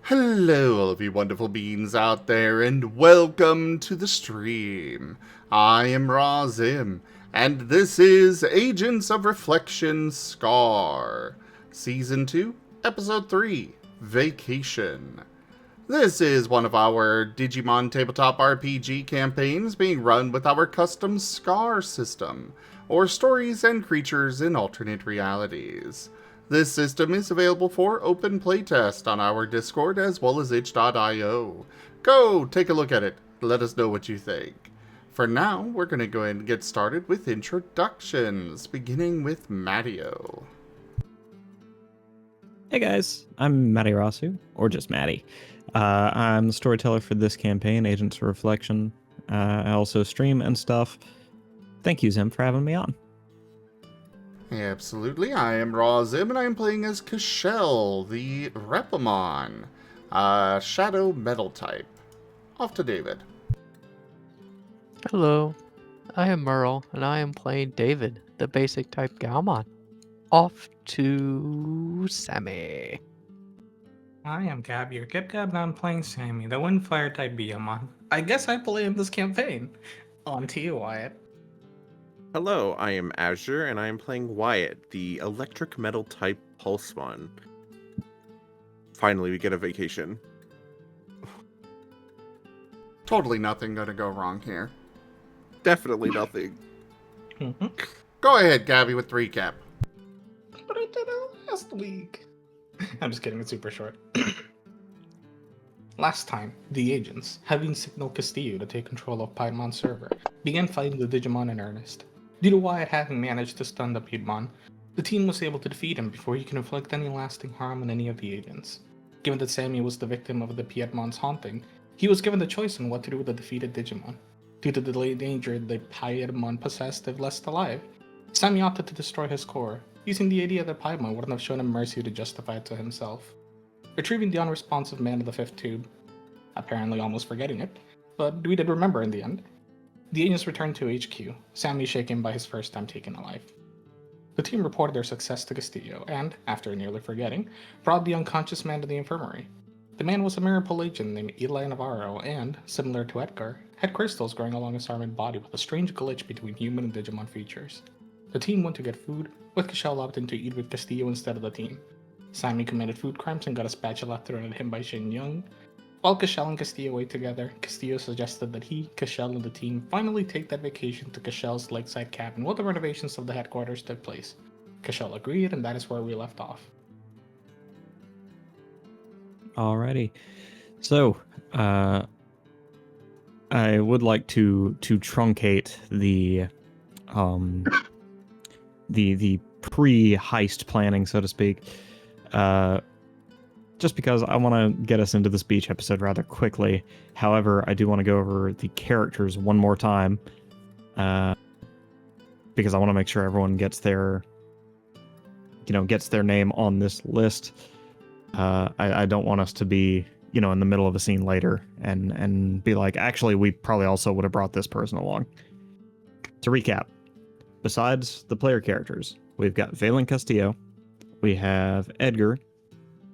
Hello, all of you wonderful beings out there, and welcome to the stream. I am Razim, and this is Agents of Reflection Scar, Season 2, Episode 3, Vacation. This is one of our Digimon tabletop RPG campaigns being run with our custom Scar system, or Stories and Creatures in Alternate Realities. This system is available for open playtest on our Discord as well as itch.io. Go take a look at it. Let us know what you think. For now, we're going to go ahead and get started with introductions, beginning with Mattio. Hey guys, I'm Matty Rasu, or just Matty. I'm the storyteller for this campaign, Agents of Reflection. I also stream and stuff. Thank you, Zim, for having me on. Absolutely, I am Razim, and I am playing as Kashel, the Repamon, Shadow Metal type. Off to David. Hello, I am Merl, and I am playing David, the basic type Galmon. Off to Sammy. I am Gab, your Gab, and I'm playing Sammy, the Windfire type Beamon. I guess I play in this campaign. On to you, Wyatt. Hello, I am Azure, and I am playing Wyatt, the electric metal type Pulsemon. Finally, we get a vacation. Totally nothing gonna go wrong here. Definitely nothing. Go ahead, Gabby, with the recap. But I did it last week. I'm just kidding, it's super short. Last time, the agents, having signaled Castillo to take control of Piedmon's server, began fighting the Digimon in earnest. Due to Wyatt having managed to stun the Piedmon, the team was able to defeat him before he could inflict any lasting harm on any of the agents. Given that Sammy was the victim of the Piedmon's haunting, he was given the choice on what to do with the defeated Digimon. Due to the danger the Piedmon possessed if left alive, Sammy opted to destroy his core, using the idea that Piedmon wouldn't have shown him mercy to justify it to himself. Retrieving the unresponsive man of the fifth tube, apparently almost forgetting it, but we did remember in the end. The agents returned to HQ, Sammy shaken by his first time taken alive. The team reported their success to Castillo and, after nearly forgetting, brought the unconscious man to the infirmary. The man was a Maripol agent named Eli Navarro and, similar to Edgar, had crystals growing along his arm and body with a strange glitch between human and Digimon features. The team went to get food, with Kashel opting to eat with Castillo instead of the team. Sammy committed food crimes and got a spatula thrown at him by Shin Young. While Kashel and Castillo ate together, Castillo suggested that he, Kashel, and the team finally take that vacation to Kashel's lakeside cabin while the renovations of the headquarters took place. Kashel agreed, and that is where we left off. Alrighty. So, I would like to truncate the pre-heist planning, so to speak. Just because I want to get us into this beach episode rather quickly. However, I do want to go over the characters one more time, because I want to make sure everyone gets their name on this list. I don't want us to be, in the middle of a scene later and be like, actually, we probably also would have brought this person along. To recap, besides the player characters, we've got Valen Castillo, we have Edgar,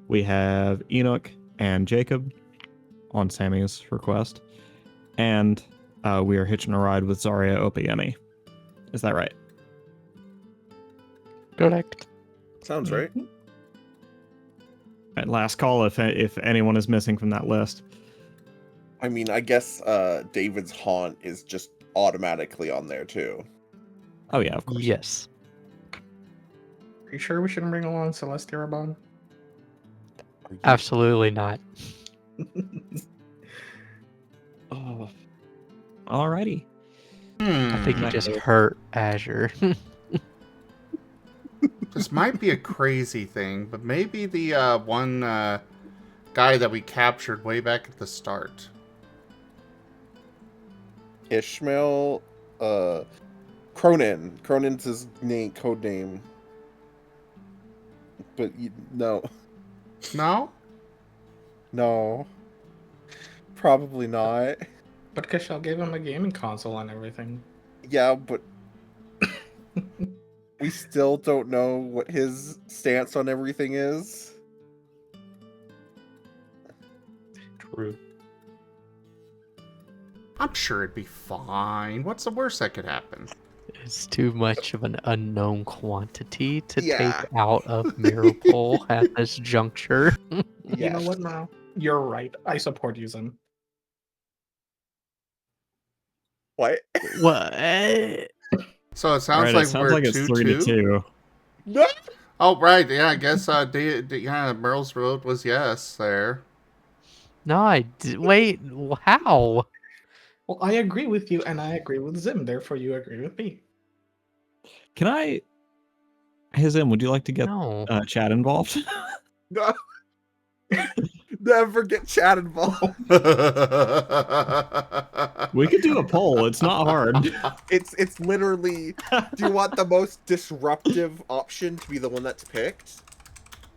we have Enoch and Jacob on Sammy's request, and we are hitching a ride with Zarya Opiemi. Is that right? Correct. Sounds right. All right, last call if anyone is missing from that list. I mean, I guess David's haunt is just automatically on there, too. Oh yeah, of course. Yes. Are you sure we shouldn't bring along Celestia Rabon? Absolutely not. Oh. Alrighty. I think you just hurt Azure. This might be a crazy thing, but maybe the one guy that we captured way back at the start. Ishmael, Cronin. Cronin's his code name. But no. No? No. Probably not. But Kashel gave him a gaming console and everything. Yeah, but we still don't know what his stance on everything is. Rude. I'm sure it'd be fine. What's the worst that could happen? It's too much of an unknown quantity to Yeah. take out of Mirrorpole at this juncture. You know what, Merl? You're right. I support you, Zim. What? What? So it All sounds right, like it sounds we're like it's 3 to 2-2. 2. No. Oh, right. Yeah, I guess Merle's vote was yes there. No, wait. How? Well, I agree with you, and I agree with Zim. Therefore, you agree with me. Can I? Hey Zim, would you like to get No. chat involved? No. Never get chat involved. We could do a poll. It's not hard. It's literally. Do you want the most disruptive option to be the one that's picked?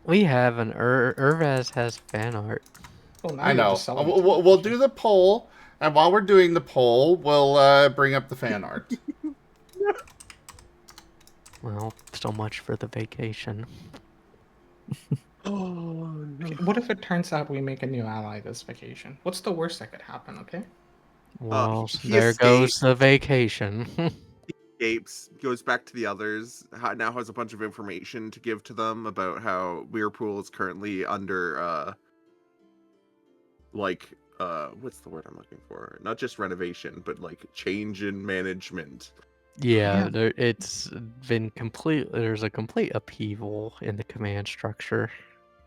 We have an Irvaz has fan art. Well, now I you're know. just selling We'll do the poll, and while we're doing the poll, we'll bring up the fan art. Well, so much for the vacation. Okay, what if it turns out we make a new ally this vacation? What's the worst that could happen, okay? Well, he there goes escaped. the vacation. Escapes, goes back to the others. Now has a bunch of information to give to them about how Whirlpool is currently under what's the word I'm looking for? Not just renovation, but like change in management. Yeah, it's been complete. There's a complete upheaval in the command structure.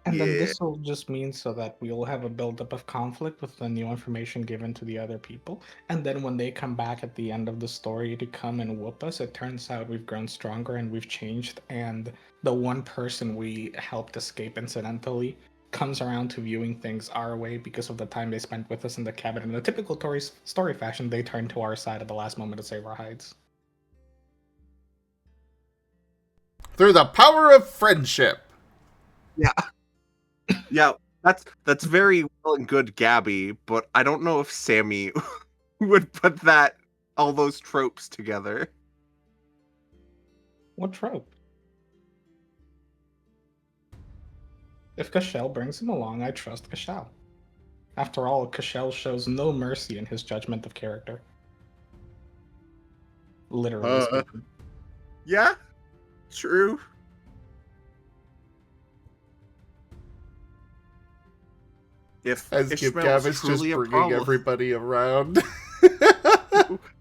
And then Yeah. this will just mean so that we'll have a buildup of conflict with the new information given to the other people. And then when they come back at the end of the story to come and whoop us, it turns out we've grown stronger and we've changed. And the one person we helped escape incidentally comes around to viewing things our way because of the time they spent with us in the cabin. In the typical story fashion, they turn to our side at the last moment to save our hides. Through the power of friendship. Yeah, that's very well and good, Gabby, but I don't know if Sammy would put all those tropes together. What trope? If Cashel brings him along, I trust Cashel. After all, Cashel shows no mercy in his judgment of character. Literally speaking. Yeah, true. If As Ishmael Gab was is just truly a bringing problem, everybody around.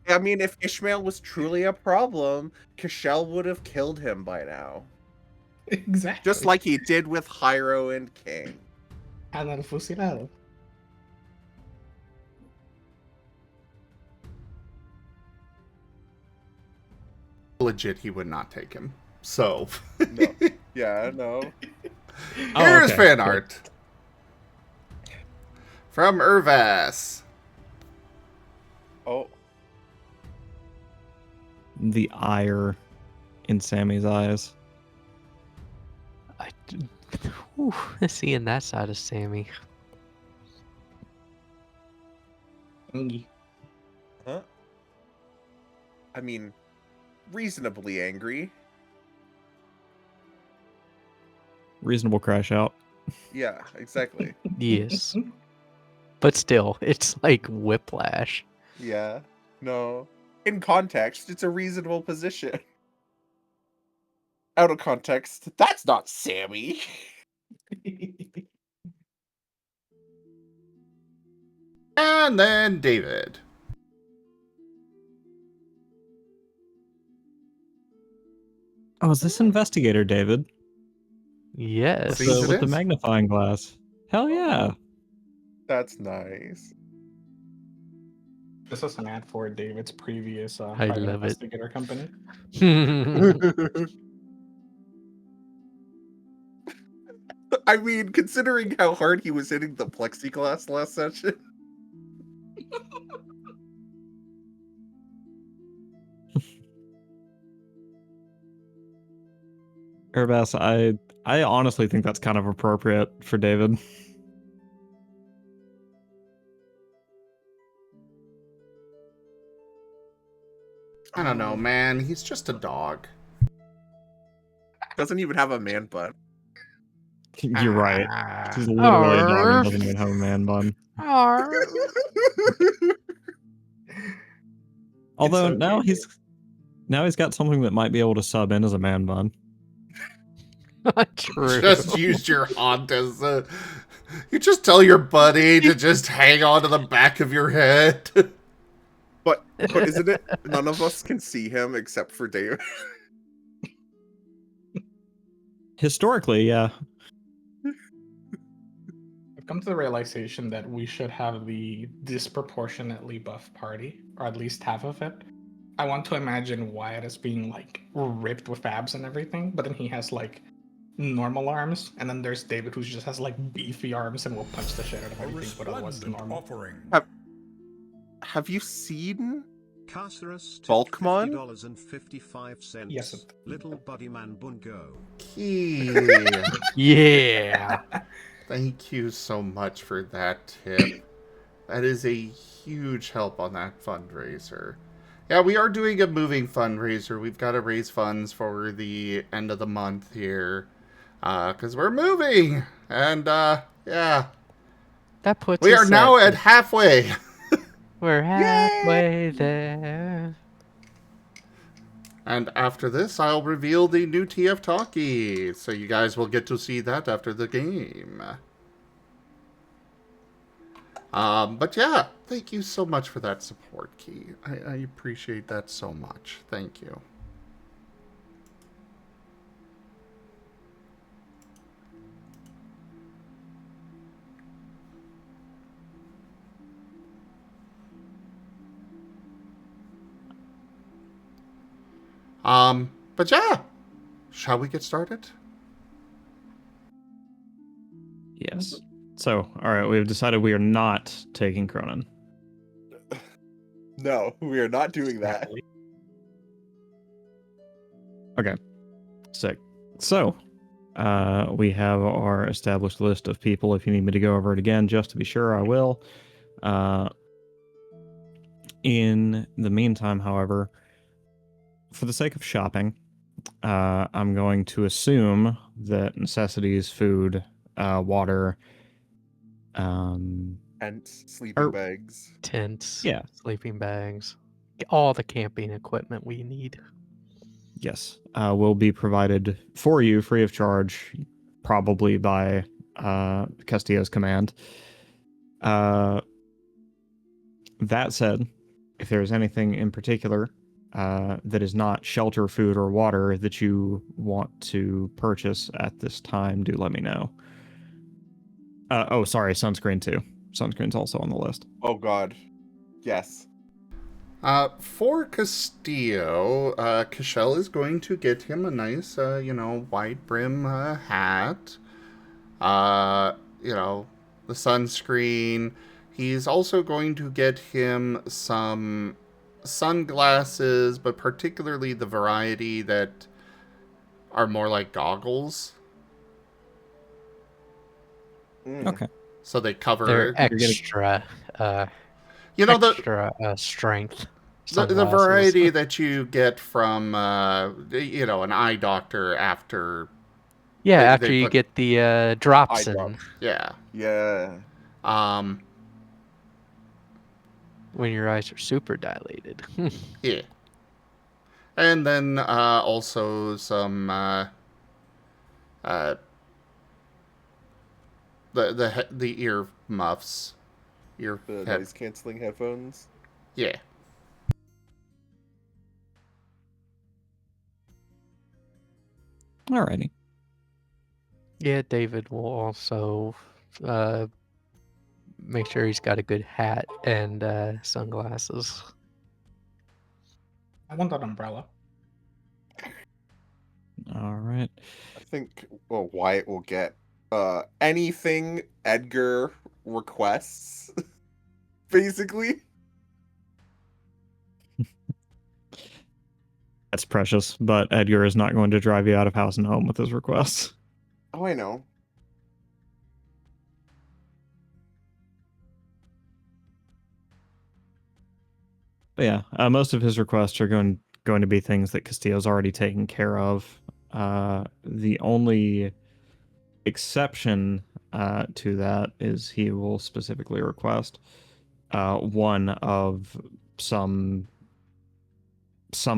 I mean, if Ishmael was truly a problem, Cashel would have killed him by now. Exactly. Just like he did with Hyro and King. And then fusilado. Legit, he would not take him. So. No. Yeah, no. Here's okay. fan art. From Irvas. Oh. The ire in Sammy's eyes. Seeing that side of Sammy. Angie. Huh? I mean, reasonably angry. Reasonable crash out. Yeah, exactly. Yes. But still, it's like whiplash. Yeah. No. In context, it's a reasonable position. Out of context, that's not Sammy. And then David. Oh, is this investigator, David? Yes. Seems it With the is. magnifying glass. Hell yeah. That's nice. This is an ad for David's previous I private love it. investigator company. I mean, considering how hard he was hitting the plexiglass last session. Irvas, I honestly think that's kind of appropriate for David. I don't know, man. He's just a dog. Doesn't even have a man butt. You're right. He's Ah, literally a dog and arf, doesn't even have a man bun. arf. Although okay, now though. he's got something that might be able to sub in as a man bun. True. Just used your haunt as a... You just tell your buddy to just hang on to the back of your head. But isn't it? None of us can see him except for Dave. Historically, yeah. I've come to the realization that we should have the disproportionately buff party, or at least half of it. I want to imagine Wyatt as being like ripped with abs and everything, but then he has like normal arms, and then there's David who just has like beefy arms and will punch the shit out of A anything but otherwise resplendent normal. offering. Have you seen Carcerus Bulkmon? $50.55. Yes. Little Buddy Man Bungo. Key. Yeah. Thank you so much for that tip. That is a huge help on that fundraiser. Yeah, we are doing a moving fundraiser. We've got to raise funds for the end of the month here. Because we're moving. And, yeah. That puts We us are now at halfway. We're halfway there. And after this, I'll reveal the new TF Talkie. So you guys will get to see that after the game. But yeah, thank you so much for that support, Key. I appreciate that so much. Thank you. But yeah, shall we get started? Yes. So, all right, we've decided we are not taking Cronin. No, we are not doing that. Okay. Sick. So, we have our established list of people. If you need me to go over it again, just to be sure, I will. In the meantime, however, for the sake of shopping, I'm going to assume that necessities, food, water, And sleeping bags. Tents, yeah, sleeping bags, all the camping equipment we need. yes, will be provided for you free of charge, probably by Castillo's command. That said, if there's anything in particular that is not shelter, food, or water that you want to purchase at this time, do let me know. Oh, sorry, sunscreen too. Sunscreen's also on the list. Oh god. Yes. For Castillo, Cashel is going to get him a nice, wide brim hat. The sunscreen. He's also going to get him some sunglasses, but particularly the variety that are more like goggles. Okay. So they cover... They're extra, strength. The variety that you get from, an eye doctor after... Yeah, they after you put- get the drops Eye in. drop. Yeah. Yeah. When your eyes are super dilated. Yeah. And then also some the ear muffs. The noise canceling headphones. Yeah. Alrighty. Yeah, David will also make sure he's got a good hat and sunglasses. I want that umbrella. All right. I think Wyatt will get anything Edgar requests. Basically. That's precious, but Edgar is not going to drive you out of house and home with his requests. Oh, I know. But yeah, most of his requests are going to be things that Castillo's already taken care of. The only exception to that is he will specifically request one of some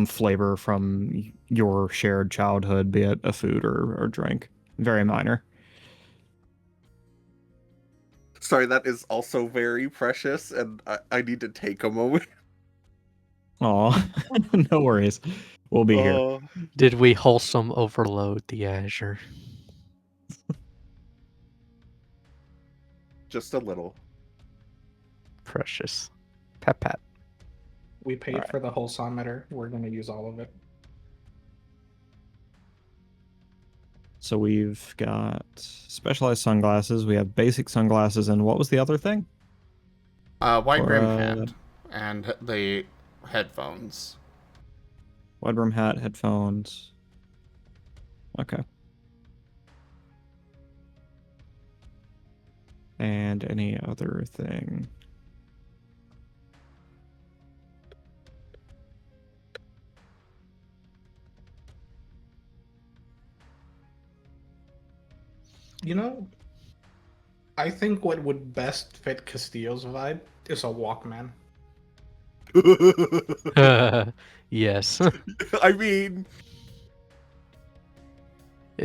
flavor from your shared childhood, be it a food or drink. Very minor. Sorry, that is also very precious, and I need to take a moment. Aw, no worries. We'll be here. Oh, Did we wholesome overload the Azure? just a little. Precious. Pat pat. We paid Alright. for the wholesometer. We're going to use all of it. So we've got specialized sunglasses. We have basic sunglasses, and what was the other thing? White Or, rim hat and the headphones. Wide brim hat, headphones. Okay. And any other thing? You know, I think what would best fit Castillo's vibe is a Walkman. Yes. I mean,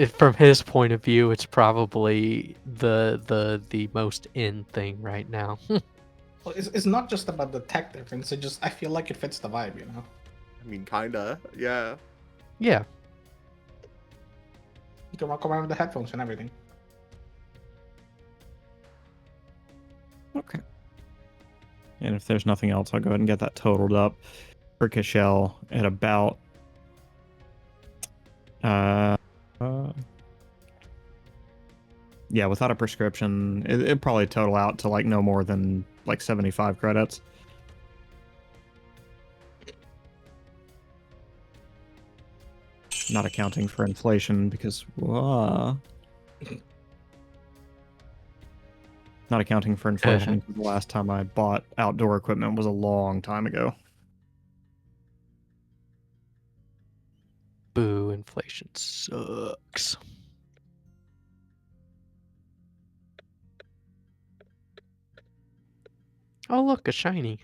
From his point of view, it's probably the most in thing right now. Well, it's not just about the tech difference. I feel like it fits the vibe, you know. kinda, yeah. Yeah. You can walk around with the headphones and everything. Okay. And if there's nothing else, I'll go ahead and get that totaled up for Cashel at about yeah, without a prescription, it'd probably total out to like no more than like 75 credits. Not accounting for inflation because not accounting for inflation. The last time I bought outdoor equipment was a long time ago. Boo, inflation sucks. Oh, look, a shiny.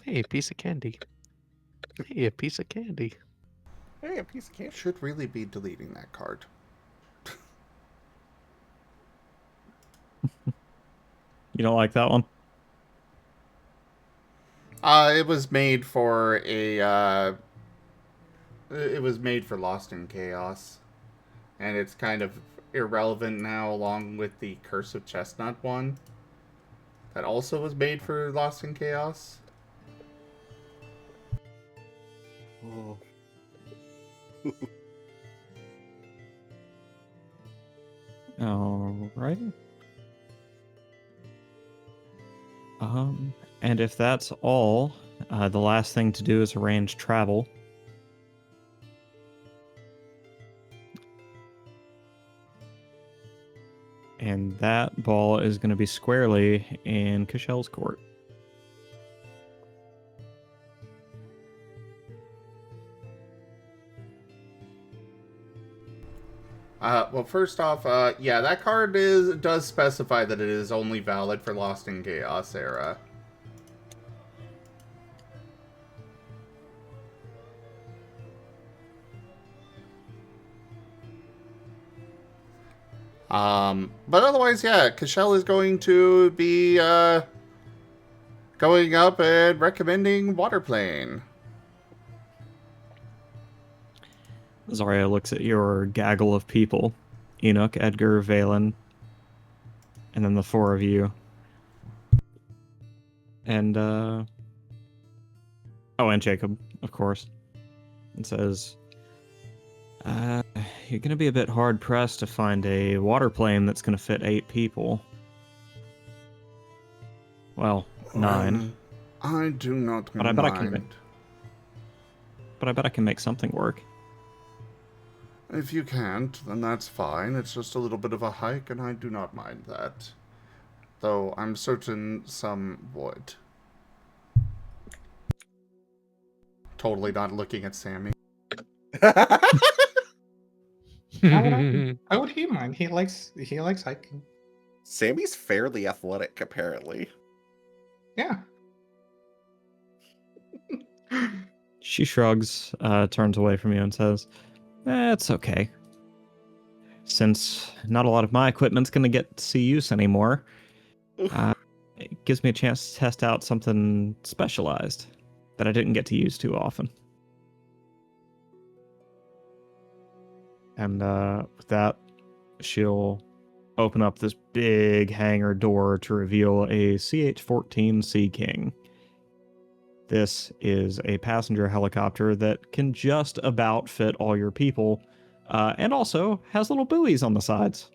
Hey, a piece of candy. Hey, a piece of candy. Hey, a piece of candy. Should really be deleting that card. You don't like that one? It was made for it was made for Lost in Chaos, and it's kind of irrelevant now, along with the Curse of Chestnut one, that also was made for Lost in Chaos. Oh. Alright. And if that's all, the last thing to do is arrange travel. And that ball is going to be squarely in Cashel's court. Well, first off, yeah, that card does specify that it is only valid for Lost in Chaos era. But otherwise, yeah, Cashel is going to be, going up and recommending Waterplane. Zarya looks at your gaggle of people. Enoch, Edgar, Valen, and then the four of you. And, oh, and Jacob, of course. And says, you're going to be a bit hard-pressed to find a water plane that's going to fit 8 people. Well, 9. I do not But I bet I can mind. But I bet I can make something work. If you can't, then that's fine. It's just a little bit of a hike, and I do not mind that. Though I'm certain some would. Totally not looking at Sammy. How would he mind? He likes hiking. Sammy's fairly athletic, apparently. Yeah. She shrugs, turns away from you, and says, it's okay. Since not a lot of my equipment's going to get to see use anymore, it gives me a chance to test out something specialized that I didn't get to use too often. And with that, she'll open up this big hangar door to reveal a CH-14 Sea King. This is a passenger helicopter that can just about fit all your people, and also has little buoys on the sides.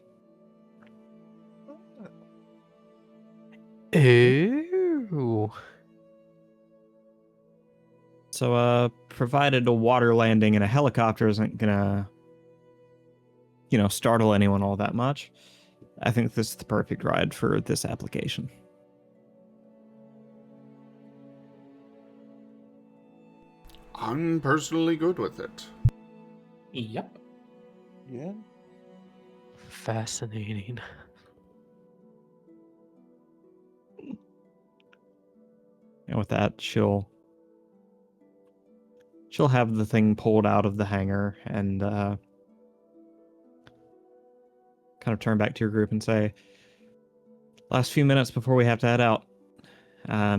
Ooh. So, provided a water landing in a helicopter isn't gonna, startle anyone all that much, I think this is the perfect ride for this application. I'm personally good with it. Yep. Yeah. Fascinating. And with that, she'll have the thing pulled out of the hangar and kind of turn back to your group and say, last few minutes before we have to head out,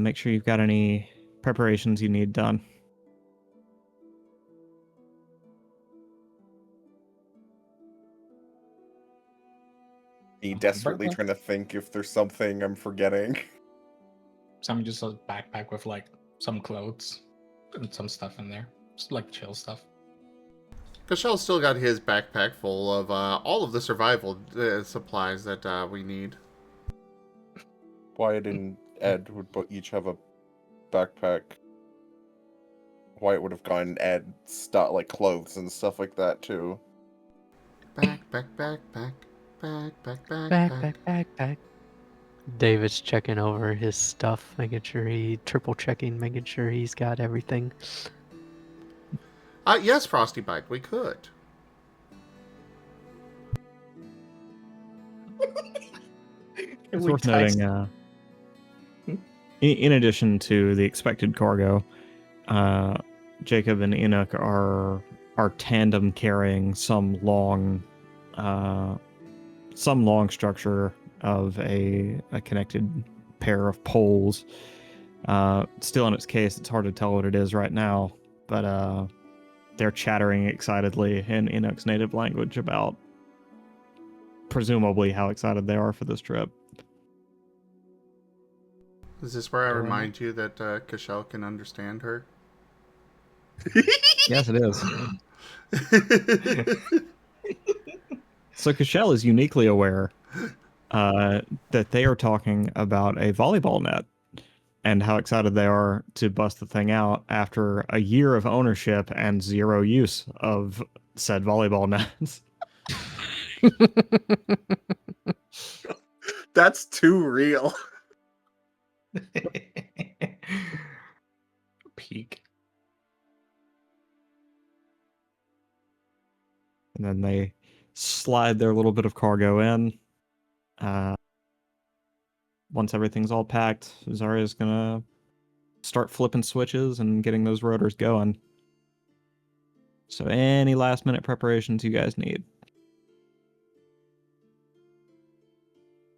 make sure you've got any preparations you need done. Me desperately trying to think if there's something I'm forgetting. Sammy just has a backpack with like some clothes and some stuff in there. Just like chill stuff. Kashel's still got his backpack full of all of the survival supplies that we need. Wyatt and Ed would each have a backpack. Wyatt would have gotten Ed stuff like clothes and stuff like that too. Backpack. Back. David's checking over his stuff, making sure triple checking, making sure he's got everything. Yes, Frosty Bite, we could. It's worth noting, in addition to the expected cargo, Jacob and Enoch are tandem carrying some long structure of a connected pair of poles. Still in its case, it's hard to tell what it is right now, but they're chattering excitedly in Enoch's native language about presumably how excited they are for this trip. Is this where I remind you that Kashel can understand her? Yes, it is. So Kashel is uniquely aware that they are talking about a volleyball net and how excited they are to bust the thing out after a year of ownership and zero use of said volleyball nets. That's too real. Peak. And then they slide their little bit of cargo in. Once everything's all packed, Zarya's gonna start flipping switches and getting those rotors going. So any last minute preparations you guys need?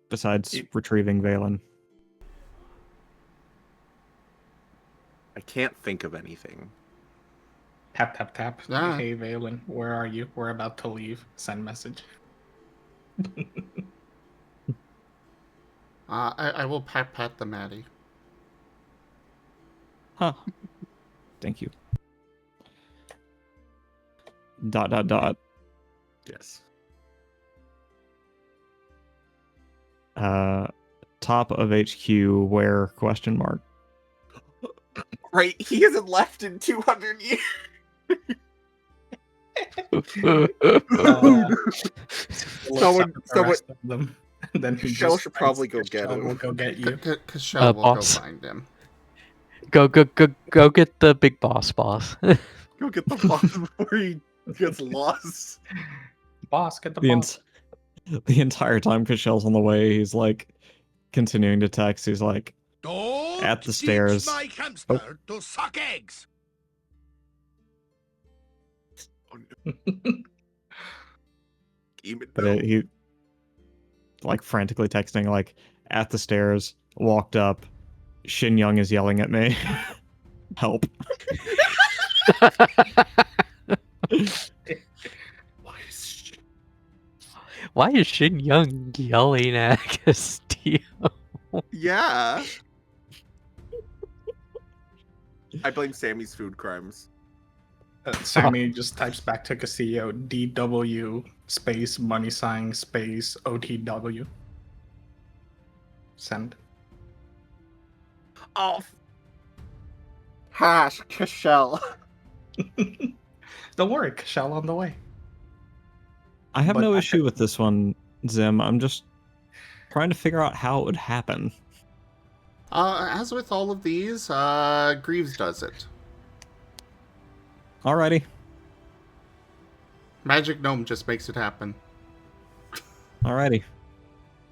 Besides retrieving Valen. I can't think of anything. Tap, tap, tap. Ah. Hey, Valen, where are you? We're about to leave. Send message. I will pat the Maddie. Huh. Thank you. ... Yes. Top of HQ where ? Right, he hasn't left in 200 years. Someone, them. And then Shell should probably go get him. We'll go get you. Kashel will boss. go find him. Go get the big boss. Go get the boss before he Gets lost. Boss, get the The, boss. the entire time Kashel's on the way, he's like continuing to text. He's like Don't at the teach stairs. my hamster to suck eggs. Even But though he like frantically texting, like at the stairs, walked up. Shin Young is yelling at me. Help. why is Why is Shin Young yelling at Castillo? yeah. I blame Sammy's food crimes. Sammy just types back to Castillo DW space money sign space OTW. Send. Oh. Hash Kashel. Don't worry, Kashal on the way. I have But no I issue could- with this one, Zim. I'm just trying to figure out how it would happen. As with all of these, Greaves does it. Alrighty. Magic Gnome just makes it happen. Alrighty.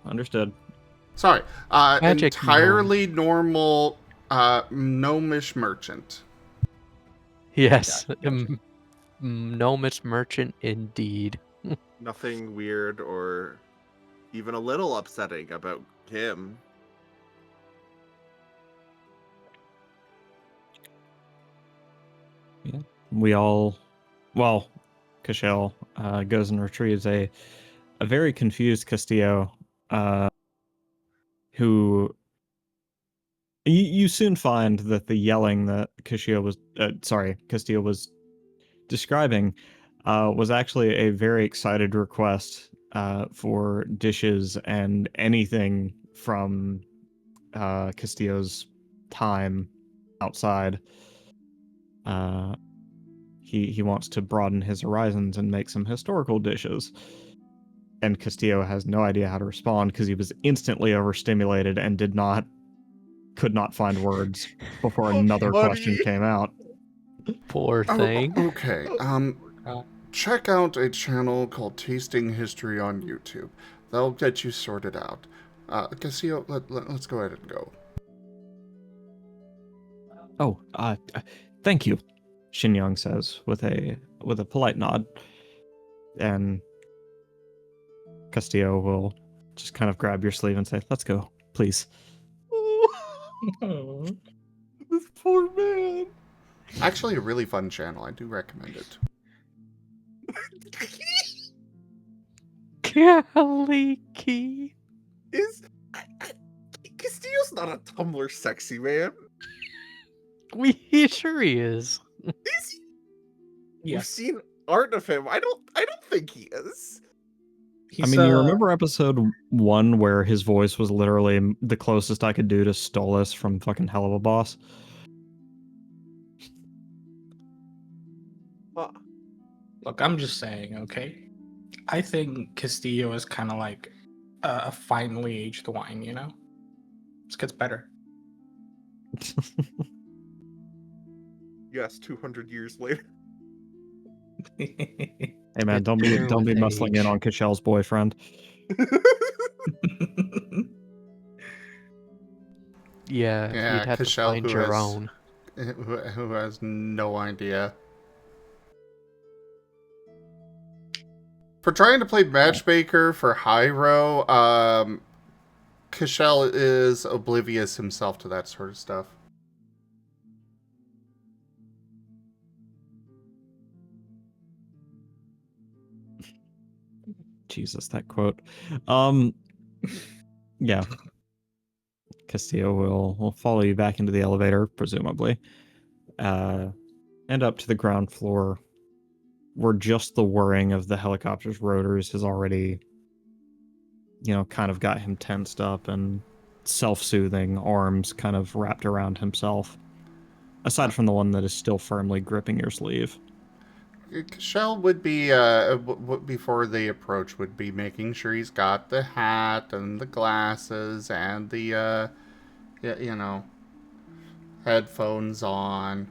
Understood. Sorry, Magic entirely normal gnomish merchant. Yes, Gnomish merchant indeed. Nothing weird or even a little upsetting about him. We all, well, Cashel goes and retrieves a very confused Castillo, who you soon find that the yelling that Castillo was describing was actually a very excited request for dishes and anything from Castillo's time outside. He wants to broaden his horizons and make some historical dishes. And Castillo has no idea how to respond because he was instantly overstimulated and could not find words before another question came out. Poor thing. Okay. Check out a channel called Tasting History on YouTube. That'll get you sorted out. Castillo, let's go ahead and go. Oh, thank you, Shin Young says with a polite nod, and Castillo will just kind of grab your sleeve and say, "Let's go, please." This poor man. Actually, a really fun channel. I do recommend it. Golly key. Castillo's not a Tumblr sexy man. He sure he is. Is he? We've Yes. seen art of him. I don't think he is. I mean, you remember episode 1 where his voice was literally the closest I could do to Stolas from fucking Hell of a Boss? Look, I'm just saying, okay? I think Castillo is kind of like a finely aged wine, you know? Just gets better. Yes, 200 years later. Hey man, It's don't be better with muscling in age. on Kachel's boyfriend. Yeah, Yeah, you'd have to Cashel, find who your has- own. Who has no idea. For trying to play matchmaker for Hyro, Cashel is oblivious himself to that sort of stuff. Jesus, that quote. Yeah. Castillo will follow you back into the elevator, presumably, and up to the ground floor, where just the whirring of the helicopter's rotors has already, kind of got him tensed up and self-soothing, arms kind of wrapped around himself, aside from the one that is still firmly gripping your sleeve. Cashel would be, before they approach, would be making sure he's got the hat and the glasses and the, headphones on.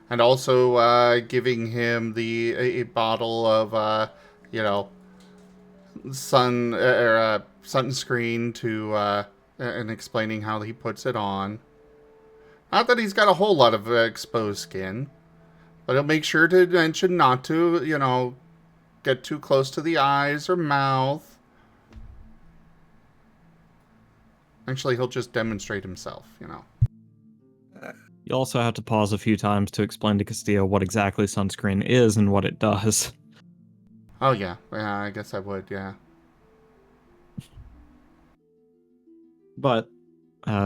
And also giving him a bottle of, you know, sunscreen to and explaining how he puts it on. Not that he's got a whole lot of exposed skin, but he'll make sure to mention not to, you know, get too close to the eyes or mouth. Actually, he'll just demonstrate himself, you know. You also have to pause a few times to explain to Castillo what exactly sunscreen is and what it does. Oh, yeah. Yeah, I guess I would, yeah. But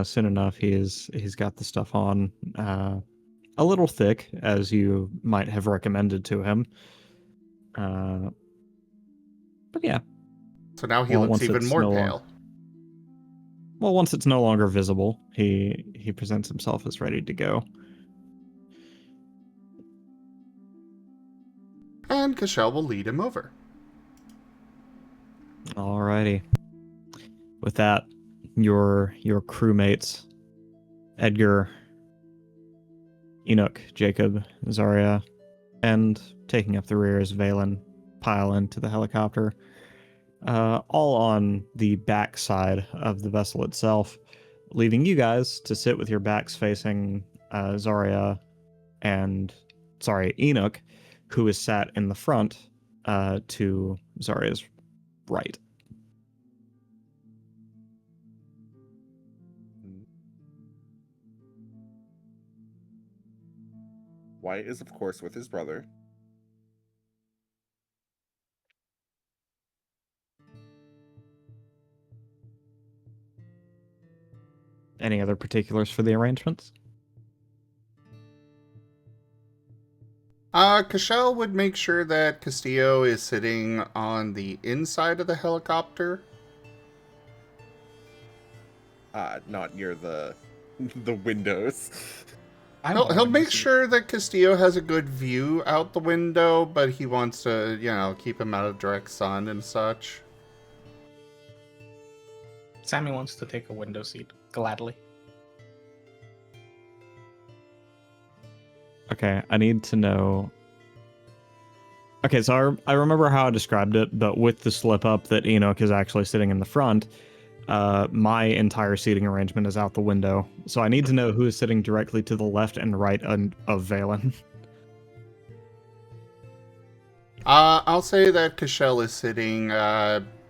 soon enough, he's got the stuff on. A little thick, as you might have recommended to him. But yeah. So now he looks even more pale. Well, once it's no longer visible, he presents himself as ready to go. And Cashel will lead him over. Alrighty. With that, your crewmates, Edgar, Enoch, Jacob, Zarya, and taking up the rear is Valen, pile into the helicopter. All on the back side of the vessel itself, leaving you guys to sit with your backs facing Enoch, who is sat in the front to Zarya's right. Wyatt is, of course, with his brother. Any other particulars for the arrangements? Cashel would make sure that Castillo is sitting on the inside of the helicopter. Not near the windows. He'll make sure that Castillo has a good view out the window, but he wants to, you know, keep him out of direct sun and such. Sammy wants to take a window seat, gladly. Okay, I need to know. Okay, so I remember how I described it, but with the slip up that Enoch is actually sitting in the front, my entire seating arrangement is out the window. So I need to know who is sitting directly to the left and right of Valen. I'll say that Cashel is sitting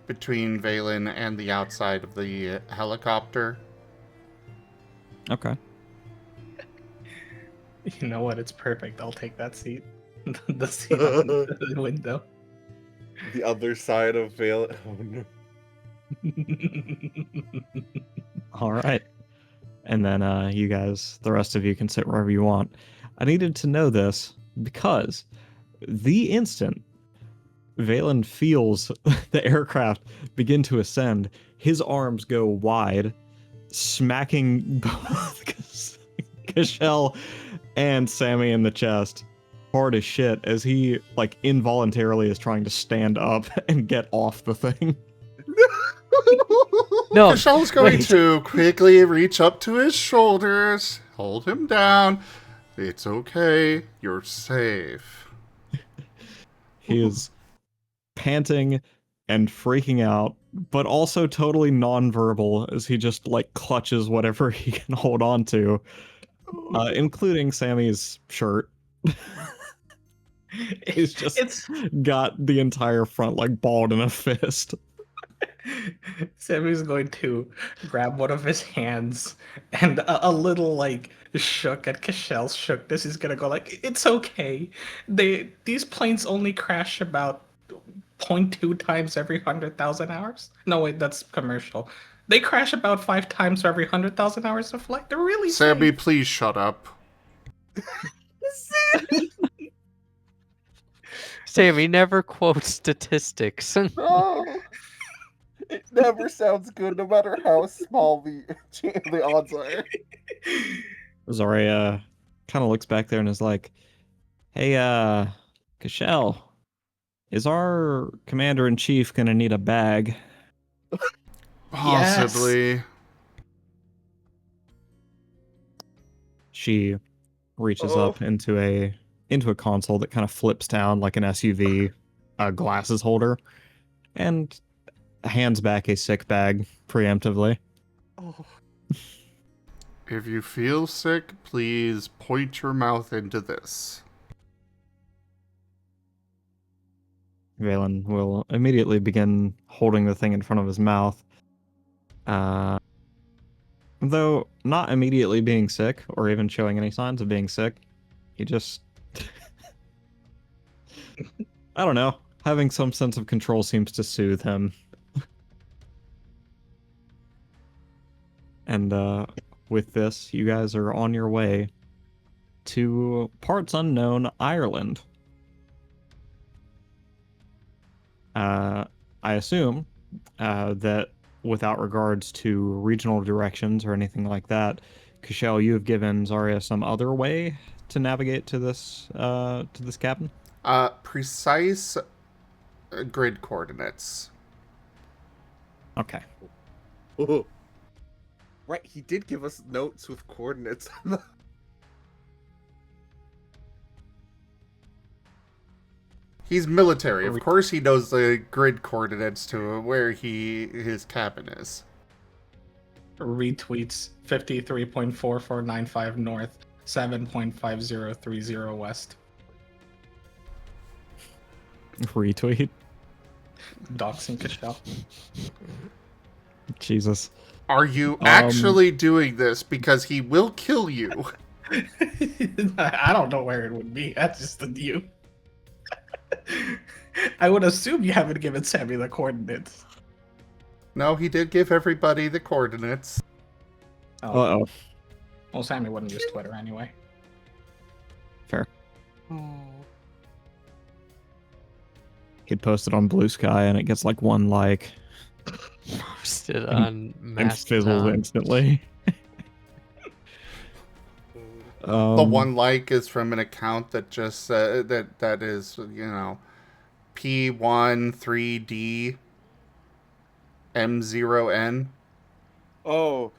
between Valen and the outside of the helicopter. Okay. You know what? It's perfect. I'll take that seat. The seat on the window. The other side of Vale. Oh no. All right. And then you guys, the rest of you, can sit wherever you want. I needed to know this because the instant Valen feels the aircraft begin to ascend, his arms go wide, smacking both Cashel and Sammy in the chest hard as shit as he, like, involuntarily is trying to stand up and get off the thing. No, Cashel's going to quickly reach up to his shoulders, hold him down. It's okay. You're safe. He is panting and freaking out, but also totally nonverbal as he just, like, clutches whatever he can hold on to, including Sammy's shirt. He's just got the entire front, like, balled in a fist. Sammy's going to grab one of his hands and a little like shook at Cashel's shookness. He's gonna go like, "It's okay. These planes only crash about 0.2 times every 100,000 hours. No wait, that's commercial. They crash about 5 times for every 100,000 hours of flight. They're really Sammy, safe." please shut up. Sammy never quotes statistics. No. It never sounds good, no matter how small the odds are. Zarya kind of looks back there and is like, "Hey, Cashel, is our commander-in-chief gonna need a bag?" Possibly. She reaches up into a console that kind of flips down like an SUV glasses holder and hands back a sick bag preemptively. Oh. If you feel sick, please point your mouth into this. Valen will immediately begin holding the thing in front of his mouth. Though not immediately being sick or even showing any signs of being sick, he just... I don't know. Having some sense of control seems to soothe him. And with this, you guys are on your way to parts unknown Ireland. I assume that without regards to regional directions or anything like that, Kashel, you have given Zarya some other way to navigate to this cabin? Precise grid coordinates. Okay. Oh. Right, he did give us notes with coordinates. He's military. Of course he knows the grid coordinates to where his cabin is. Retweets 53.4495 north, 7.5030 west. Retweet. Doxing Kashel. Jesus. Are you actually doing this? Because he will kill you. I don't know where it would be. That's just you. I would assume you haven't given Sammy the coordinates. No, he did give everybody the coordinates. Oh. Uh-oh. Well, Sammy wouldn't use Twitter anyway. Fair. He'd post it on Blue Sky and it gets like 1 like. Posted on And fizzles Mastodon. instantly. The 1 like is from an account that just that is, you know, P13D M0N. Oh.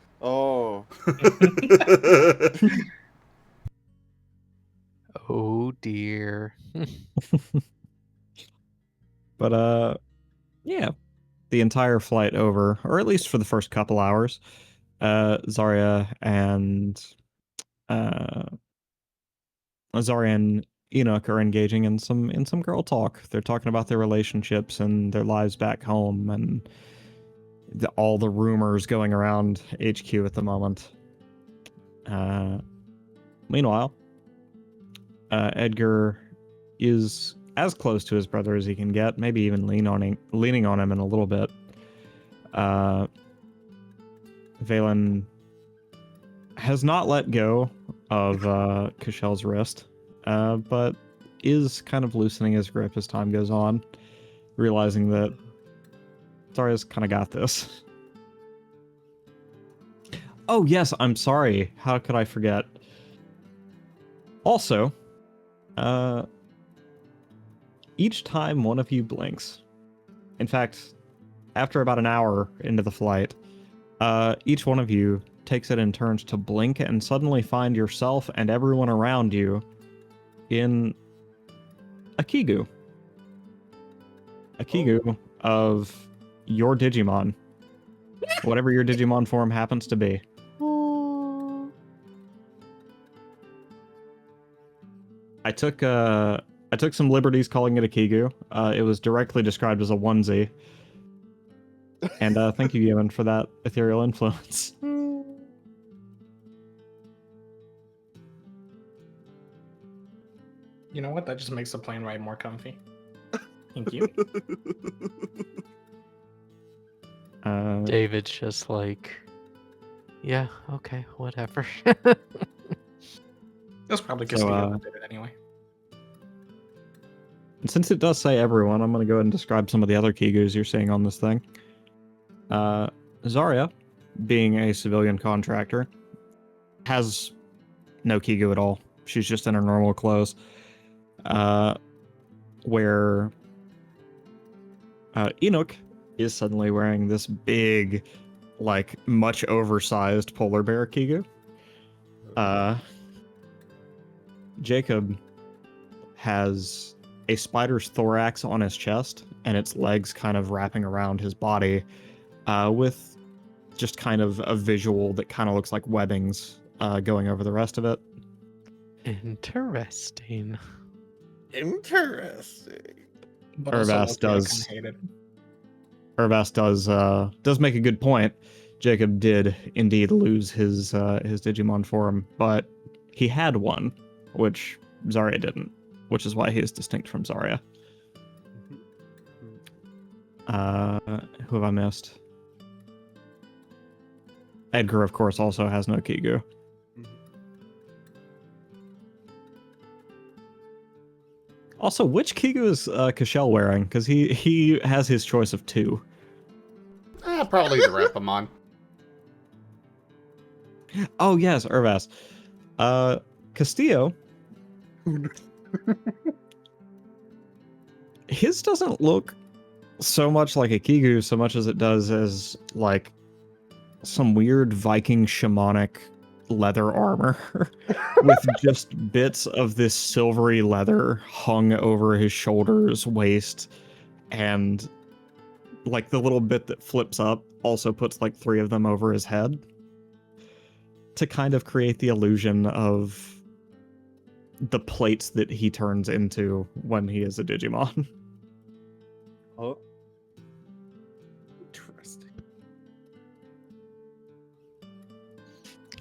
Oh dear. But yeah. The entire flight over, or at least for the first couple hours, Zarya and Enoch are engaging in some girl talk. They're talking about their relationships and their lives back home and all the rumors going around HQ at the moment. Meanwhile, Edgar is as close to his brother as he can get, maybe even leaning on him in a little bit. Valen has not let go of Kashel's wrist, but is kind of loosening his grip as time goes on, realizing that Zarya's kind of got this. Oh yes, I'm sorry. How could I forget? Also, each time one of you blinks, in fact, after about an hour into the flight, each one of you takes it in turns to blink and suddenly find yourself and everyone around you in a Kigu. A Kigu of your Digimon. Whatever your Digimon form happens to be. I took some liberties calling it a Kigu. It was directly described as a onesie. And thank you, Yemen, for that ethereal influence. You know what? That just makes the plane ride more comfy. Thank you. David's just like, yeah, okay, whatever. That's probably So, Castillo did it anyway. Since it does say everyone, I'm going to go ahead and describe some of the other Kigus you're seeing on this thing. Zarya, being a civilian contractor, has no Kigu at all. She's just in her normal clothes. Where Enoch is suddenly wearing this big, like, much oversized polar bear Kigu. Jacob has a spider's thorax on his chest and its legs kind of wrapping around his body, with just kind of a visual that kind of looks like webbings going over the rest of it. Interesting. Interesting. But also, Urvas low-key, I does- kinda hate it. Urvas does make a good point. Jacob did indeed lose his Digimon form, but he had one, which Zarya didn't, which is why he is distinct from Zarya. Who have I missed? Edgar, of course, also has no Kigu. Also, which Kigu is Kashel wearing? Because he has his choice of 2. Probably the Repamon. Oh yes, Urvas. Castillo. His doesn't look so much like a Kigu so much as it does as like some weird Viking shamanic leather armor with just bits of this silvery leather hung over his shoulders, waist, and like the little bit that flips up also puts like 3 of them over his head to kind of create the illusion of the plates that he turns into when he is a Digimon. Oh. Interesting.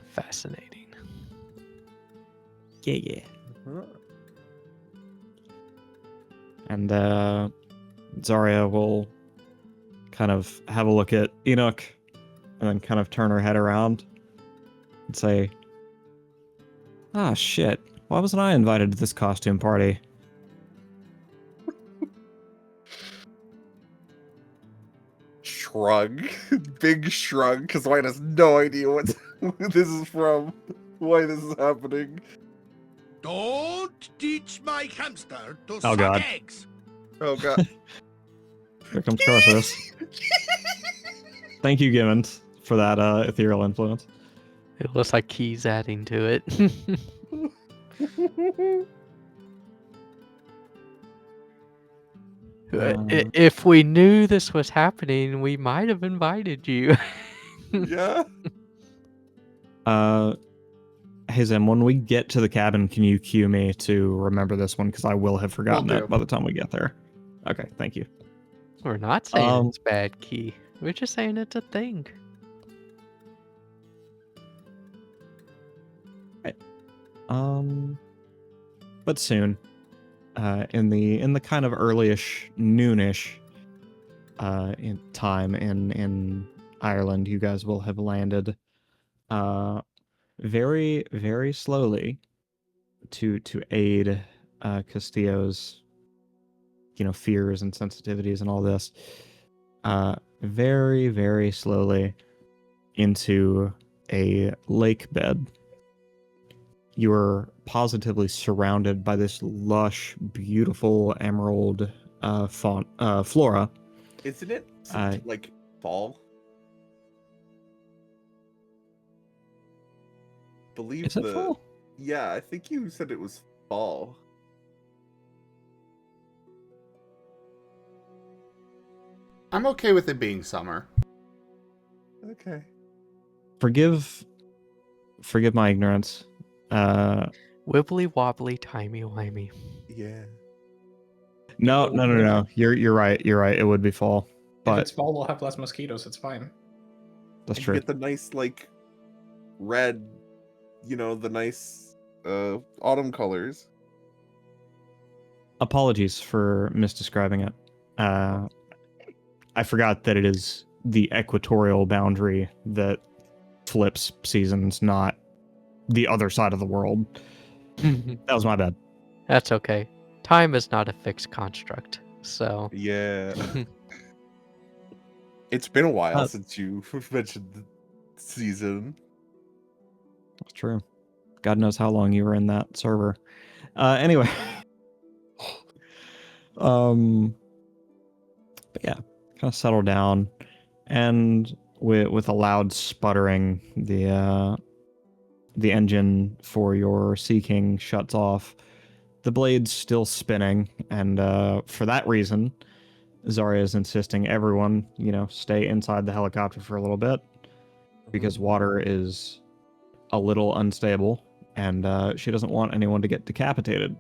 Fascinating. Yeah. Huh. And Zarya will kind of have a look at Enoch and then kind of turn her head around and say, "Ah, shit. Why wasn't I invited to this costume party?" Shrug. Big shrug, because Wyatt has no idea what who this is from. Why this is happening. Don't teach my hamster to Oh, suck God. eggs. Oh god. Here comes Tartarus. Thank you, Gimmons, for that ethereal influence. It looks like Key's adding to it. If we knew this was happening, we might have invited you. Yeah. Hey Zim, when we get to the cabin, can you cue me to remember this one? Because I will have forgotten Will do. it by the time we get there. Okay, thank you. We're not saying Um, it's bad, Key. We're just saying it's a thing. But soon, in the kind of earlyish noonish in time in Ireland, you guys will have landed very, very slowly to aid Castillo's fears and sensitivities and all this. Very, very slowly into a lake bed. You are positively surrounded by this lush, beautiful emerald flora. Isn't it like fall? Believe Is it fall? Yeah, I think you said it was fall. I'm okay with it being summer. Okay. Forgive my ignorance. Wibbly wobbly, timey wimey. Yeah. No. You're right. It would be fall, If but it's fall, we'll have less mosquitoes. It's fine. that's And true. get the nice like red, the nice autumn colors. Apologies for misdescribing it. I forgot that it is the equatorial boundary that flips seasons, not the other side of the world. That was my bad. That's okay. Time is not a fixed construct, so Yeah. It's been a while Uh, since you mentioned the season. That's true. God knows how long you were in that server. Anyway. But yeah, kind of settle down, and with a loud sputtering, the the engine for your Sea King shuts off. The blade's still spinning, and for that reason, Zarya is insisting everyone, stay inside the helicopter for a little bit, because water is a little unstable, and she doesn't want anyone to get decapitated.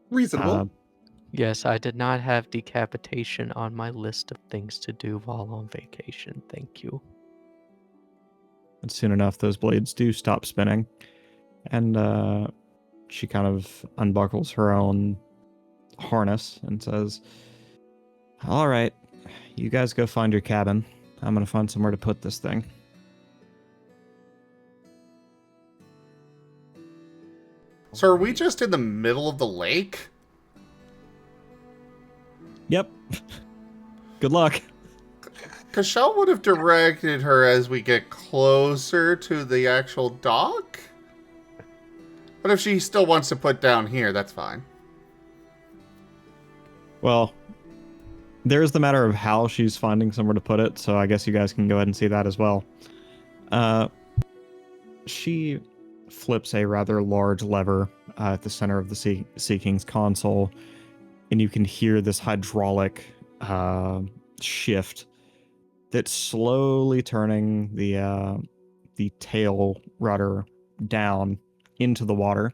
Reasonable. Yes, I did not have decapitation on my list of things to do while on vacation. Thank you. And soon enough, those blades do stop spinning, and she kind of unbuckles her own harness and says, "All right, you guys go find your cabin. I'm gonna find somewhere to put this thing." So are we just in the middle of the lake? Yep. Good luck. Cashel would have directed her as we get closer to the actual dock. But if she still wants to put down here, that's fine. Well, there's the matter of how she's finding somewhere to put it, so I guess you guys can go ahead and see that as well. She flips a rather large lever at the center of the Sea King's console, and you can hear this hydraulic shift that's slowly turning the tail rudder down into the water,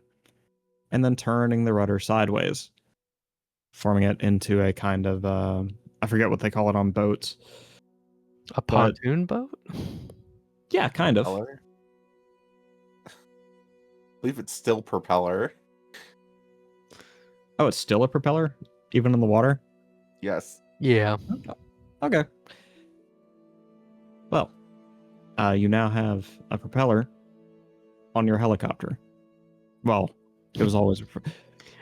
and then turning the rudder sideways, forming it into a kind of I forget what they call it on boats. A pontoon boat? Yeah, kind of. Propeller? I believe it's still propeller. Oh, it's still a propeller, even in the water? Yes. Yeah. Okay. Well, you now have a propeller on your helicopter. Well, it was always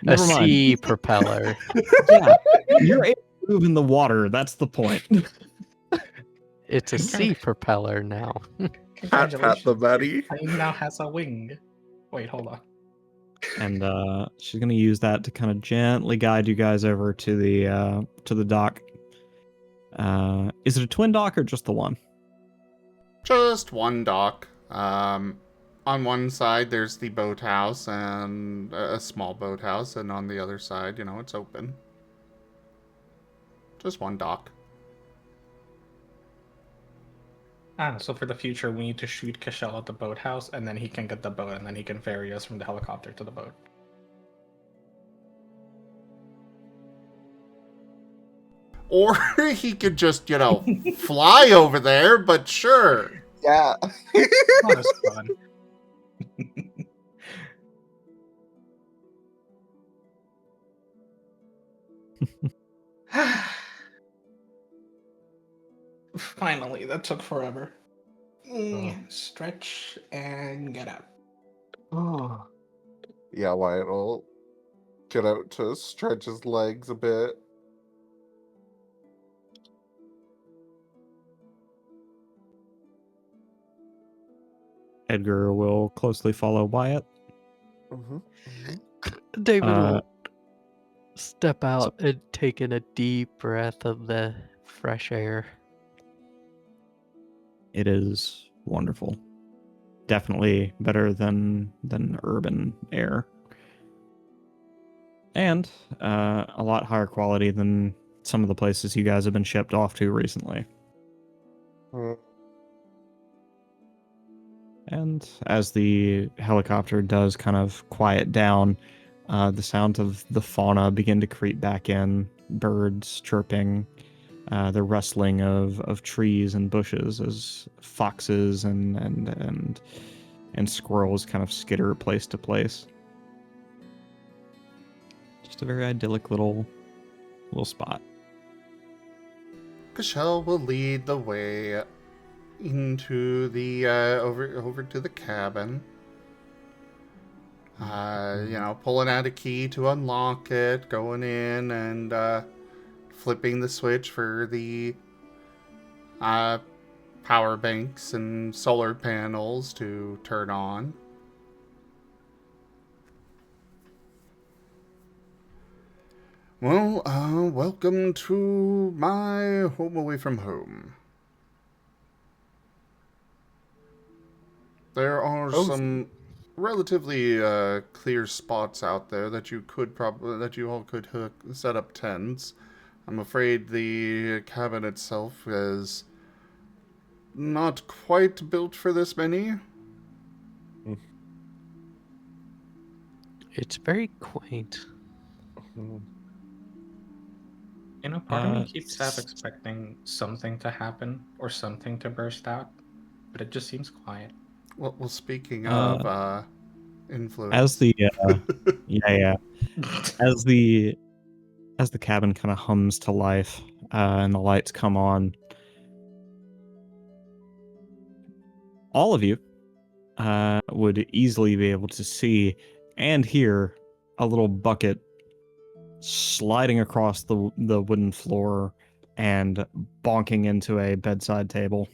Never a mind. sea propeller. Yeah, you're able to move in the water. That's the point. It's a sea propeller now. Pat the buddy. He now has a wing. Wait, hold on. And she's gonna use that to kind of gently guide you guys over to the dock. Is it a twin dock or just the one? Just one dock. On one side, there's the boathouse and a small boathouse, and on the other side, it's open. Just one dock. So for the future, we need to shoot Cashel at the boathouse, and then he can get the boat, and then he can ferry us from the helicopter to the boat. Or he could just, fly over there, but sure. Yeah. Not as fun. Finally, that took forever. Stretch and get out. Oh. Yeah, Wyatt will get out to stretch his legs a bit. Edgar will closely follow Wyatt. David will step out and take in a deep breath of the fresh air. It is wonderful. Definitely better than urban air. And a lot higher quality than some of the places you guys have been shipped off to recently. And as the helicopter does kind of quiet down, the sounds of the fauna begin to creep back in. Birds chirping, the rustling of trees and bushes as foxes and squirrels kind of skitter place to place. Just a very idyllic little spot. Cashel will lead the way into the over to the cabin. Pulling out a key to unlock it, going in and flipping the switch for the power banks and solar panels to turn on. Well, welcome to my home away from home. There are Oh, some relatively clear spots out there that you could that you all could set up tents. I'm afraid the cabin itself is not quite built for this many. It's very quaint. You know, part of me Uh, keeps half expecting something to happen or something to burst out, but it just seems quiet. Well, speaking Uh, of influence, as the yeah, as the cabin kind of hums to life, and the lights come on, all of you would easily be able to see and hear a little bucket sliding across the wooden floor and bonking into a bedside table.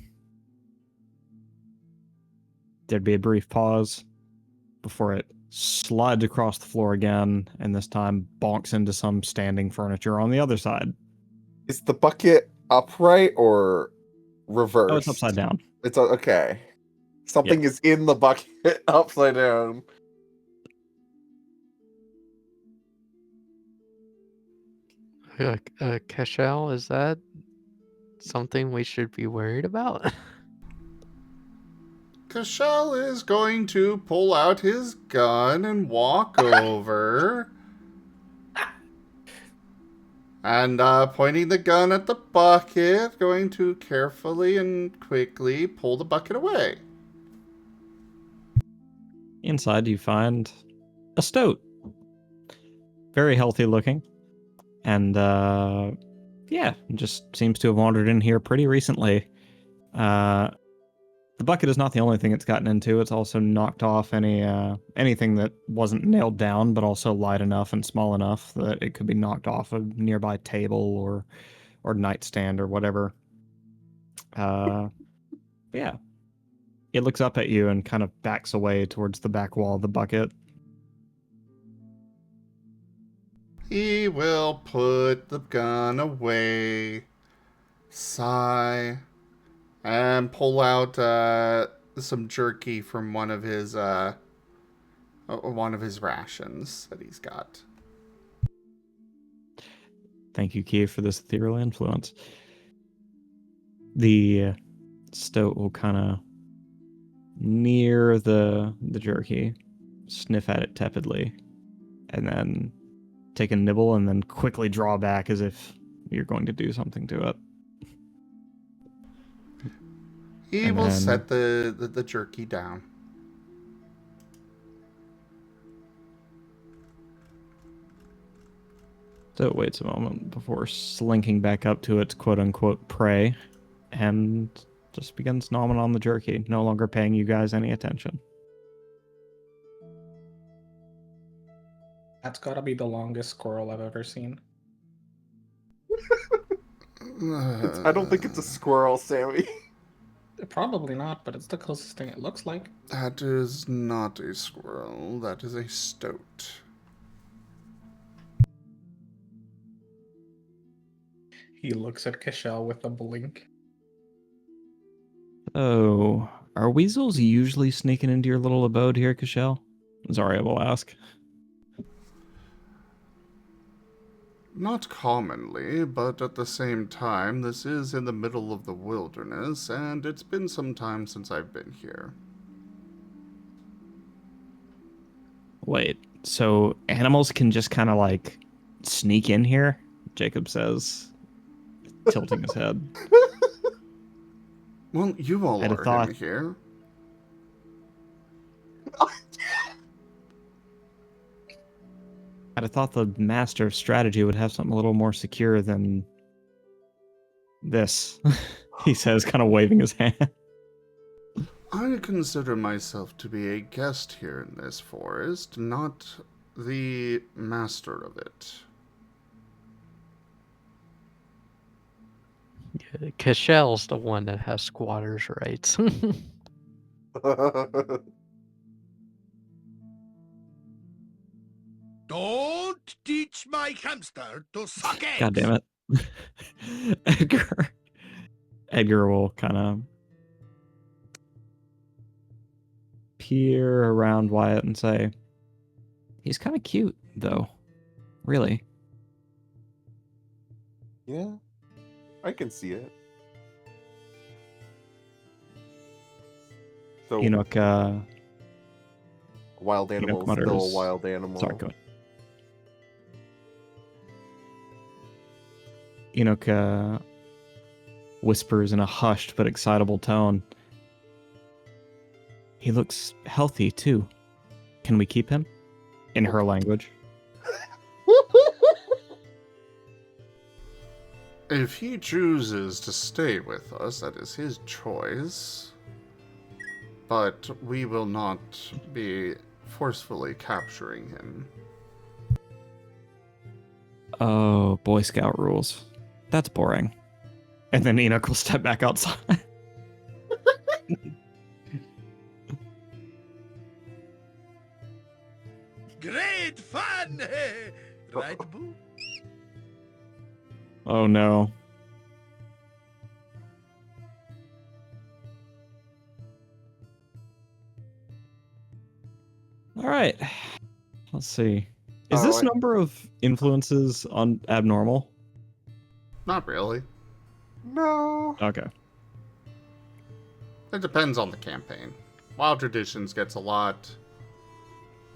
There'd be a brief pause before it slides across the floor again, and this time bonks into some standing furniture on the other side. is the bucket upright or reversed? Oh, it's upside down. It's okay. Something is in the bucket upside down. Cashel, is that something we should be worried about? Cashel is going to pull out his gun and walk over. And pointing the gun at the bucket, going to carefully and quickly pull the bucket away. Inside, you find a stoat. Very healthy looking. And, yeah, just seems to have wandered in here pretty recently. The bucket is not the only thing it's gotten into. It's also knocked off anything that wasn't nailed down, but also light enough and small enough that it could be knocked off a nearby table or nightstand or whatever. Yeah. It looks up at you and kind of backs away towards the back wall of the bucket. He will put the gun away, sigh, and pull out some jerky from one of his rations that he's got. Thank you, Keith, for this ethereal influence. The stoat will kind of near the jerky, sniff at it tepidly, and then take a nibble and then quickly draw back as if you're going to do something to it. He And will then- set the jerky down. So it waits a moment before slinking back up to its quote-unquote prey and just begins nomming on the jerky, no longer paying you guys any attention. That's gotta be the longest squirrel I've ever seen. I don't think it's a squirrel, Sammy. Probably not, but it's the closest thing it looks like. That is not a squirrel. That is a stoat. He looks at Kishel with a blink. Oh, are weasels usually sneaking into your little abode here, Cashel? Zarya will ask. Not commonly, but at the same time, this is in the middle of the wilderness, and it's been some time since I've been here. Wait, so animals can just kind of like sneak in here? Jacob says, tilting his head. Well, you all I'd have are thought- in here. I'd have thought the master of strategy would have something a little more secure than this, he says, kind of waving his hand. I consider myself to be a guest here in this forest, not the master of it. Cashel's the one that has squatters' rights. Don't teach my hamster to suck eggs. God damn it. Edgar will kind of peer around Wyatt and say, he's kind of cute, though. Really. Yeah, I can see it. So Enoch, wild animal is still a mutters- wild animal. Sorry, go ahead. Enoch whispers in a hushed but excitable tone. He looks healthy, too. Can we keep him? In her language. If he chooses to stay with us, that is his choice. But we will not be forcefully capturing him. Oh, Boy Scout rules. That's boring. And then Enoch will step back outside. Great fun! Right, Boo? Oh no. All right. Let's see. Is this number of influences on abnormal? Not really. No. Okay. It depends on the campaign. Wild Traditions gets a lot.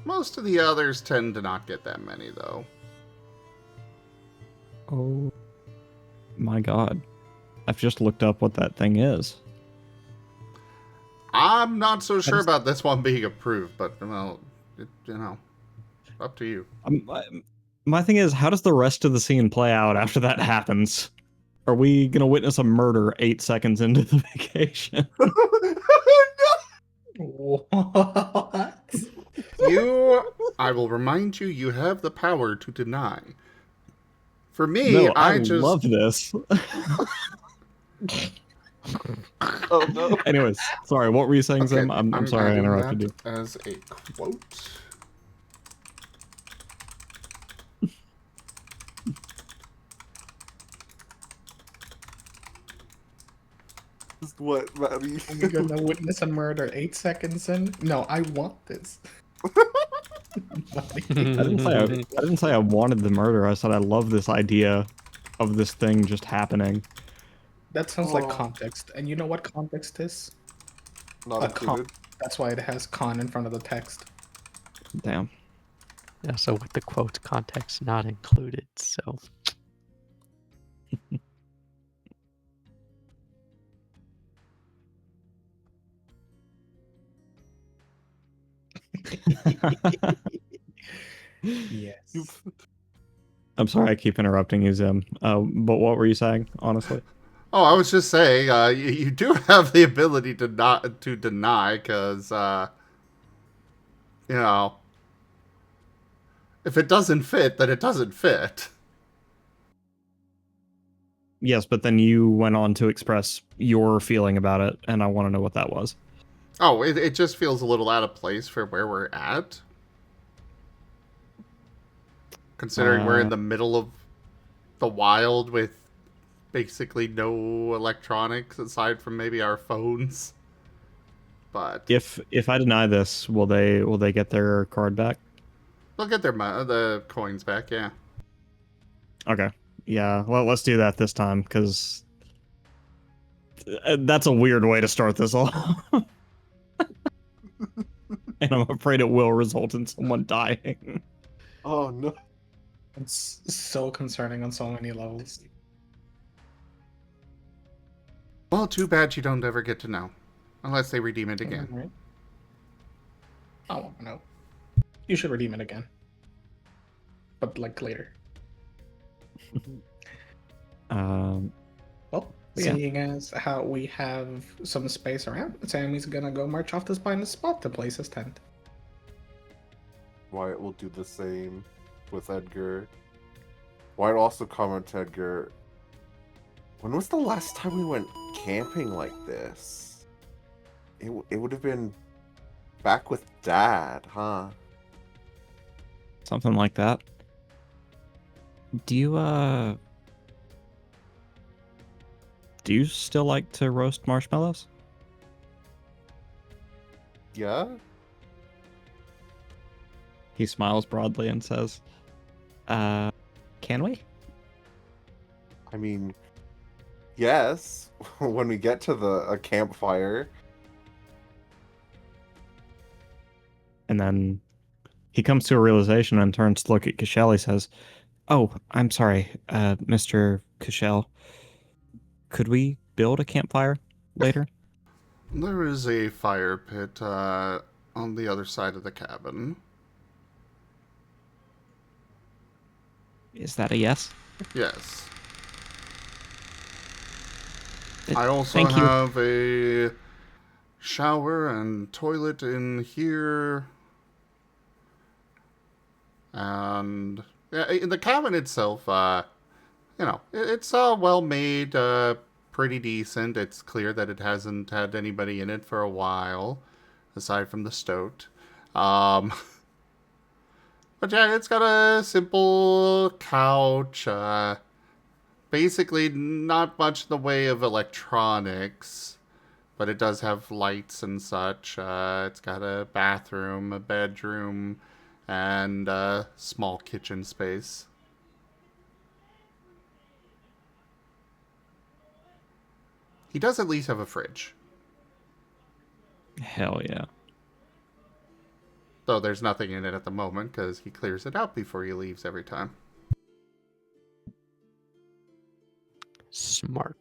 Most of the others tend to not get that many, though. Oh my god. I've just looked up what that thing is. I'm not so sure just- about this one being approved, but, well, up to you. My thing is, how does the rest of the scene play out after that happens? Are we gonna witness a murder 8 seconds into the vacation? What? I will remind you, you have the power to deny. For me, No, I I just love this. Oh no. Anyways, sorry, what were you saying, Okay, Sam? I'm sorry I adding interrupted that you. as a quote. What, Maddie? We're gonna witness a murder 8 seconds in? No, I want this. I didn't say I wanted the murder. I said I love this idea of this thing just happening. That sounds like Oh. context. And you know what context is? Not A con. included. That's why it has con in front of the text. Damn. Yeah, so with the quote context not included, so Yes. I'm sorry I keep interrupting you, Zim. But what were you saying, honestly? Oh, I was just saying, you do have the ability to not to deny, because if it doesn't fit, then it doesn't fit. Yes, but then you went on to express your feeling about it, and I want to know what that was. Oh, it just feels a little out of place for where we're at. Considering we're in the middle of the wild with basically no electronics aside from maybe our phones. But If I deny this, will they get their card back? they'll get the coins back, yeah. Okay. Yeah, well, let's do that this time, because that's a weird way to start this off. And I'm afraid it will result in someone dying. Oh no. It's so concerning on so many levels. Well, too bad you don't ever get to know. Unless they redeem it again. Right? I won't know. You should redeem it again. But like later. Well, Yeah. seeing as how we have some space around, Sammy's gonna go march off to find a spot to place his tent. Wyatt will do the same with Edgar. Wyatt also comment to Edgar, when was the last time we went camping like this? It would have been back with Dad, huh? Something like that. Do you still like to roast marshmallows? Yeah? He smiles broadly and says, can we? I mean, yes, when we get to a campfire. And then he comes to a realization and turns to look at Cashel. He says, "Oh, I'm sorry, Mr. Cashel. Could we build a campfire later?" There is a fire pit on the other side of the cabin. Is that a yes? Yes. Uh, I also thank you. have a shower and toilet in here. And yeah, in the cabin itself, it's well made, pretty decent. It's clear that it hasn't had anybody in it for a while, aside from the stoat. Um, but yeah, it's got a simple couch. Basically, not much in the way of electronics, but it does have lights and such. It's got a bathroom, a bedroom, and a small kitchen space. He does at least have a fridge, Hell yeah. though there's nothing in it at the moment because he clears it out before he leaves every time. Smart.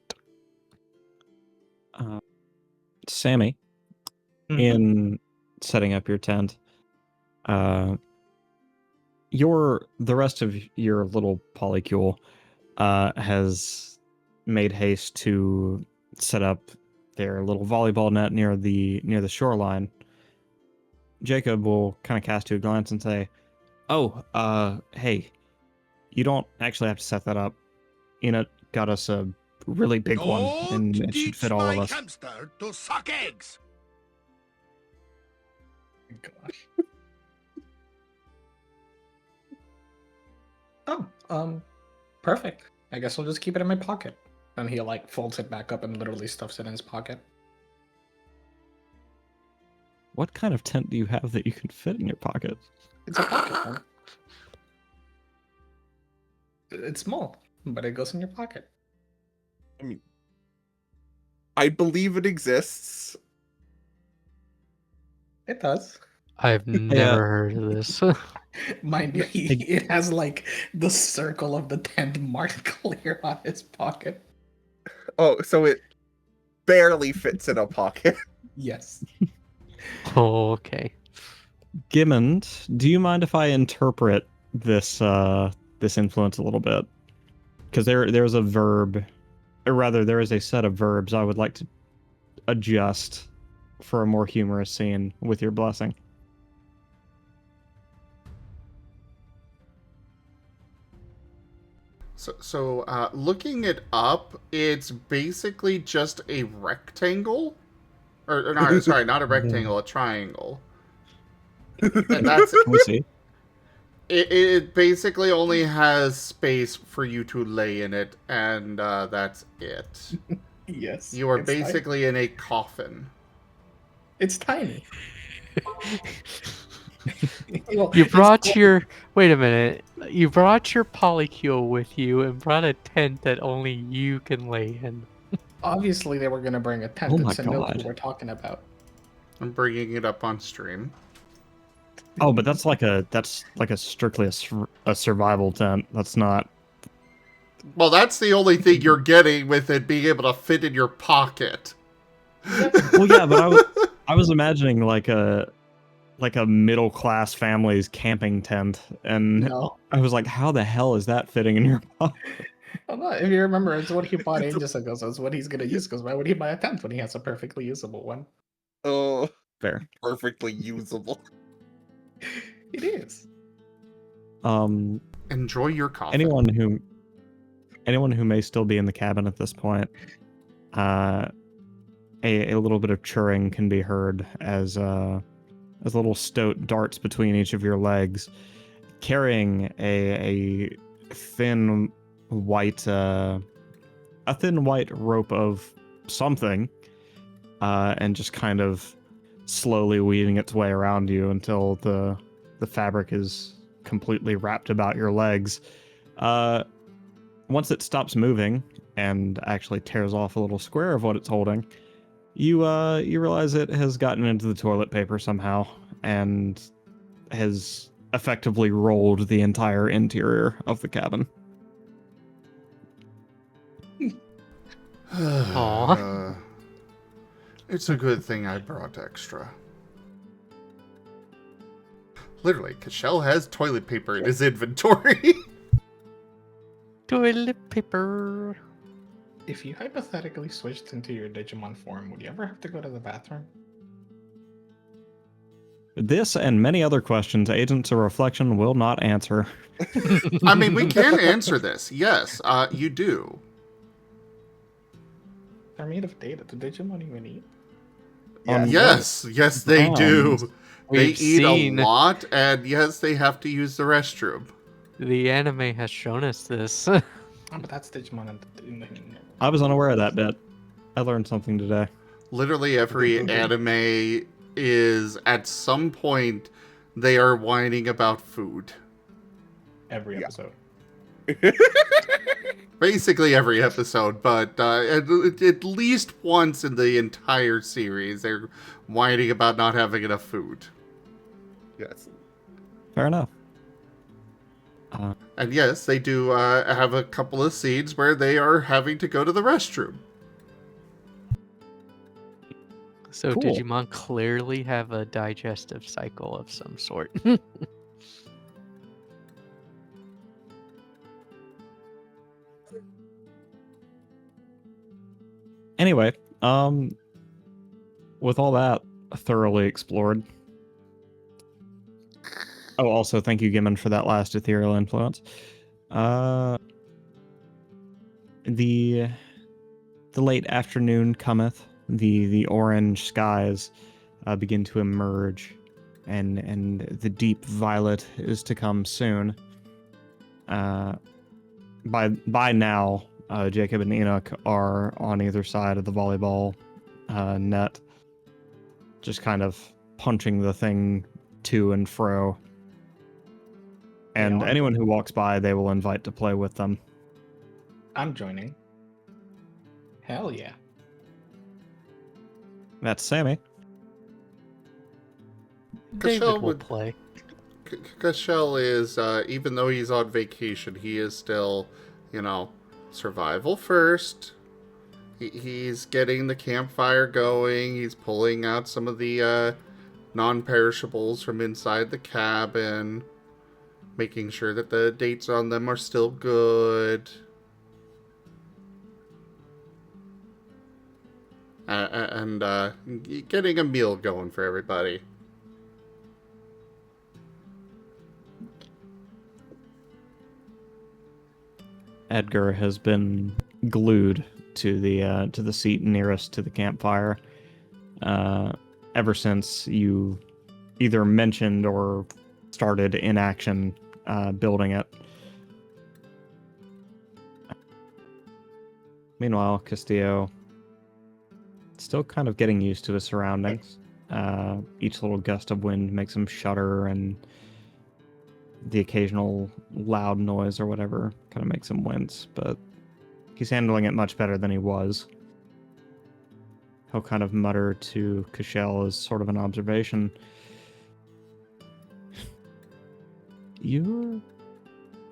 Sammy, in setting up your tent, the rest of your little polycule has made haste to set up their little volleyball net near the shoreline. Jacob will kind of cast you a glance and say, "Oh, hey, you don't actually have to set that up. Enoch got us a really big one, and it should fit all of us." Hamster to suck eggs. Gosh. Oh, perfect. I guess I'll just keep it in my pocket. And he like folds it back up and literally stuffs it in his pocket. What kind of tent do you have that you can fit in your pocket? It's a pocket tent. It's small, but it goes in your pocket. I mean, I believe it exists. It does. I've never heard of this. Mind you, it has like the circle of the tent marked clear on his pocket. Oh, so it barely fits in a pocket. Yes. Okay. Gimmond, do you mind if I interpret this influence a little bit? Because there's a verb, or rather, there is a set of verbs I would like to adjust for a more humorous scene with your blessing. So looking it up, it's basically just a rectangle. Or no, sorry, not a rectangle, a triangle. And that's Can we see? it basically only has space for you to lay in it, and that's it. Yes. You are it's tiny. basically in a coffin. It's tiny. You brought your wait a minute. You brought your polycule with you and brought a tent that only you can lay in. Obviously, they were gonna bring a tent Oh and my to know God. who we're talking about. I'm bringing it up on stream. Oh, but that's like a strictly a survival tent. That's not. Well, that's the only thing you're getting with it being able to fit in your pocket. Well, yeah, but I was imagining like a middle class family's camping tent, and No. I was like, how the hell is that fitting in your pocket? Well, no, if you remember, it's what he bought ages ago, so it's what he's gonna use. Because why would he buy a tent when he has a perfectly usable one? Oh, Fair. perfectly usable. It is. Enjoy your coffin. Anyone who may still be in the cabin at this point, a little bit of churring can be heard as a little stoat darts between each of your legs, carrying a thin white rope of something, and just kind of slowly weaving its way around you until the the fabric is completely wrapped about your legs. Once it stops moving and actually tears off a little square of what it's holding, you realize it has gotten into the toilet paper somehow and has effectively rolled the entire interior of the cabin. Aw. It's a good thing I brought extra. Literally, Cashel has toilet paper in his inventory. Toilet paper. If you hypothetically switched into your Digimon form, would you ever have to go to the bathroom? This and many other questions Agents of Reflection will not answer. I mean, we can answer this. Yes, you do. They're made of data. Do Digimon even eat? Yes, they do. They We've eat seen- a lot, and yes, they have to use the restroom. The anime has shown us this. Oh, but that's Digimon in the I was unaware of that bit. I learned something today. Literally every anime is, at some point, they are whining about food. every episode. Basically every episode, but at least once in the entire series, they're whining about not having enough food. Yes. Fair enough. And yes, they do have a couple of scenes where they are having to go to the restroom. So Cool. Digimon clearly have a digestive cycle of some sort. Anyway, with all that thoroughly explored. Oh, also thank you, Gimmon, for that last ethereal influence. The late afternoon cometh. The orange skies begin to emerge, and the deep violet is to come soon. By now, Jacob and Enoch are on either side of the volleyball net, just kind of punching the thing to and fro. And Yeah. anyone who walks by, they will invite to play with them. I'm joining. Hell yeah. That's Sammy. David Cashel will would- play. Cashel is, even though he's on vacation, he is still, survival first. He's getting the campfire going. He's pulling out some of the non-perishables from inside the cabin, making sure that the dates on them are still good. And getting a meal going for everybody. Edgar has been glued to the seat nearest to the campfire ever since you either mentioned or started in action building it. Meanwhile, Castillo still kind of getting used to his surroundings. Each little gust of wind makes him shudder, and the occasional loud noise or whatever kind of makes him wince, but he's handling it much better than he was. He'll kind of mutter to Cashel as sort of an observation. You're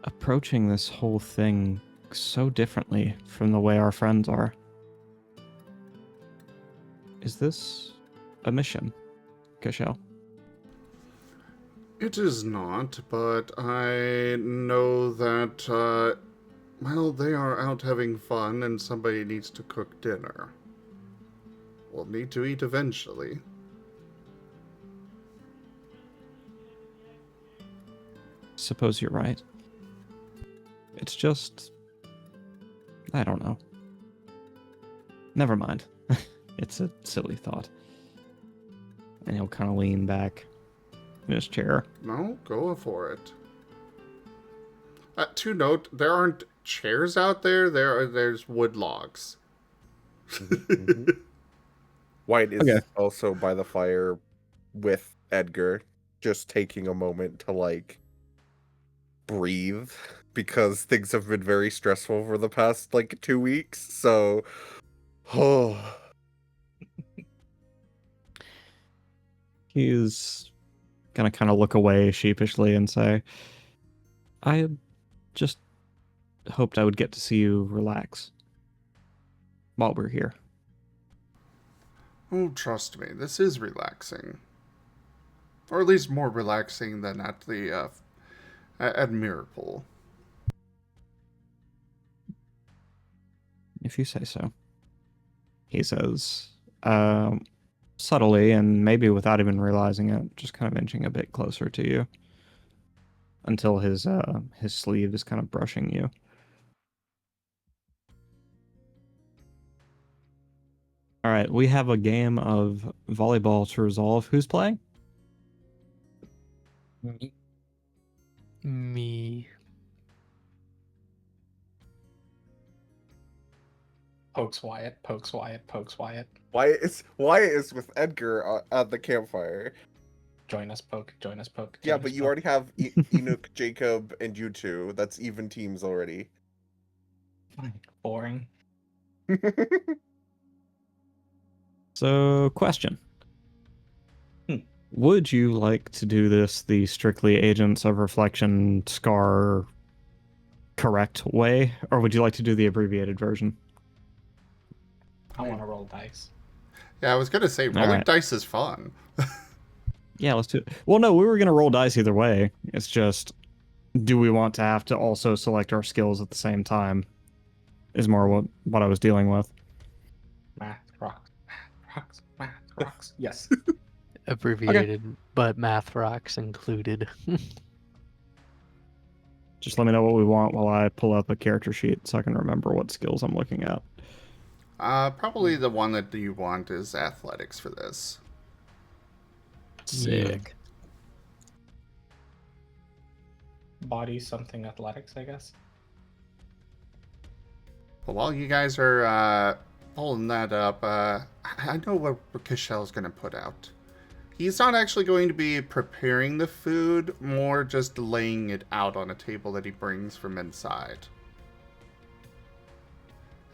approaching this whole thing so differently from the way our friends are. Is this a mission, Cashel? It is not, but I know that, they are out having fun and somebody needs to cook dinner. We'll need to eat eventually. Suppose you're right. It's just... I don't know. Never mind. It's a silly thought. And he'll kind of lean back in his chair. No, go for it. To note, there aren't chairs out there. There's wood logs. Wyatt is Okay. also by the fire with Edgar. just taking a moment to like breathe because things have been very stressful for the past like 2 weeks. So, oh, He's gonna kind of look away sheepishly and say, I just hoped I would get to see you relax while we're here. Oh, trust me, this is relaxing. Or at least more relaxing than at the at Miracle. If you say so. He says, subtly and maybe without even realizing it, just kind of inching a bit closer to you until his sleeve is kind of brushing you. All right, we have a game of volleyball to resolve. Who's playing? Me. Pokes Wyatt, pokes Wyatt, pokes Wyatt. Wyatt is with Edgar at the campfire. Join us, poke. Join us, poke. Yeah, join but us, you poke. already have Enoch, Jacob, and you two. That's even teams already. Boring. So, question. Hmm. Would you like to do this the strictly Agents of Reflection Scar correct way, or would you like to do the abbreviated version? I want to roll dice. Yeah, I was gonna say rolling right. dice is fun. Yeah, let's do it. Well, no, we were going to roll dice either way. It's just, do we want to have to also select our skills at the same time? Is more what I was dealing with. Math rocks. Math rocks. Math rocks. Yes. Abbreviated, but math rocks included. Just let me know what we want while I pull up a character sheet so I can remember what skills I'm looking at. Probably the one that you want is athletics for this. Sick. Body something athletics, I guess. But while you guys are pulling that up, I know what Kashel's going to put out. He's not actually going to be preparing the food, more just laying it out on a table that he brings from inside.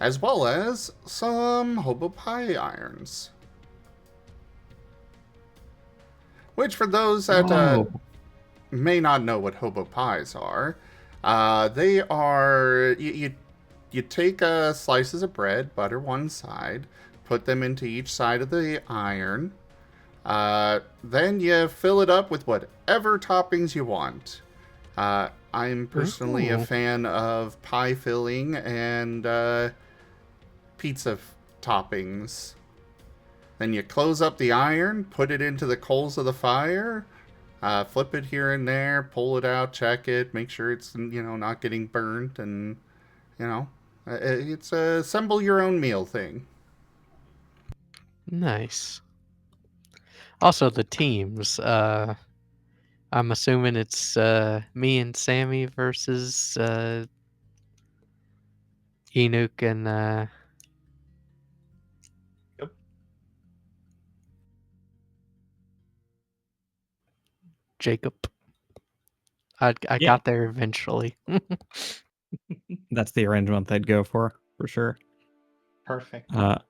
As well as some hobo pie irons. Which, for those that may not know what hobo pies are, they are... You take slices of bread, butter one side, put them into each side of the iron. Then you fill it up with whatever toppings you want. I'm personally a fan of pie filling and pizza toppings. Then you close up the iron, put it into the coals of the fire, flip it here and there, pull it out, check it, make sure it's not getting burnt, and it's a assemble your own meal thing. Nice. Also, the teams. I'm assuming it's me and Sammy versus Enoch and Jacob. I got there eventually. That's the arrangement they'd go for sure. Perfect. All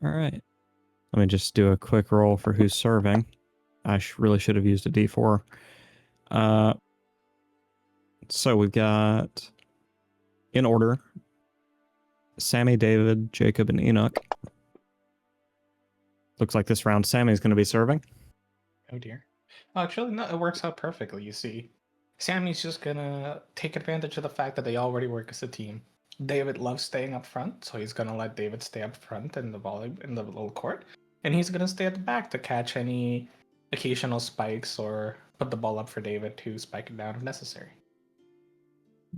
right. Let me just do a quick roll for who's serving. I really should have used a D4. So we've got, in order, Sammy, David, Jacob, and Enoch. Looks like this round Sammy's going to be serving. Oh dear. Actually, no, it works out perfectly, you see. Sammy's just gonna take advantage of the fact that they already work as a team. David loves staying up front, so he's gonna let David stay up front in the little court. And he's gonna stay at the back to catch any occasional spikes or put the ball up for David to spike it down if necessary.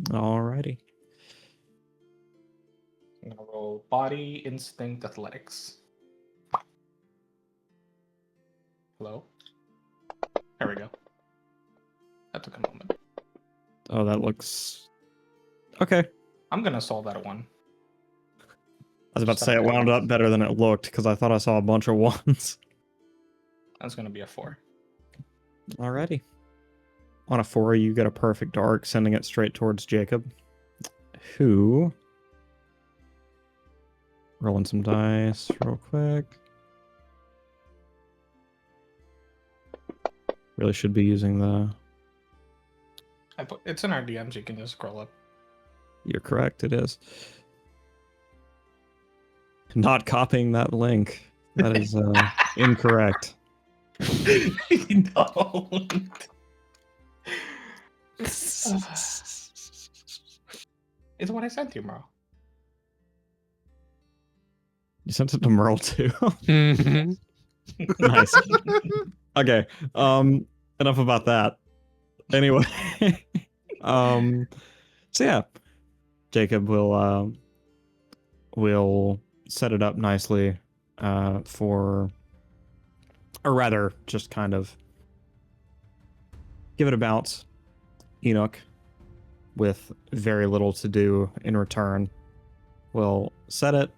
Alrighty. I'm gonna roll body, instinct, athletics. Hello? There we go. That took a moment. Oh, that looks... Okay. I'm gonna solve that one. I was about to say it wound up better than it looked because I thought I saw a bunch of ones. That's gonna be a 4. Alrighty. On a 4, you get a perfect arc, sending it straight towards Jacob, who... Rolling some dice real quick. Really should be using the... It's in our DMs. You can just scroll up. You're correct, it is. Not copying that link. That is incorrect. Don't. It's what I sent you, Merl. You sent it to Merl too. Mhm. Nice. Okay. Enough about that. Anyway. So yeah. Jacob will set it up nicely for, or rather just kind of give it a bounce. Enoch, with very little to do in return, will set it,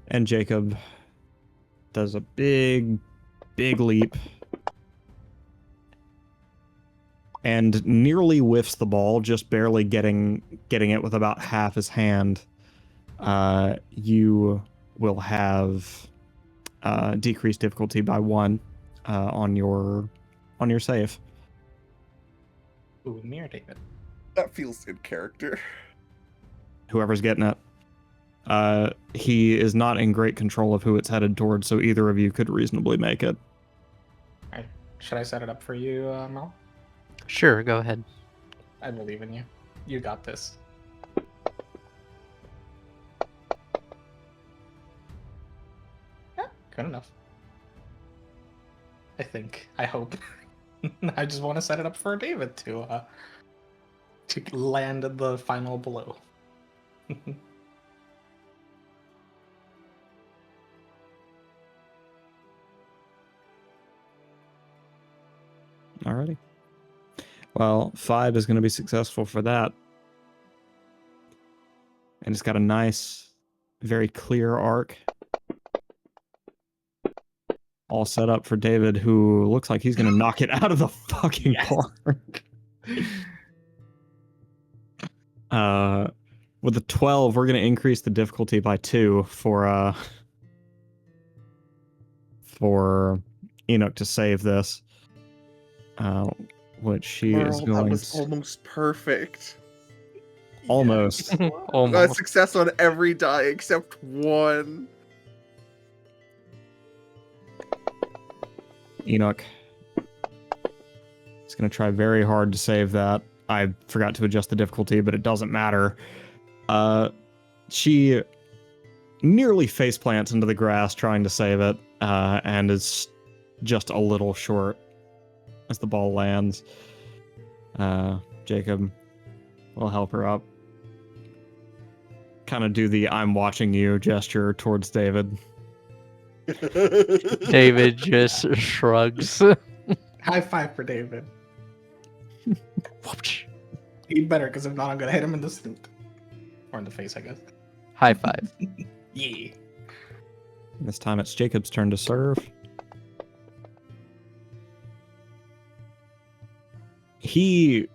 and Jacob does a big leap and nearly whiffs the ball, just barely getting it with about half his hand. You will have decreased difficulty by 1 on your save. Ooh, mirror David. That feels in character. Whoever's getting it. He is not in great control of who it's headed towards, so either of you could reasonably make it. Alright. Should I set it up for you, Merl? Sure, go ahead. I believe in you. You got this. Yeah, good enough. I think. I hope. I just want to set it up for David to land the final blow. Alrighty. Well, 5 is going to be successful for that. And it's got a nice, very clear arc. All set up for David, who looks like he's going to knock it out of the fucking park. With the 12, we're going to increase the difficulty by 2 for Enoch to save this. Which she is Merl, going that was to... almost perfect. Almost. Almost. Success on every die except 1. Enoch is going to try very hard to save that. I forgot to adjust the difficulty, but it doesn't matter. She nearly face plants into the grass trying to save it, and is just a little short as the ball lands. Jacob will help her up. Kind of do the "I'm watching you" gesture towards David. David just shrugs. High 5 for David. He'd better, because if not, I'm gonna hit him in the snoot. Or in the face, I guess. High 5. Yeah. This time it's Jacob's turn to serve. He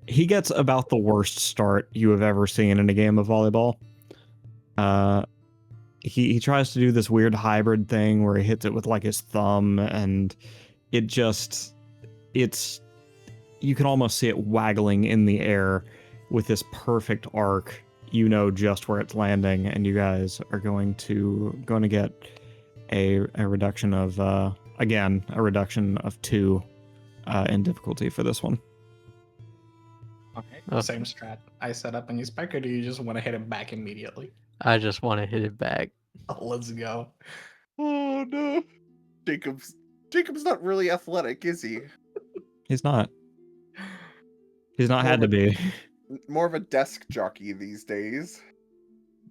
gets about the worst start you have ever seen in a game of volleyball. He tries to do this weird hybrid thing where he hits it with like his thumb, and you can almost see it waggling in the air with this perfect arc. You know just where it's landing, and you guys are going to get a reduction of again, a reduction of 2 in difficulty for this one. Okay. Okay. Same strat. I set up and you spike, or do you just want to hit him back immediately? I just want to hit it back. Oh, let's go. Oh no. Jacob's not really athletic, is he? He's not. He's not had to be. More of a desk jockey these days.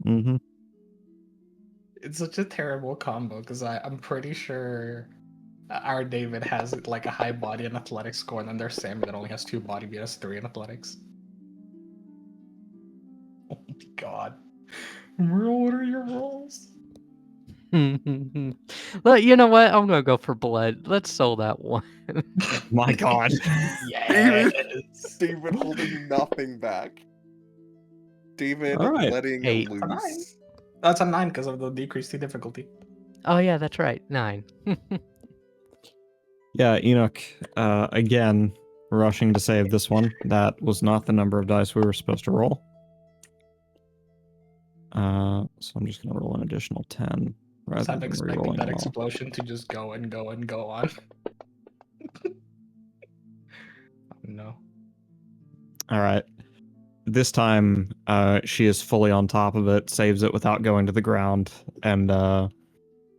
Mm-hmm. It's such a terrible combo because I'm pretty sure our David has like a high body and athletics score, and then there's Sammy that only has 2 body but has 3 in athletics. Oh my god. Merl, what are your rolls? Well, you know what? I'm gonna go for blood. Let's sell that one. My God. Yes. David holding nothing back. David All right. letting Hey. loose. That's a 9 because of the decrease to difficulty. Oh yeah, that's right. 9. Yeah, Enoch, again, rushing to save this one. That was not the number of dice we were supposed to roll. So I'm just going to roll an additional 10 rather I'm than expecting re-rolling that them all. explosion to just go and go and go on. Oh, no. All right. This time, she is fully on top of it, saves it without going to the ground, and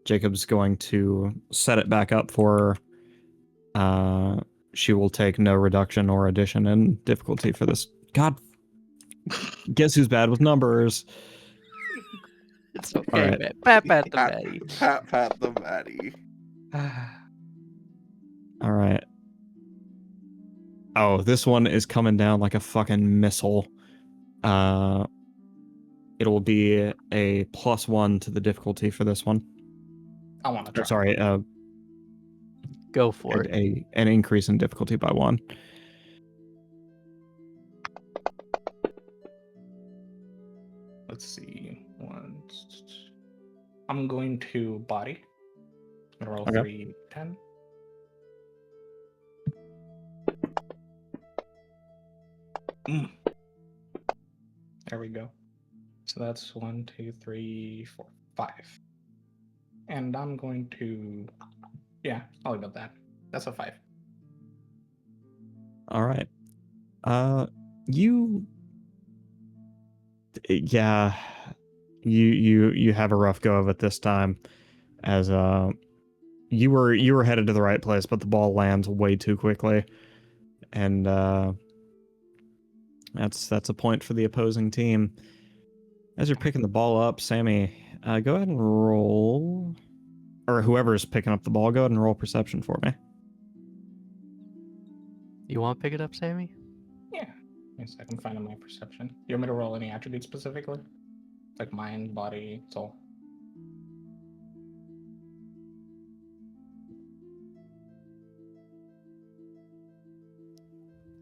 Jacob's going to set it back up for her. She will take no reduction or addition in difficulty for this. God, guess who's bad with numbers? It's okay, right. man. Pat the Pat, Matty. pat the Maddie. All right. Oh, this one is coming down like a fucking missile. It'll be a +1 to the difficulty for this one. I want to Or try. sorry, Go for it. an increase in difficulty by 1. Let's see. I'm going to body. I'm gonna roll Okay. 3, 10. There we go. So that's 1, 2, 3, 4, 5. And I'm going to, yeah, I'll leave it at that. That's a 5. All right. You have a rough go of it this time, as you were headed to the right place, but the ball lands way too quickly, and that's a point for the opposing team. As you're picking the ball up, Sammy, go ahead and roll, or whoever's picking up the ball, go ahead and roll perception for me. You want to pick it up, Sammy? Yeah. Yes, I can find in my perception. You want me to roll any attributes specifically? Like mind, body, soul.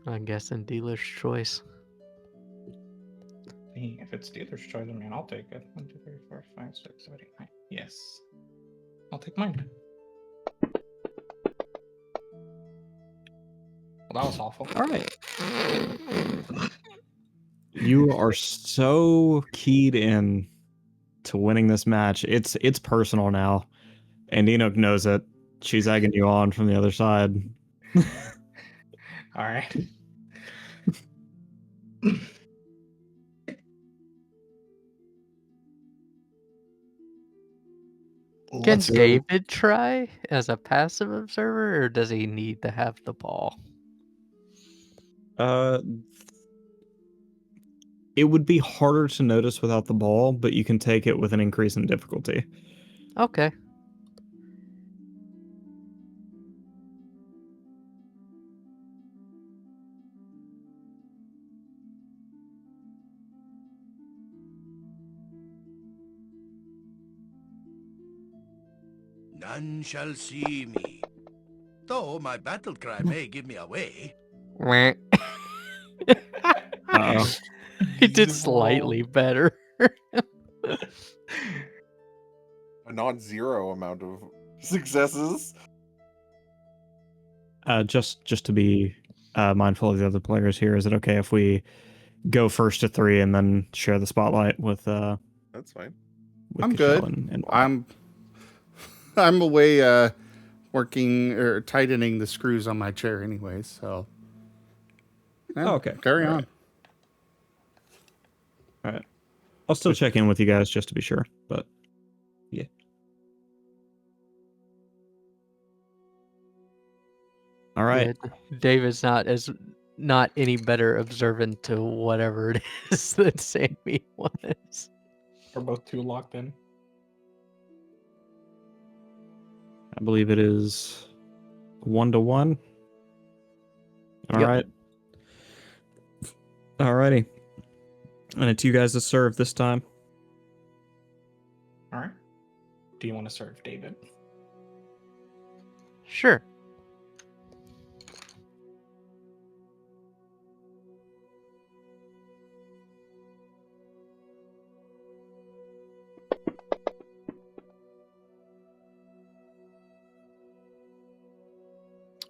I'm guessing dealer's choice. Hey, if it's dealer's choice, I mean, I'll take it. 1, 2, 3, 4, 5, 6, 7, 8, 9. Yes. I'll take mine. Well, that was awful. All right. You are so keyed in to winning this match. It's personal now, and Enoch knows it. She's egging you on from the other side. All right. Can Let's go. David try as a passive observer, or does he need to have the ball? It would be harder to notice without the ball, but you can take it with an increase in difficulty. Okay. None shall see me. Though my battle cry may give me away. Wah. Uh-oh. He did slightly better. A non-zero amount of successes. Just to be mindful of the other players here, is it okay if we go first to 3 and then share the spotlight with That's fine. with I'm Kasho good. and Wyatt? I'm away working or tightening the screws on my chair anyway, so yeah, Oh, okay. carry All on. right. I'll still check in with you guys just to be sure, but yeah. All right. Yeah, David's not any better observant to whatever it is that Sammy was. We're both too locked in. I believe it is 1-1. All Yep. right. Alrighty. And it's you guys to serve this time. All right. do you want to serve, David? Sure.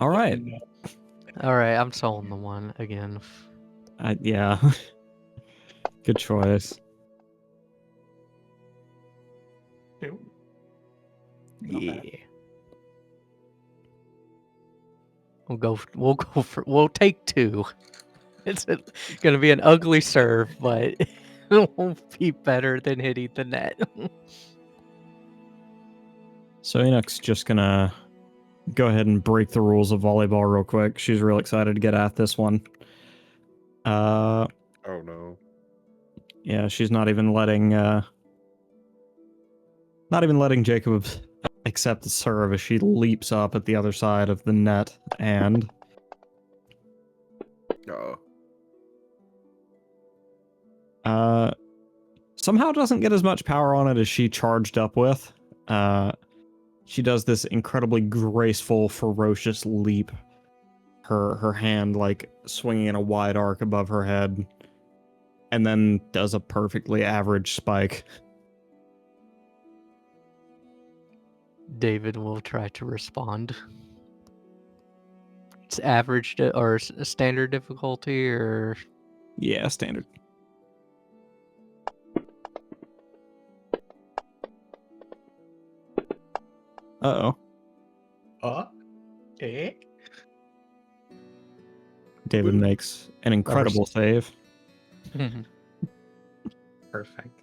All right. No. All right, I'm selling the one again. Yeah. Good choice. Two. Not Yeah. bad. We'll take two. It's gonna be an ugly serve, but it won't be better than hitting the net. So Enoch's just gonna go ahead and break the rules of volleyball real quick. She's real excited to get at this one. Oh no. Yeah, she's not even letting Jacob accept the serve as she leaps up at the other side of the net and somehow doesn't get as much power on it as she charged up with. She does this incredibly graceful, ferocious leap. Her hand like swinging in a wide arc above her head, and then does a perfectly average spike. David will try to respond. It's average or standard difficulty, or Yeah, standard. Uh-oh. Eh? David makes an incredible save. Perfect.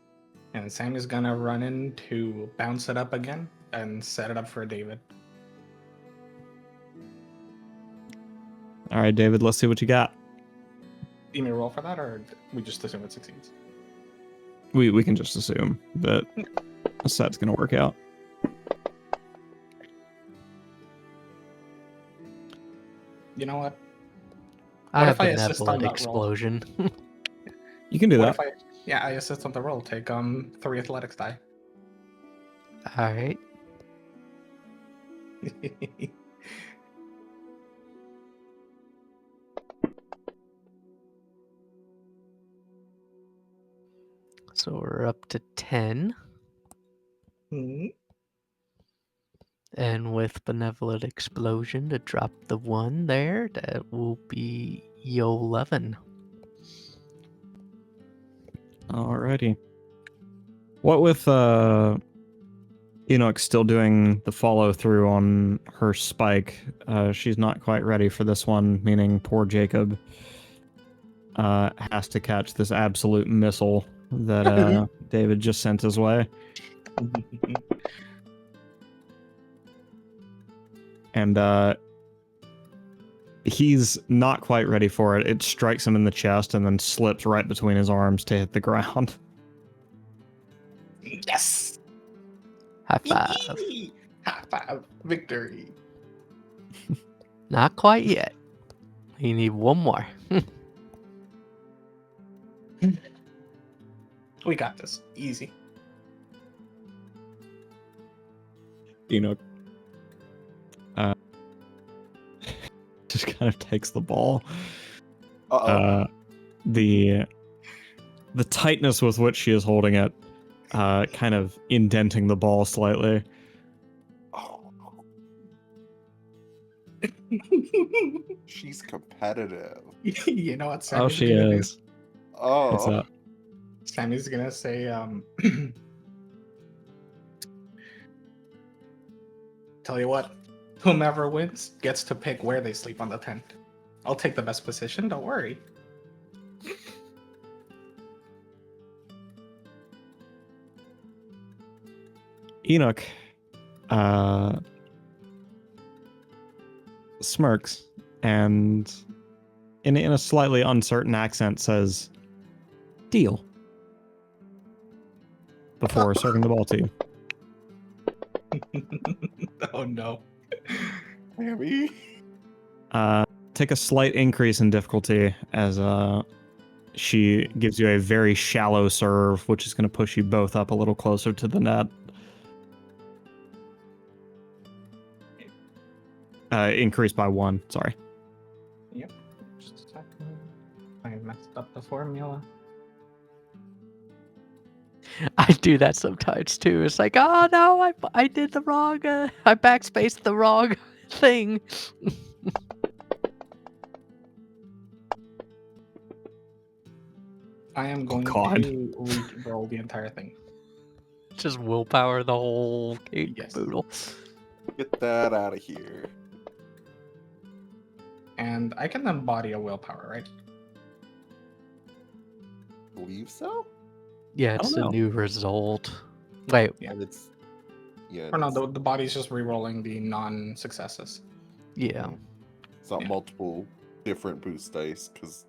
And Sammy's gonna run in to bounce it up again and set it up for David. All right, David, let's see what you got. You may roll for that, or we just assume it succeeds? We can just assume that the set's gonna work out. You know what? I have if I assist on benevolent that roll? explosion. You can do What that. if I assist on the roll. Take 3 athletics die. All right. So we're up to 10. Mhm. And with benevolent explosion to drop the 1 there, that will be 11. Alrighty. What with Enoch still doing the follow through on her spike, she's not quite ready for this one, meaning poor Jacob has to catch this absolute missile that David just sent his way. And he's not quite ready for it. It strikes him in the chest and then slips right between his arms to hit the ground. Yes! High five. High five! Victory! Not quite yet. You need 1 more. We got this. Easy. Enoch just kind of takes the ball. The tightness with which she is holding it, kind of indenting the ball slightly. She's competitive. You know what Sammy's Oh, she gonna is. Oh. What's up? do? Sammy's gonna say, tell you what, whomever wins gets to pick where they sleep on the tent. I'll take the best position, don't worry. Enoch smirks and in a slightly uncertain accent says, "Deal," before serving the ball to you. Oh no. Sammy? Take a slight increase in difficulty as she gives you a very shallow serve, which is going to push you both up a little closer to the net. Increased by 1. Sorry. Yep. Just a second. I messed up the formula. I do that sometimes too. It's like, oh no, I did the wrong. I backspaced the wrong thing. I am going God. to re-roll the entire thing. Just willpower the whole kit Yes. caboodle. Get that out of here. And I can embody a willpower, right? Believe so? Yeah, I it's don't a know. new result. Wait, Yeah. And it's yeah. Or no, it's- the body's just re-rolling the non-successes. yeah. It's not Yeah. multiple different boost dice because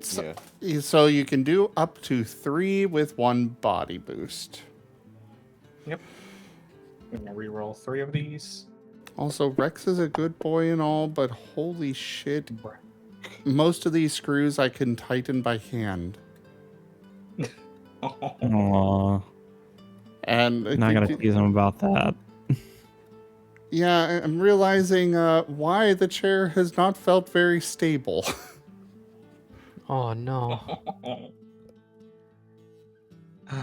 So, yeah. so you can do up to 3 with 1 body boost. Yep. I'm gonna re-roll 3 of these. Also, Rex is a good boy and all, but holy shit, most of these screws I can tighten by hand. Aw. And Not gonna tease him about that. yeah, I'm realizing why the chair has not felt very stable. Oh no.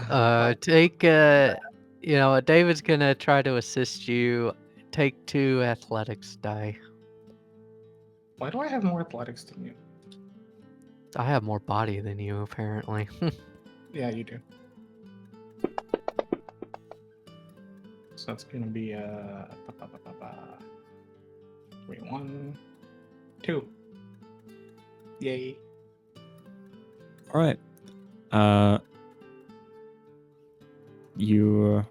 Well, Take David's gonna try to assist you. Take 2 athletics die. Why do I have more athletics than you? I have more body than you, apparently. Yeah, you do. So that's gonna be 1, 2. Yay. All right. You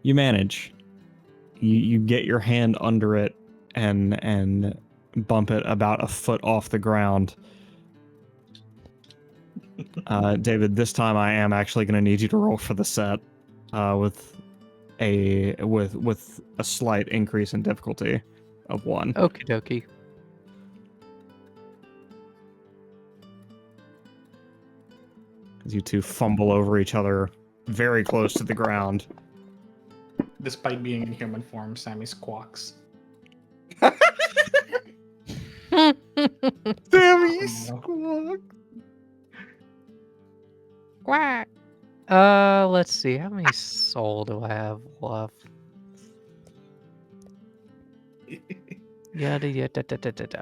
manage. You get your hand under it and bump it about a foot off the ground. David, this time I am actually going to need you to roll for the set with a slight increase in difficulty of 1. Okie dokie. As you two fumble over each other very close to the ground. Despite being in human form, Sammy squawks. Sammy squawk. Quack. Let's see. How many soul do I have left? Yada yada da da da da.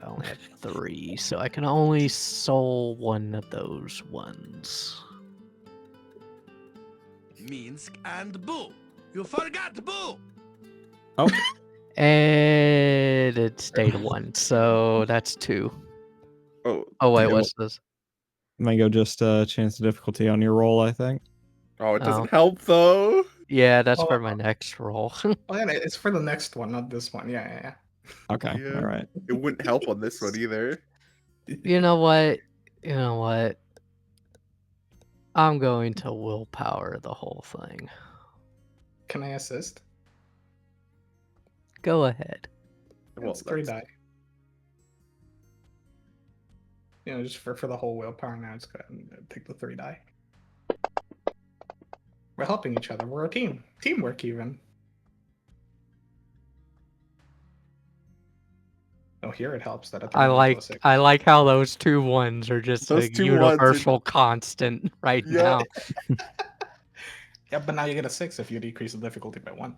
I only have 3, so I can only soul 1 of those ones. Minsk and Boo. You forgot Boo. And it stayed 1, so that's 2. Oh, Oh wait, Yeah, what's this? Mango just changed the difficulty on your roll, I think. oh, it doesn't Oh. help though. Yeah, that's Oh. for my next roll. Oh, yeah, it's for the next one, not this one. Yeah. Okay, Yeah. all right. It wouldn't help on this one either. You know what? I'm going to willpower the whole thing. Can I assist? Go ahead. Well, It's 3 that's- die. Just for the whole willpower now, just go ahead and take the 3 die. We're helping each other. We're a team. Teamwork, even. Oh, here it helps that I it like how those 2 1s are just Those a 2 1s are- universal constant right Yeah. now. Yeah, but now you get a 6 if you decrease the difficulty by 1.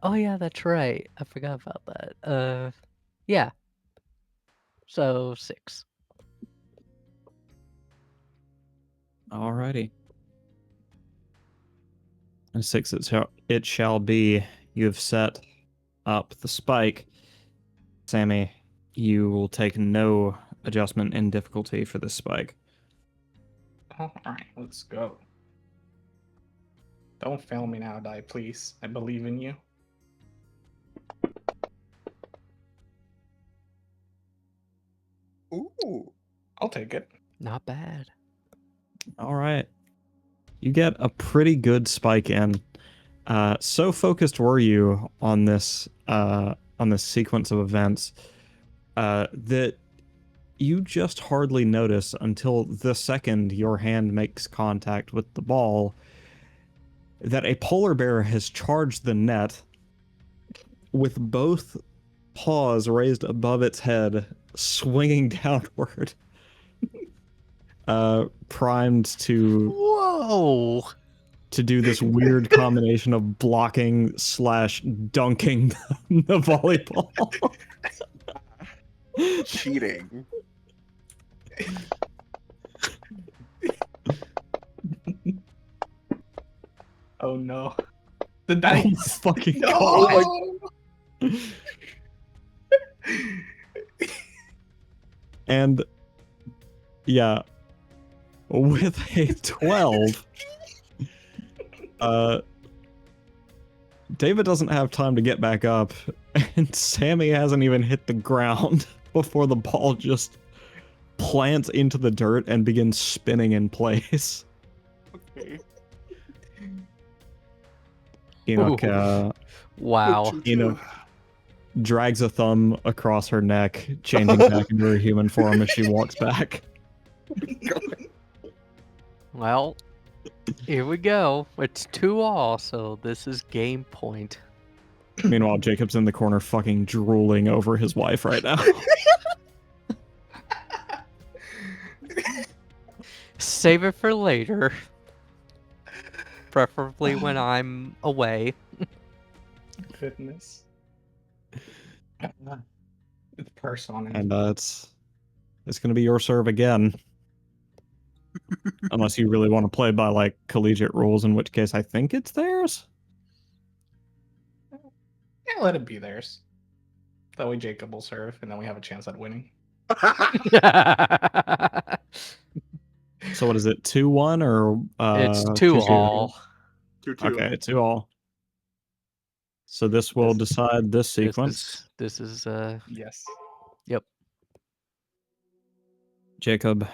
Oh yeah, that's right. I forgot about that. Yeah. So 6. Alrighty. And 6 it shall be. You have set up the spike. Sammy, you will take no adjustment in difficulty for this spike. Alright, let's go. Don't fail me now, die, please. I believe in you. Ooh. I'll take it. Not bad. All right. You get a pretty good spike in. So focused were you on this sequence of events that you just hardly notice until the second your hand makes contact with the ball, that a polar bear has charged the net with both paws raised above its head, swinging downward, primed to Whoa! do this weird combination of blocking / dunking the volleyball. Cheating. Oh no. The Oh dice. my fucking No! god. And yeah, with a 12, David doesn't have time to get back up, and Sammy hasn't even hit the ground before the ball just plants into the dirt and begins spinning in place. Okay. Enoch, Wow. Enoch drags a thumb across her neck, changing back into her human form as she walks back. Well, here we go. It's 2-all, so this is game point. Meanwhile, Jacob's in the corner fucking drooling over his wife right now. Save it for later. Preferably when I'm away. Goodness. It's personal. And it's gonna be your serve again. Unless you really want to play by like collegiate rules, in which case I think it's theirs. Yeah, let it be theirs. That way Jacob will serve, and then we have a chance at winning. So what is it, 2-1 or It's 2-0? 2-all. 2-2. Okay, 2-all. So this will decide this sequence. This is Yes. Yep. Jacob,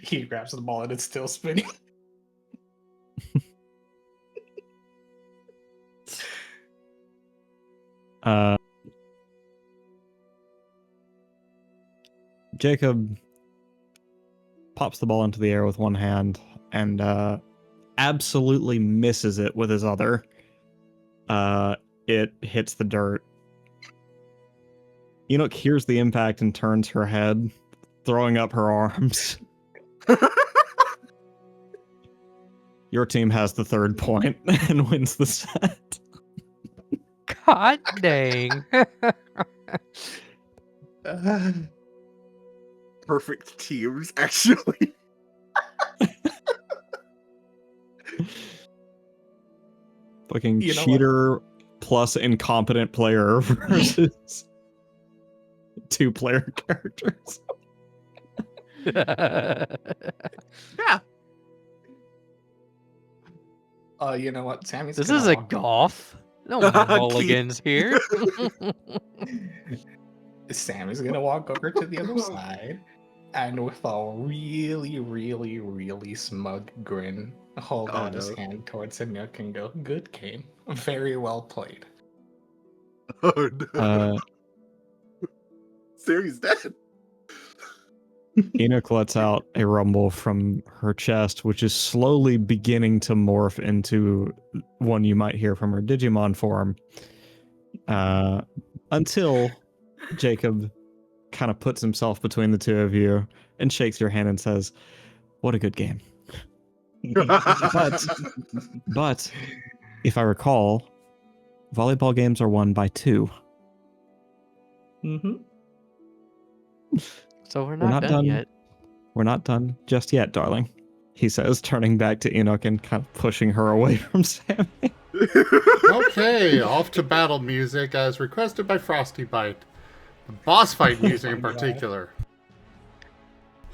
He grabs the ball and it's still spinning. Jacob pops the ball into the air with one hand and absolutely misses it with his other. It hits the dirt. Enoch hears the impact and turns her head, throwing up her arms. Your team has the 3rd point and wins the set. God dang. Perfect teams, actually. Fucking You know cheater plus incompetent player versus 2-player characters. Yeah. You know what? Sammy's This gonna is a walk- golf. No mulligans here. Sammy's gonna walk over to the other side, and with a really smug grin, hold Oh, out his no. hand towards Enoch and go, "Good game, very well played." Oh no. Sammy's dead. Enoch lets out a rumble from her chest, which is slowly beginning to morph into one you might hear from her Digimon form. Until Jacob kind of puts himself between the two of you and shakes your hand and says, "What a good game." But if I recall, volleyball games are won by 2. Mm-hmm. So we're not done yet. We're not done just yet, darling, he says, turning back to Enoch and kind of pushing her away from Sammy. Okay, off to battle music as requested by Frosty Bite. The boss fight music in particular.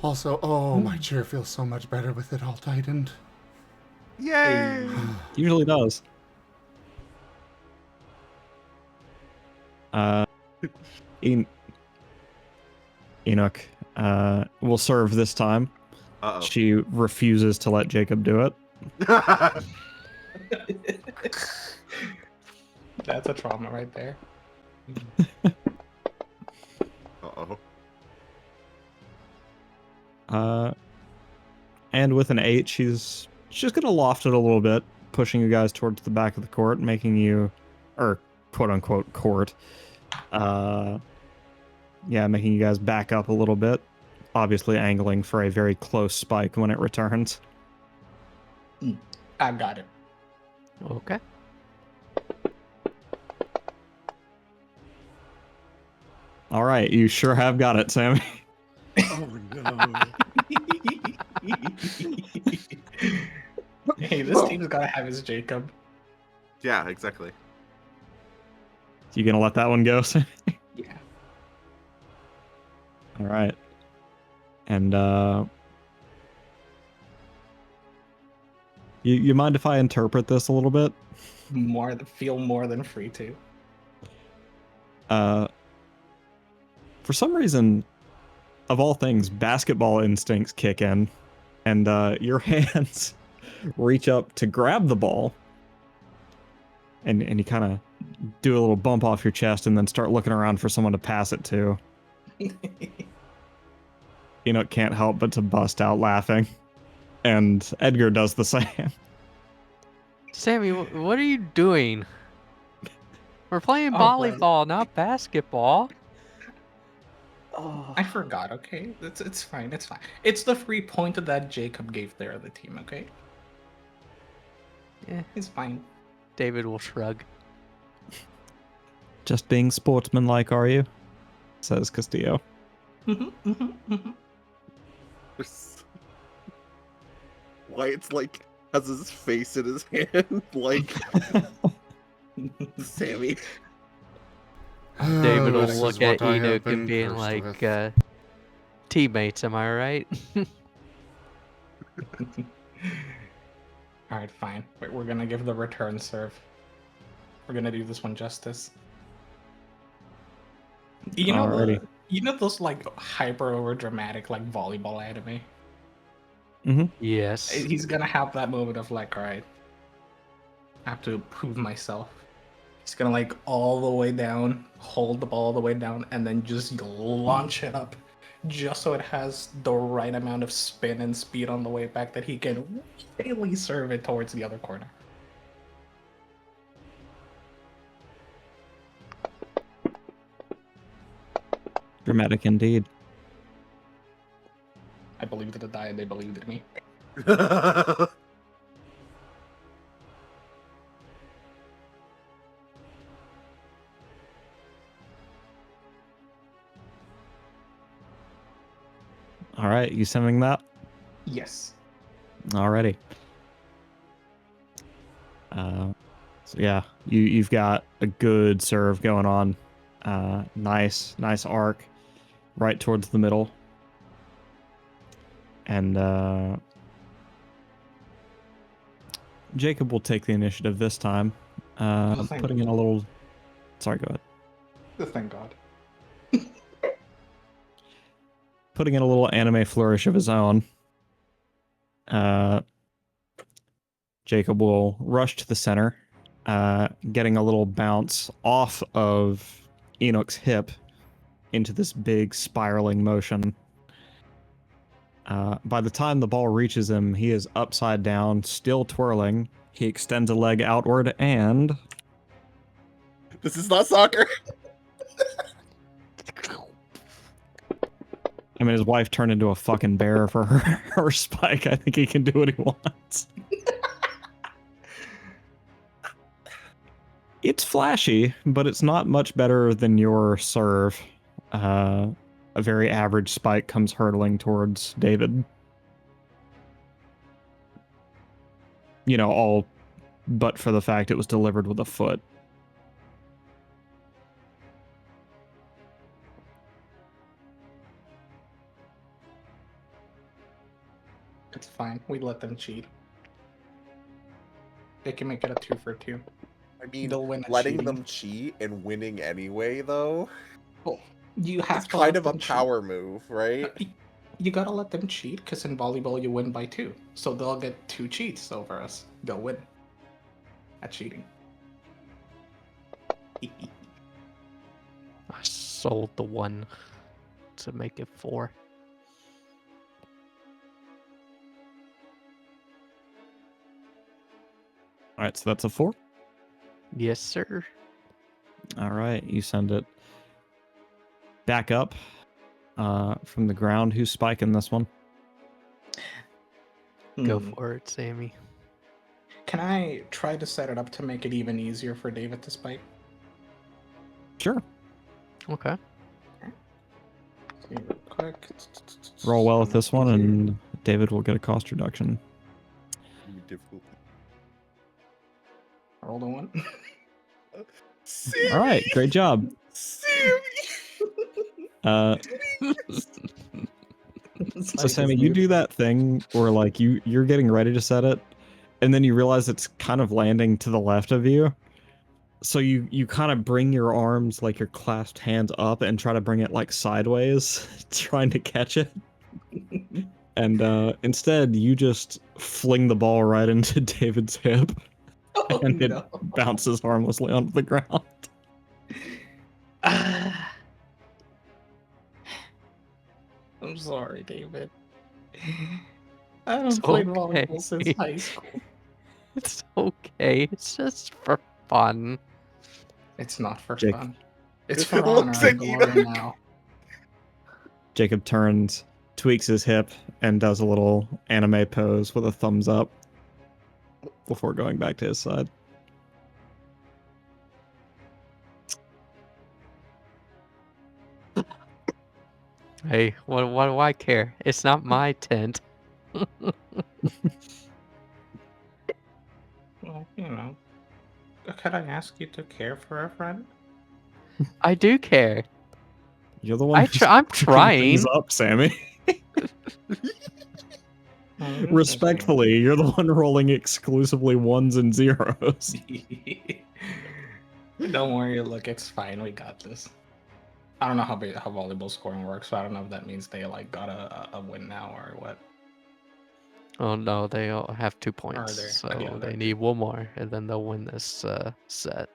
Also, oh, my chair feels so much better with it all tightened. Yay! Usually does. Enoch will serve this time. Uh-oh. She refuses to let Jacob do it. That's a trauma right there. Uh-oh. And with an 8, she's It's just gonna loft it a little bit, pushing you guys towards the back of the court, making you, or quote unquote court. Yeah, making you guys back up a little bit. Obviously angling for a very close spike when it returns. I got it. Okay. All right, you sure have got it, Sammy. Oh no. Hey, this team's gotta have his Jacob. Yeah, exactly. You gonna let that one go, Sammy? Yeah. All right. And you mind if I interpret this a little bit? Feel more than free to. For some reason, of all things, basketball instincts kick in, and your hands reach up to grab the ball, and you kind of do a little bump off your chest, and then start looking around for someone to pass it to. Enoch can't help but to bust out laughing, and Edgar does the same. Sammy, what are you doing? We're playing Oh, volleyball, not basketball. I forgot, okay? It's fine, it's fine. It's the free point that Jacob gave their other team, okay? Yeah, It's fine. David will shrug. Just being sportsmanlike, are you? Says Castillo. Wyatt's like has his face in his hand, like Sammy. David will This is look at what I have Enoch been and being cursed like, with. teammates, am I right? Alright, fine. Wait, we're gonna give the return serve. We're gonna do this one justice. You know, Alrighty. you know those like hyper over dramatic like volleyball anime? Yes. He's gonna have that moment of like, alright, I have to prove myself. He's gonna like all the way down, hold the ball all the way down, and then just launch it up. Just so it has the right amount of spin and speed on the way back that he can really serve it towards the other corner. Dramatic indeed. I believed it and they believed in me. All right, you sending that? Yes. Alrighty. So yeah, you've got a good serve going on. Nice arc right towards the middle. And Jacob will take the initiative this time. thank Putting in a little... Sorry, go ahead. Thank God. Putting in a little anime flourish of his own. Jacob will rush to the center, getting a little bounce off of Enoch's hip into this big spiraling motion. By the time the ball reaches him, he is upside down, still twirling. He extends a leg outward and... This is not soccer. I mean, his wife turned into a fucking bear for her spike. I think he can do what he wants. It's flashy, but it's not much better than your serve. A very average spike comes hurtling towards David. You know, all but for the fact it was delivered with a foot. It's fine. We let them cheat. They can make it a 2 for 2. I mean, They'll win at letting cheating. them cheat and winning anyway, though, Well, you have it's to kind let of a them cheat. power move, right? You gotta let them cheat, because in volleyball you win by 2. So they'll get 2 cheats over us. They'll win at cheating. I sold the 1 to make it 4. All right, so that's a 4. Yes, sir. All right, you send it back up from the ground. Who's spiking this one? Go Hmm. for it, Sammy. Can I try to set it up to make it even easier for David to spike? Sure. Okay. See real quick. Roll well with this one, and David will get a cost reduction. Difficult. Roll the one. All right, great job. Uh, so Sammy, you do that thing where like you're getting ready to set it, and then you realize it's kind of landing to the left of you. So you kind of bring your arms, like your clasped hands up, and try to bring it like sideways, trying to catch it. And instead, you just fling the ball right into David's hip, Oh, and it no. bounces harmlessly onto the ground. I'm sorry, David. I haven't It's played okay. volleyball since high school. It's okay. It's just for fun. It's not for Jake. fun. It's for It honor looks and like you glory know. now. Jacob turns, tweaks his hip, and does a little anime pose with a thumbs up before going back to his side. Hey, what do I care? It's not my tent. Well, you know. Could I ask you to care for a friend? I do care. You're the one who's I'm picking things trying. up, Sammy. Oh, Respectfully, you're the one rolling exclusively ones and zeros. Don't worry, look, it's fine. We got this. I don't know how volleyball scoring works, so I don't know if that means they like got a win now or what. Oh no, they all have 2 points, there? so Oh, yeah, they there. need one more, and then they'll win this set.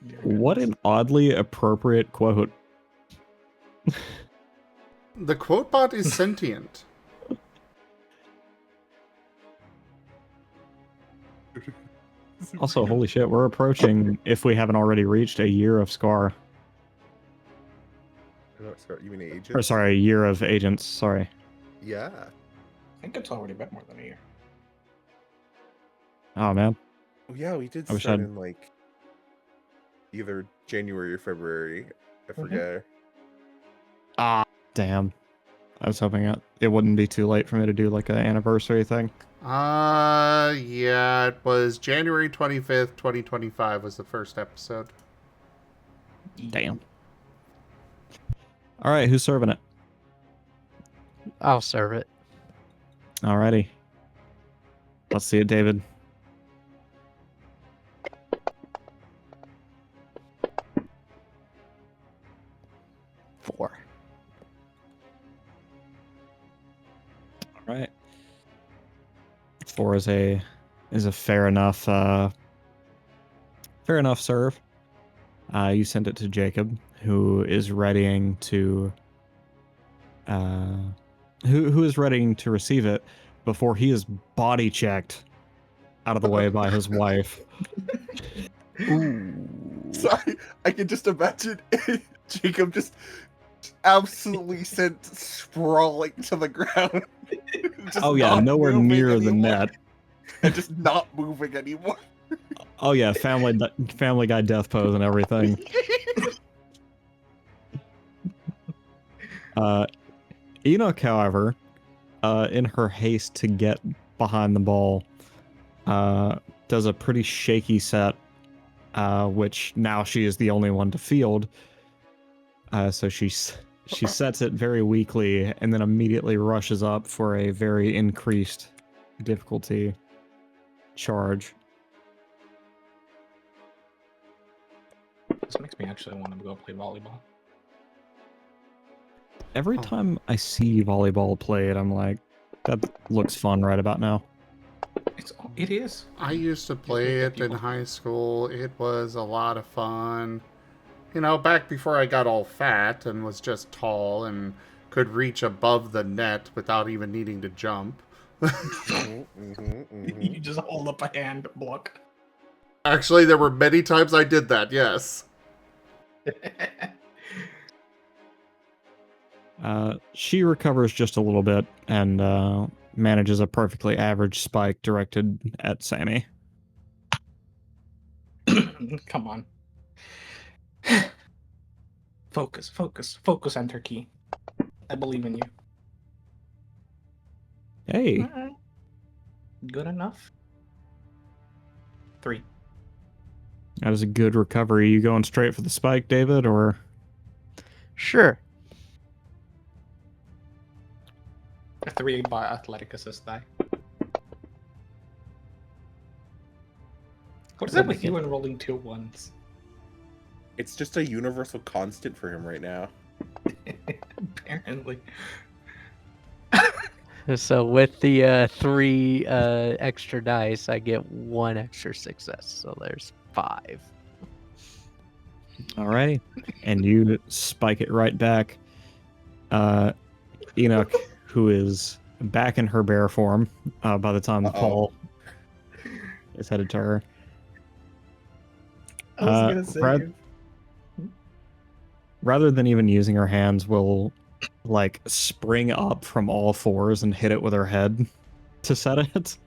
Dear What goodness. an oddly appropriate quote. The quote bot is sentient. Also, holy shit, we're approaching, if we haven't already reached, a year of Scar. No, sorry, you mean agent? Or sorry, a year of Agents, sorry. Yeah. I think it's already been more than a year. Oh, man. Oh, yeah, we did I wish start I'd- in like either January or February. I Mhm. forget. Ah, damn. I was hoping it wouldn't be too late for me to do like an anniversary thing. Yeah, it was January 25th, 2025 was the first episode. Damn. All right, who's serving it? I'll serve it. Alrighty. Let's see it, David. Four. All right. 4 is a fair enough serve. You send it to Jacob, who is readying to who is readying to receive it before he is body checked out of the way by his wife. Sorry, I can just imagine Jacob just absolutely sent sprawling to the ground. Just Oh yeah, not nowhere moving near the anymore, net. and just not moving anymore. Oh yeah, Family Guy death pose and everything. Enoch, however, in her haste to get behind the ball, does a pretty shaky set, which now she is the only one to field. So she sets it very weakly and then immediately rushes up for a very increased difficulty charge. This makes me actually want to go play volleyball. Every Oh. time I see volleyball played, I'm like, that looks fun right about now. It is. I used to play it in high school. It was a lot of fun. You know, back before I got all fat and was just tall and could reach above the net without even needing to jump. You just hold up a hand, block. Actually, there were many times I did that, yes. She recovers just a little bit and manages a perfectly average spike directed at Sammy. Come on. Focus, focus, focus, enter key. I believe in you. Hey, Alright. Good enough. 3. that was a good recovery. You going straight for the spike, David, or? Sure. A 3 by athletic assist die. What is it with you and rolling 2 ones? It's just a universal constant for him right now. Apparently. So with the 3 extra dice, I get 1 extra success. So there's 5. Alrighty. And you spike it right back. Enoch, who is back in her bear form by the time Paul is headed to her. I was gonna say Rather than even using her hands, will like spring up from all fours and hit it with her head to set it.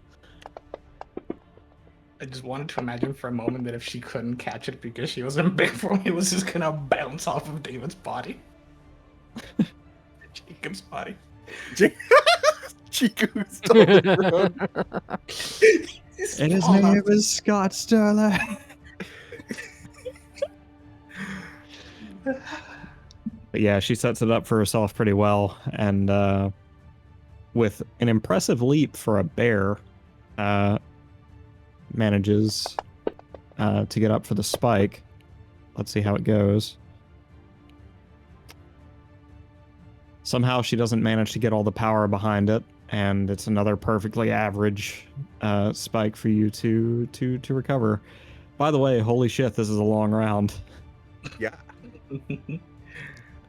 I just wanted to imagine for a moment that if she couldn't catch it because she was in bear form, it was just gonna bounce off of David's body. Jacob's body. Chiku's on the ground. And his name is Scott Sterling. But yeah, she sets it up for herself pretty well, and with an impressive leap for a bear, manages to get up for the spike. Let's see how it goes. Somehow she doesn't manage to get all the power behind it, and it's another perfectly average spike for you to recover. By the way, holy shit, this is a long round. Yeah.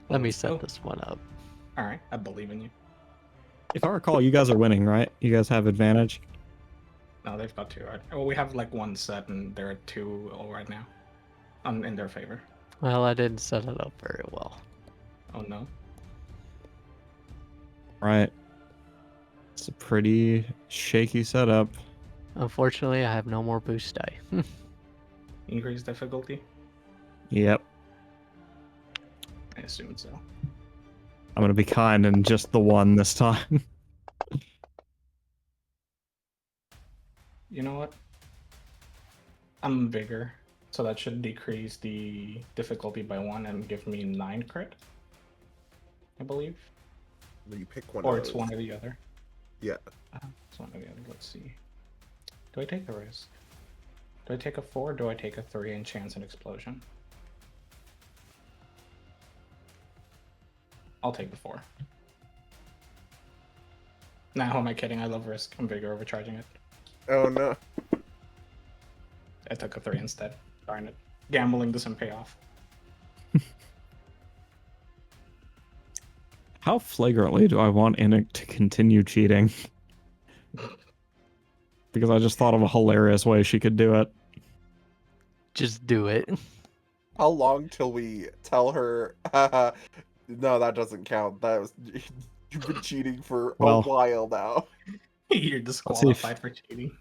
Let me set this one up. Alright, I believe in you. If I recall, you guys are winning, right? You guys have advantage. No, they've got 2. Right? Well, we have like 1 set, and there are 2 all right now. In their favor. Well, I didn't set it up very well. Oh no. Right. It's a pretty shaky setup. Unfortunately, I have no more boost die. Increased difficulty? Yep. I assume so. I'm gonna be kind and just the one this time. You know what? I'm bigger, so that should decrease the difficulty by 1 and give me 9 crit. I believe. When you pick one Or of it's those. one or the other. Yeah. It's one or the other. Let's see. Do I take a risk? Do I take a 4 or do I take a 3 and chance an explosion? I'll take the 4. Nah, who am I kidding? I love risk. I'm bigger overcharging it. Oh no. I took a 3 instead. Darn it. Gambling doesn't pay off. How flagrantly do I want Enoch to continue cheating? Because I just thought of a hilarious way she could do it. Just do it. How long till we tell her? No, that doesn't count. That was you've been cheating for Well, a while now. You're disqualified for cheating.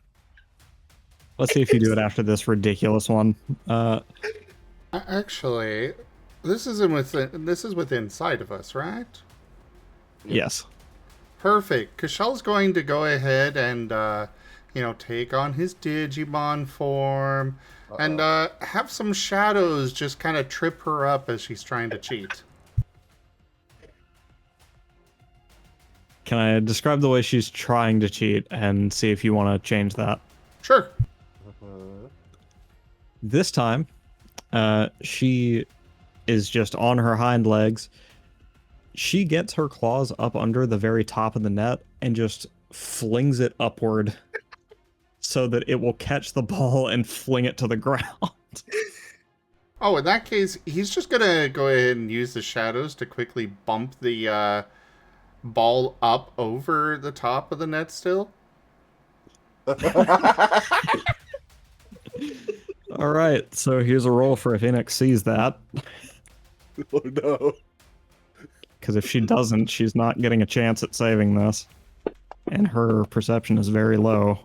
Let's see if you do it after this ridiculous one. Actually, this is within sight of us, right? Yes. Perfect. Kashel's going to go ahead and, take on his Digimon form and have some shadows just kind of trip her up as she's trying to cheat. Can I describe the way she's trying to cheat and see if you want to change that? Sure. This time, she is just on her hind legs. She gets her claws up under the very top of the net and just flings it upward so that it will catch the ball and fling it to the ground. Oh, in that case, he's just going to go ahead and use the shadows to quickly bump the ball up over the top of the net still? All right, so here's a roll for if Enoch sees that. Oh no. Because if she doesn't, she's not getting a chance at saving this. And her perception is very low.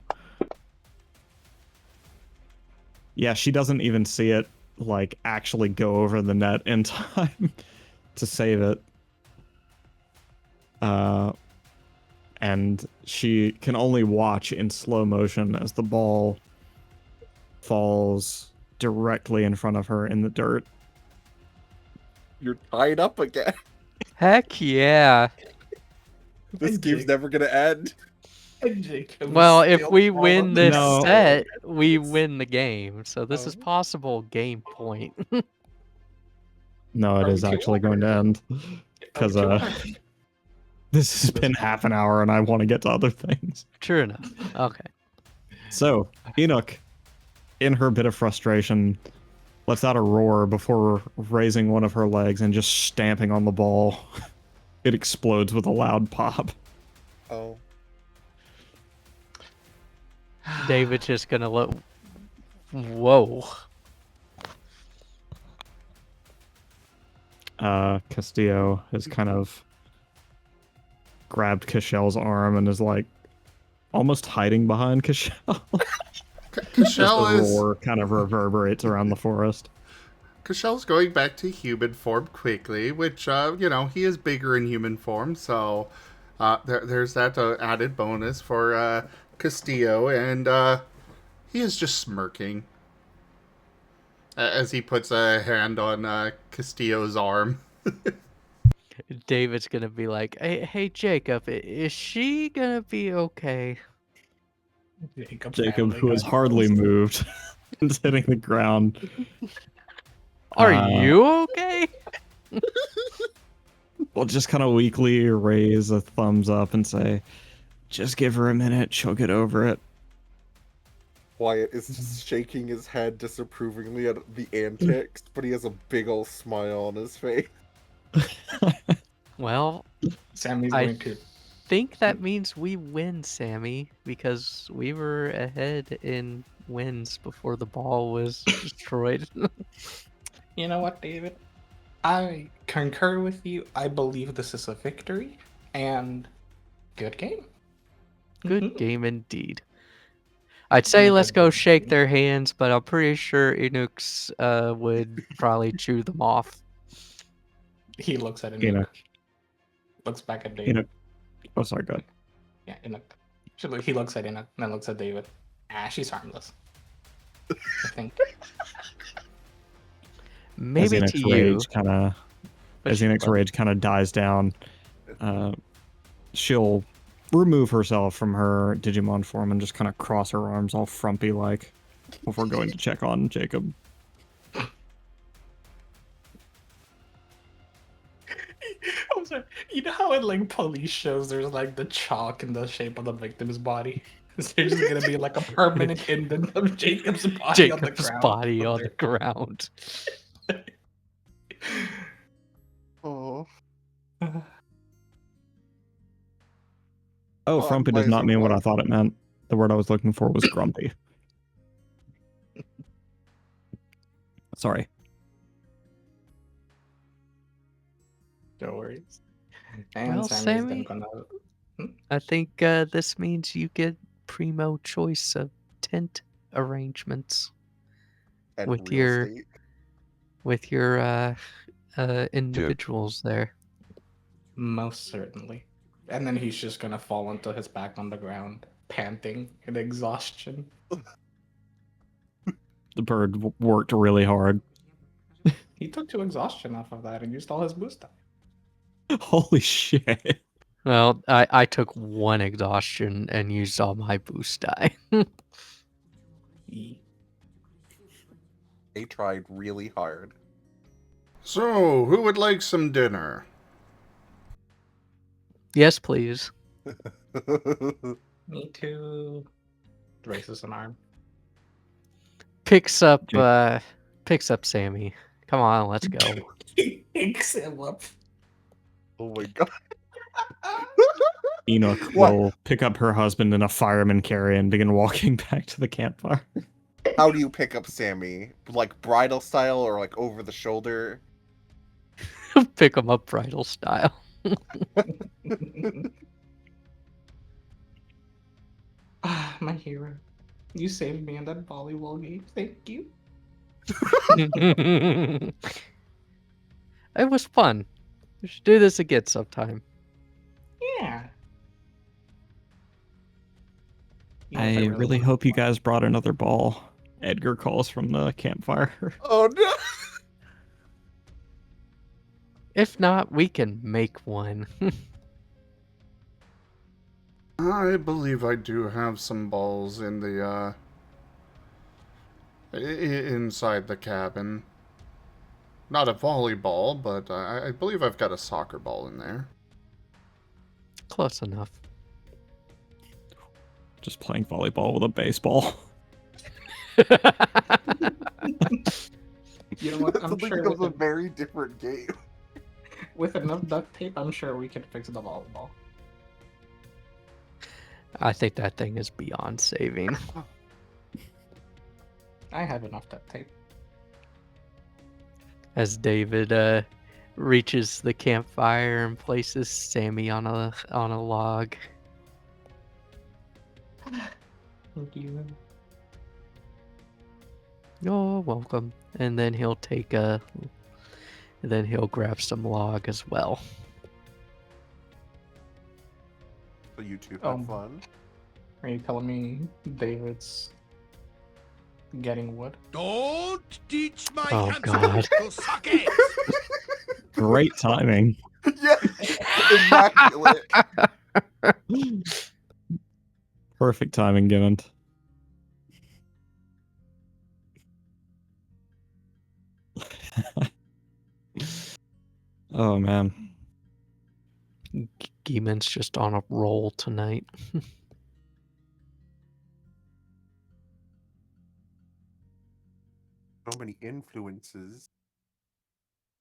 Yeah, she doesn't even see it, like, actually go over the net in time to save it. And she can only watch in slow motion as the ball falls directly in front of her in the dirt. You're tied up again. Heck yeah. This game's never gonna end. And Jacob Well, is if still we on win the this No. set, we win the game. So this is Oh. possible game point. No, it is actually going to end. Because this has been half an hour and I want to get to other things. True enough. Okay. So, Enoch, in her bit of frustration, lets out a roar before raising one of her legs and just stamping on the ball. It explodes with a loud pop. Oh. David's just gonna look. Whoa. Castillo has kind of grabbed Cashel's arm and is like almost hiding behind Cashel. Cashel The is roar kind of reverberates around the forest. Cashel's going back to human form quickly, which he is bigger in human form, so there's that added bonus for Castillo, and he is just smirking as he puts a hand on Castillo's arm. David's gonna be like, hey Jacob, is she gonna be okay? Jacob, who is hardly moved, is hitting the ground. Are you okay? We'll just kind of weakly raise a thumbs up and say, just give her a minute, she'll get over it. Wyatt is just shaking his head disapprovingly at the antics, but he has a big old smile on his face. Well, Sammy's I- going to. think that means we win, Sammy, because we were ahead in wins before the ball was destroyed. You know what, David? I concur with you. I believe this is a victory, and good game. Good game indeed. I'd say let's go shake their hands, but I'm pretty sure Enoch's would probably chew them off. He looks at Enoch. Enoch. Looks back at David. Enoch. Oh, sorry, go ahead. Yeah, Enoch. He looks at Enoch, and then looks at David. She's harmless. I think. Maybe As to Enoch's you. rage kind of, but as Enoch's rage kind of dies down, she'll remove herself from her Digimon form and just kind of cross her arms all frumpy like before going to check on Jacob. I'm sorry. You know how in like police shows there's like the chalk in the shape of the victim's body? There's just gonna be like a permanent indent of Jacob's body on the Jacob's ground. body on the ground. Oh. Oh, Oh, frumpy might does as not well mean what go. I thought it meant. The word I was looking for was grumpy. Sorry. No worries. And Well, Sammy's then Sammy, gonna. I think this means you get primo choice of tent arrangements And with real your estate. with your individuals there. Most certainly. And then he's just gonna fall onto his back on the ground, panting in exhaustion. The bird worked really hard. He took 2 exhaustion off of that and used all his boost die. Holy shit. Well, I took 1 exhaustion and used all my boost die. He- They tried really hard. So, who would like some dinner? Yes, please. Me too. Raises an arm. Picks up Jake. Sammy. Come on, let's go. He picks him up. Oh my god. Enoch What? will pick up her husband in a fireman carry and begin walking back to the campfire. How do you pick up Sammy? Like bridal style or like over the shoulder? Pick 'em up bridal style. Ah, my hero. You saved me in that volleyball game. Thank you. It was fun. We should do this again sometime. Yeah. You know what I really want? hope you guys brought another ball. Edgar calls from the campfire. Oh no! If not, we can make one. I believe I do have some balls in the, inside the cabin. Not a volleyball, but I believe I've got a soccer ball in there. Close enough. Just playing volleyball with a baseball. You know what? That I'm suddenly sure becomes a with, very different game. with enough duct tape, I'm sure we can fix the volleyball. I think that thing is beyond saving. I have enough duct tape. As David reaches the campfire and places Sammy on a log. Thank you. Oh, welcome. And then he'll grab some log as well. So you two have Oh. fun. Are you telling me David's getting wood? Don't teach my Oh, handsome God. to suck it! Great timing. Yeah, immaculate. Perfect timing given. Oh man. Geeman's just on a roll tonight. So many influences.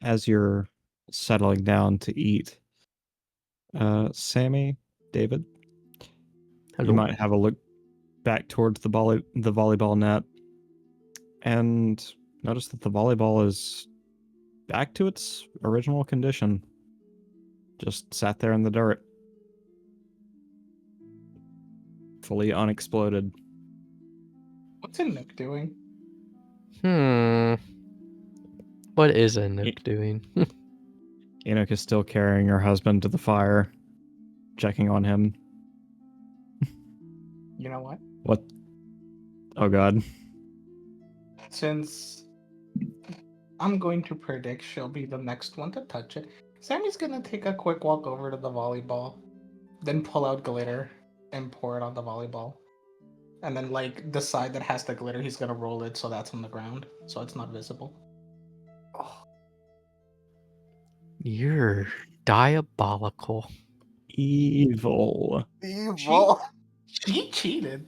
As you're settling down to eat, Sammy, David, Hello. you might have a look back towards the volleyball net and notice that the volleyball is back to its original condition. Just sat there in the dirt. Fully unexploded. What's Nook doing? What is Enoch doing? Enoch is still carrying her husband to the fire, checking on him. You know what? What? Oh god. Since I'm going to predict she'll be the next one to touch it, Sammy's gonna take a quick walk over to the volleyball, then pull out glitter and pour it on the volleyball. And then, like, the side that has the glitter, he's gonna roll it so that's on the ground, so it's not visible. Oh, You're diabolical. Evil. evil She cheated.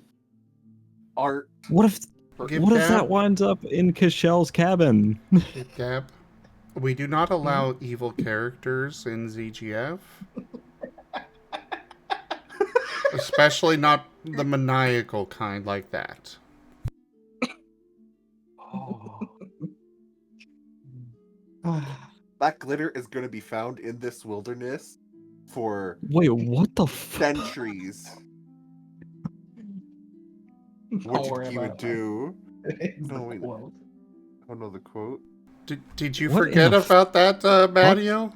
art. What if Give what if Gab- that winds up in Cachel's cabin? Gab, we do not allow evil characters in ZGF. Especially not the maniacal kind like that. Oh. That glitter is going to be found in this wilderness for Wait, what the fuck? centuries. What Don't worry did you about it. do? It's No, the wait. quote. I don't know the quote. Did you What in forget the about that, Matteo?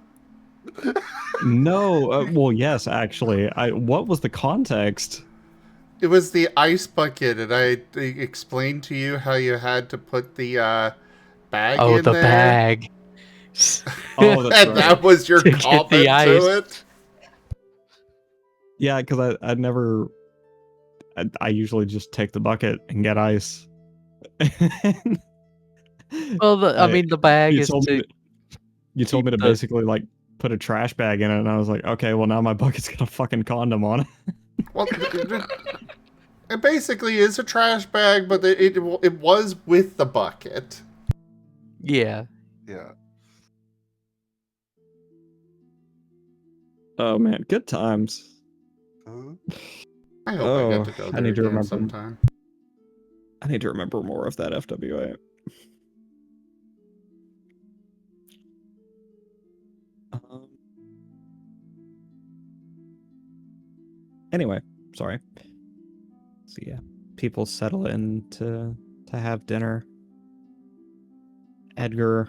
No, well, yes, actually. What was the context? It was the ice bucket, and I explained to you how you had to put the bag Oh, in the there. bag. Oh, that's And right. that was your To get comment the to ice. it. Yeah, because I never. I usually just take the bucket and get ice. Well, I mean, the bag you is told me to to, you told me to keep the- basically like put a trash bag in it, and I was like, okay, well now my bucket's got a fucking condom on it. Well, it basically is a trash bag, but it was with the bucket. Yeah. Yeah. Oh man, good times. I hope I get to go I there need to again remember. sometime. I need to remember more of that FWA. Anyway, sorry. So yeah, people settle in to have dinner. Edgar,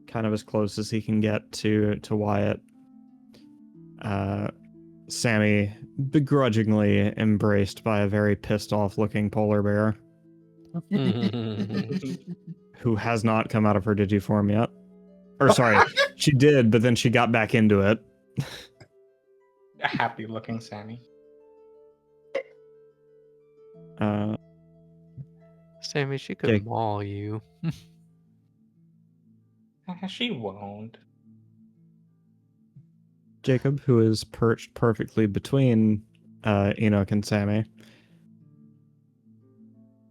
kind of as close as he can get to Wyatt. Sammy, begrudgingly embraced by a very pissed off looking polar bear who has not come out of her digiform yet. Or sorry, she did, but then she got back into it. A happy looking Sammy. Sammy, she could Jake. maul you. She won't. Jacob, who is perched perfectly between Enoch and Sammy,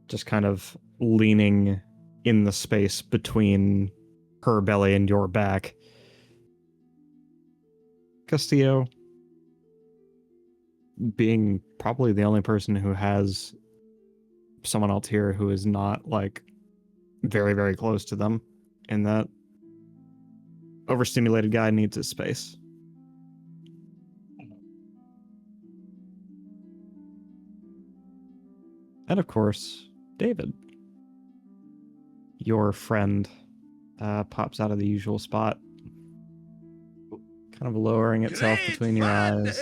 just kind of leaning in the space between her belly and your back. Castillo, being probably the only person who has someone else here who is not like very, very close to them, in that overstimulated guy needs his space. And of course, David, your friend, pops out of the usual spot, kind of lowering itself Great between your fun. eyes.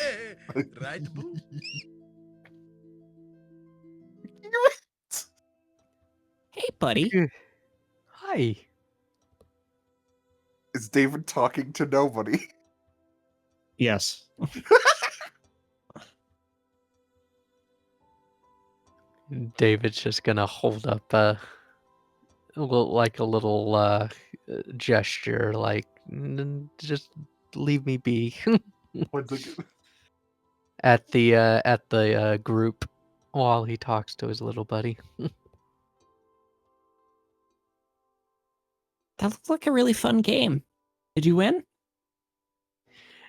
Right, Boo? Hey, buddy. Hi. Is David talking to nobody? Yes. David's just gonna hold up a little gesture, like just leave me be What's it? at the group while he talks to his little buddy. That looked like a really fun game. Did you win?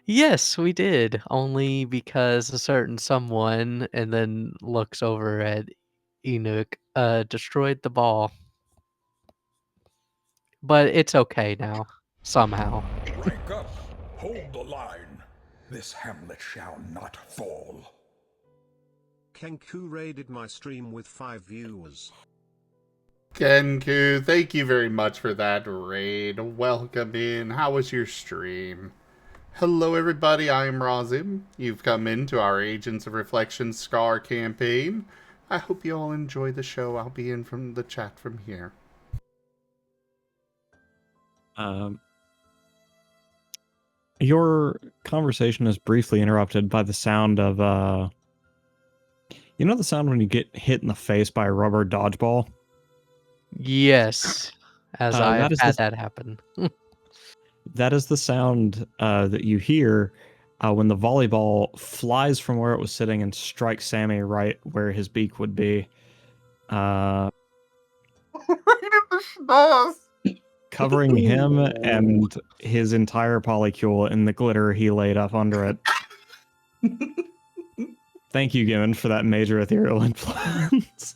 Yes, we did. Only because a certain someone, and then looks over at Enoch, destroyed the ball. But it's okay now, somehow. Rank up. Hold the line. This hamlet shall not fall. Kenku raided my stream with 5 viewers. Kenku, thank you very much for that raid. Welcome in. How was your stream? Hello everybody, I am Razim. You've come into our Agents of Reflection Scar campaign. I hope you all enjoy the show. I'll be in from the chat from here. Your conversation is briefly interrupted by the sound of, you know the sound when you get hit in the face by a rubber dodgeball? Yes, as I have had that happen. That is the sound that you hear when the volleyball flies from where it was sitting and strikes Sammy right where his beak would be. Right in the schnoz! Covering him and his entire polycule in the glitter he laid up under it. Thank you, Gimmon, for that major ethereal influence.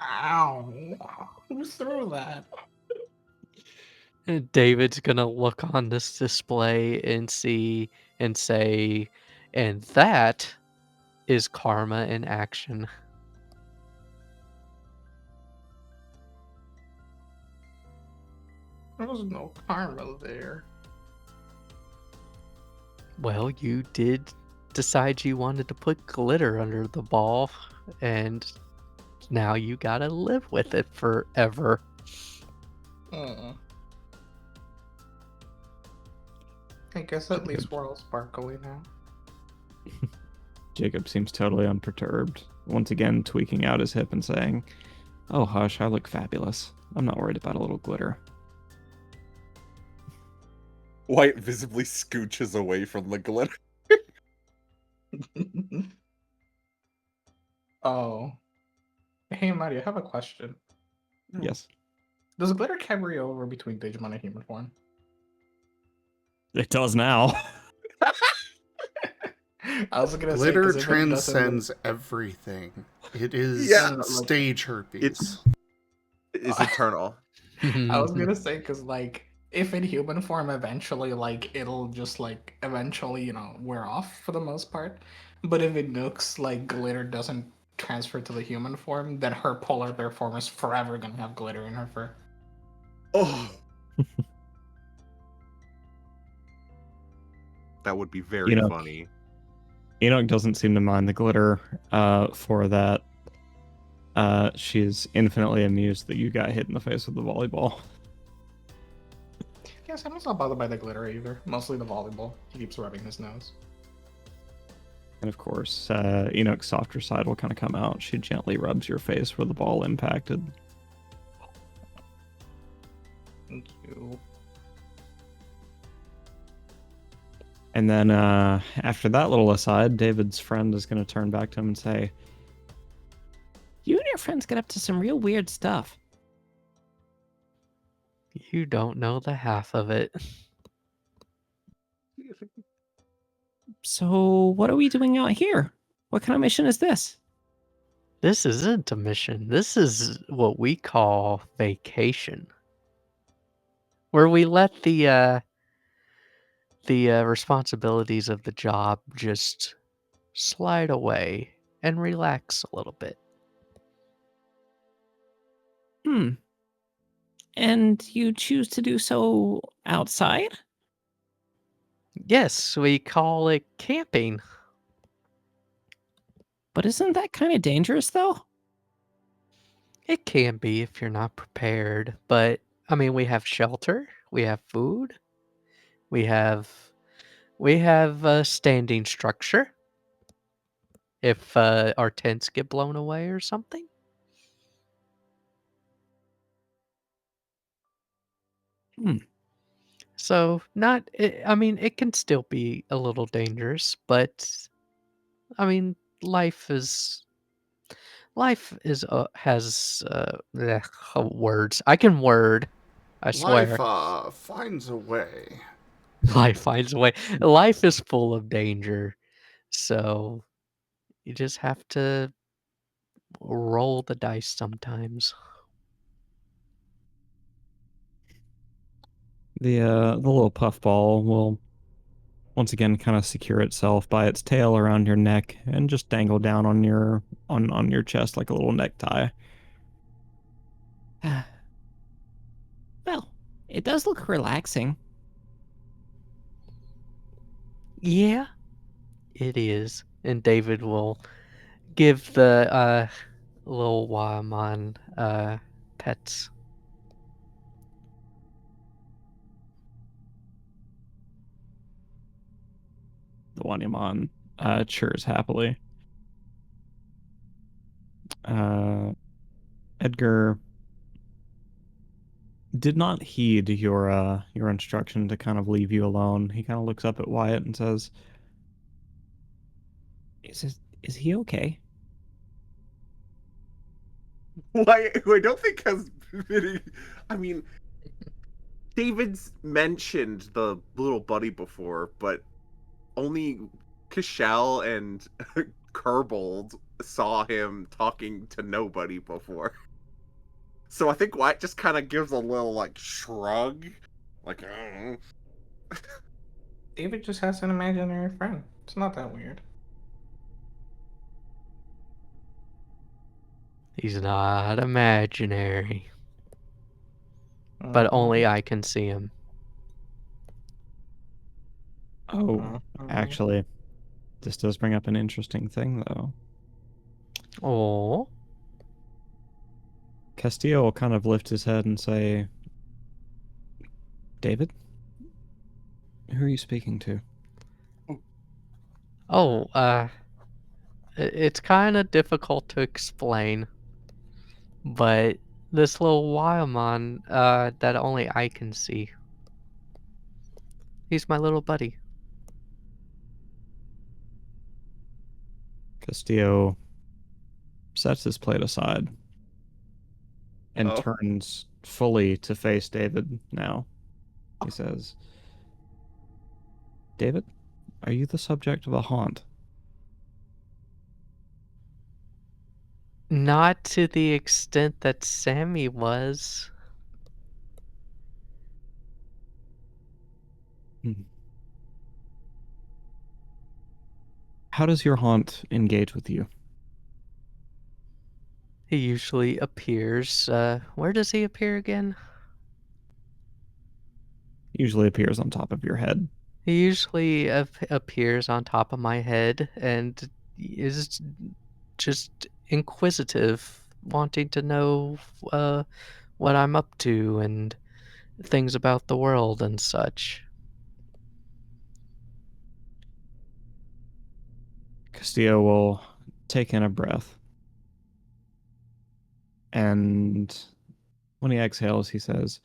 Ow. Who threw that? David's gonna look on this display and see and say, and that is karma in action. There was no karma there. Well, you did decide you wanted to put glitter under the ball, and now you gotta live with it forever. I guess at least we're all sparkly now. Jacob seems totally unperturbed, once again tweaking out his hip and saying, "Oh hush, I look fabulous. I'm not worried about a little glitter." Wyatt visibly scooches away from the glitter. Oh. Hey, Mario, I have a question. Yes. Does glitter carry over between Digimon and human form? It does now. I was gonna say, Glitter 'cause if it doesn't look- transcends everything. It is Yeah, like, stage herpes. It's eternal. I was gonna say, because like if in human form eventually like it'll just like eventually wear off for the most part, but if it looks like glitter doesn't transfer to the human form, then her polar bear form is forever gonna have glitter in her fur. Oh, that would be very You know, funny. Enoch doesn't seem to mind the glitter for that. She's infinitely amused that you got hit in the face with the volleyball. Yes, I'm not bothered by the glitter either. Mostly the volleyball. He keeps rubbing his nose. And of course, Enoch's softer side will kind of come out. She gently rubs your face where the ball impacted. Thank you. And then after that little aside, David's friend is going to turn back to him and say, You and your friends get up to some real weird stuff. You don't know the half of it. So, what are we doing out here? What kind of mission is this? This isn't a mission. This is what we call vacation. Where we let the responsibilities of the job just slide away and relax a little bit. And you choose to do so outside? Yes, we call it camping. But isn't that kind of dangerous, though? It can be if you're not prepared, but I mean, we have shelter, we have food, we have a standing structure if our tents get blown away or something. So I mean, it can still be a little dangerous, but I mean, life has words. I can word. I swear. Life finds a way. Life finds a way. Life is full of danger, so you just have to roll the dice sometimes. the little puffball will once again kind of secure itself by its tail around your neck and just dangle down on your chest like a little necktie. Well, it does look relaxing. Yeah, it is. And David will give the little Wamon pets. The Wanyamon churs happily. Edgar did not heed your instruction to kind of leave you alone. He kind of looks up at Wyatt and says, Is he okay? Why? I don't think has been. I mean, David's mentioned the little buddy before, but only Kashal and Kerbold saw him talking to nobody before. So I think Wyatt just kind of gives a little like shrug, like. David just has an imaginary friend. It's not that weird. He's not imaginary. But only I can see him. "Oh, actually, this does bring up an interesting thing, though." Oh. Castillo will kind of lift his head and say, "David, who are you speaking to?" Oh, it's kind of difficult to explain, but this little Wildmon that only I can see. He's my little buddy. Castillo sets his plate aside and Oh. turns fully to face David now. He says, "David, are you the subject of a haunt?" Not to the extent that Sammy was. How does your haunt engage with you? He usually appears. Where does he appear again? Usually appears on top of your head. He usually appears on top of my head and is just inquisitive, wanting to know what I'm up to and things about the world and such. Castillo will take in a breath. And when he exhales, he says,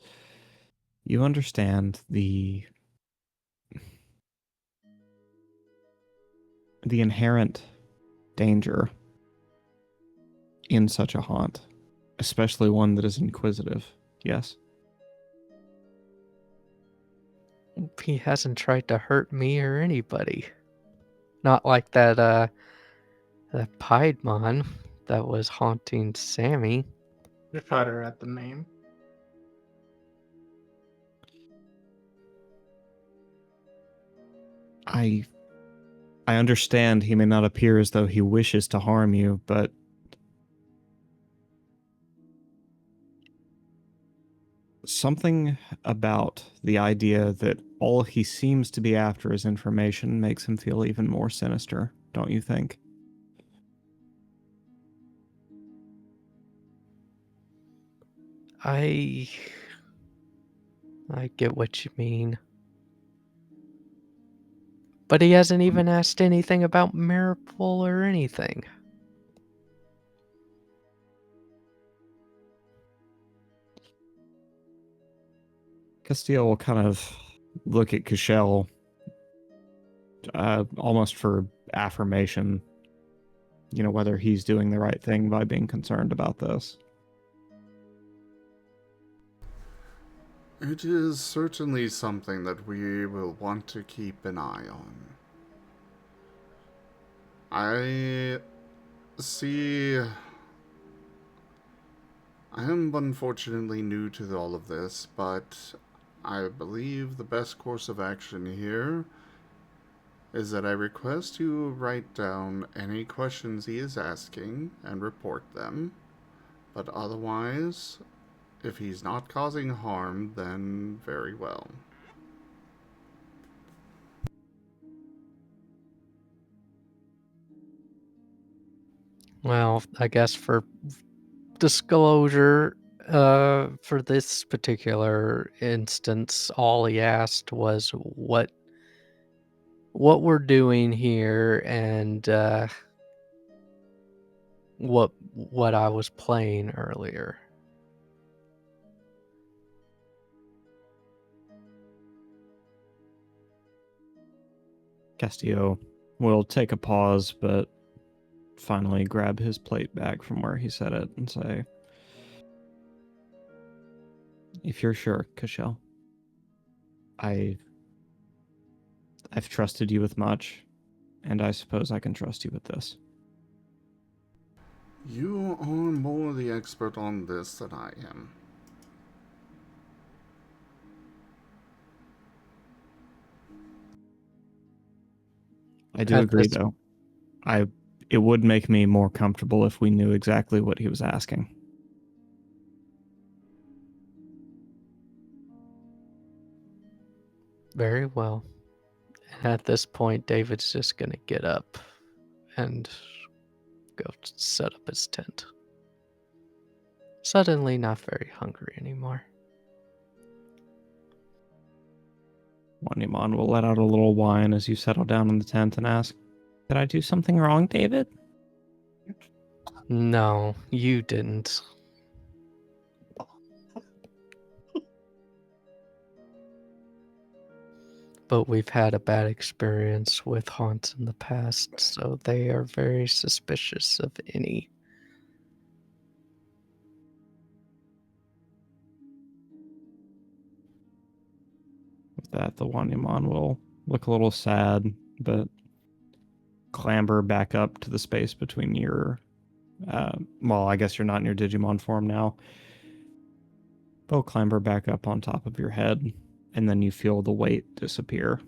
"You understand the inherent danger in such a haunt, especially one that is inquisitive, yes?" He hasn't tried to hurt me or anybody. Not like that piedmon that was haunting Sammy. You shudder at the name. I understand he may not appear as though he wishes to harm you, but something about the idea that all he seems to be after is information makes him feel even more sinister, don't you think? I get what you mean. But he hasn't even asked anything about Merl or anything. Castillo will kind of look at Cashel almost for affirmation, whether he's doing the right thing by being concerned about this. It is certainly something that we will want to keep an eye on. I see. I am unfortunately new to all of this, but I believe the best course of action here is that I request you write down any questions he is asking and report them. But otherwise, if he's not causing harm, then very well. Well, I guess for disclosure, for this particular instance, all he asked was what we're doing here and what I was playing earlier. Castillo will take a pause, but finally grab his plate back from where he set it and say, "If you're sure, Cashel, I've trusted you with much, and I suppose I can trust you with this." You are more the expert on this than I am. I do At agree, this- though. It would make me more comfortable if we knew exactly what he was asking. Very well. At this point, David's just gonna get up and go set up his tent. Suddenly not very hungry anymore. Wanyamon will let out a little whine as you settle down in the tent and ask, "Did I do something wrong, David?" No, you didn't. But we've had a bad experience with haunts in the past, so they are very suspicious of any. With that, the Wanyamon will look a little sad, but clamber back up to the space between your Well, I guess you're not in your Digimon form now. They'll clamber back up on top of your head, and then you feel the weight disappear.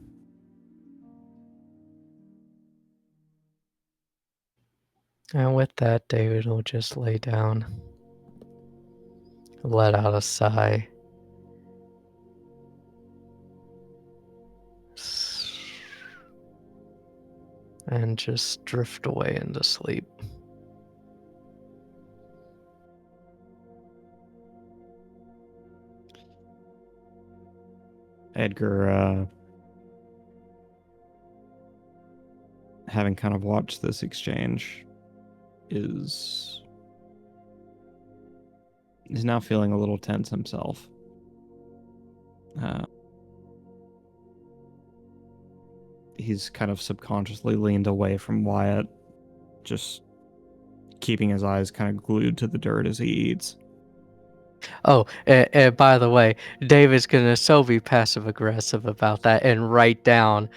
And with that, David will just lay down, let out a sigh, and just drift away into sleep. Edgar, having kind of watched this exchange, is now feeling a little tense himself. He's kind of subconsciously leaned away from Wyatt, just keeping his eyes kind of glued to the dirt as he eats. Oh, and by the way, David's gonna so be passive aggressive about that and write down,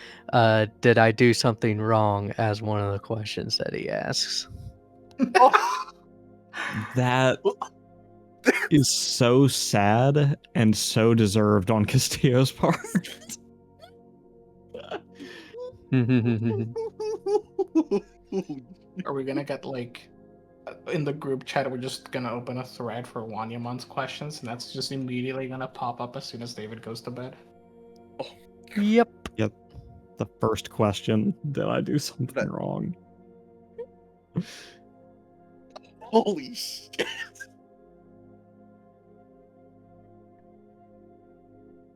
"Did I do something wrong?" as one of the questions that he asks. That is so sad and so deserved on Castillo's part. Are we gonna get like in the group chat? We're just gonna open a thread for Wanyamon's questions, and that's just immediately gonna pop up as soon as David goes to bed. Yep. Yep. The first question: did I do something wrong? Holy shit!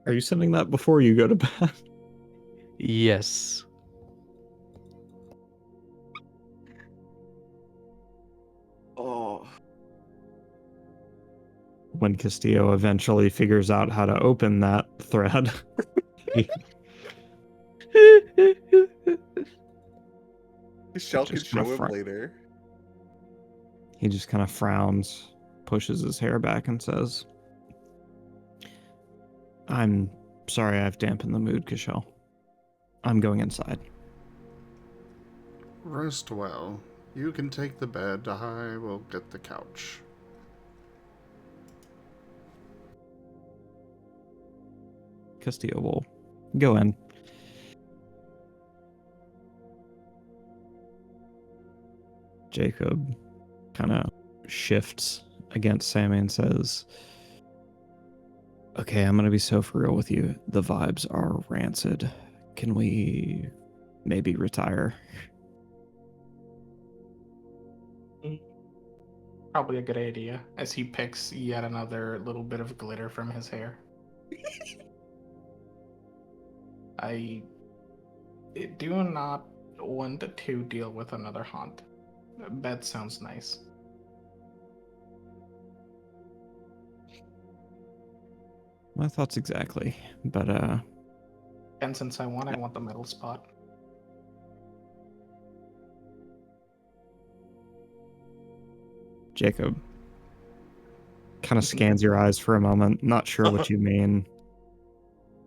Are you sending that before you go to bed? Yes. Oh. When Castillo eventually figures out how to open that thread. Michelle can show him later. He just kind of frowns, pushes his hair back, and says, "I'm sorry I've dampened the mood, Kishel. I'm going inside." Rest well. You can take the bed. I will get the couch. Castillo will go in. Jacob kind of shifts against Sammy and says, "Okay, I'm going to be so for real with you. The vibes are rancid. Can we maybe retire?" Probably a good idea, as he picks yet another little bit of glitter from his hair. I do not want to deal with another haunt. Bed sounds nice. My thoughts exactly, but And since I want the middle spot. Jacob kind of scans your eyes for a moment, not sure what you mean,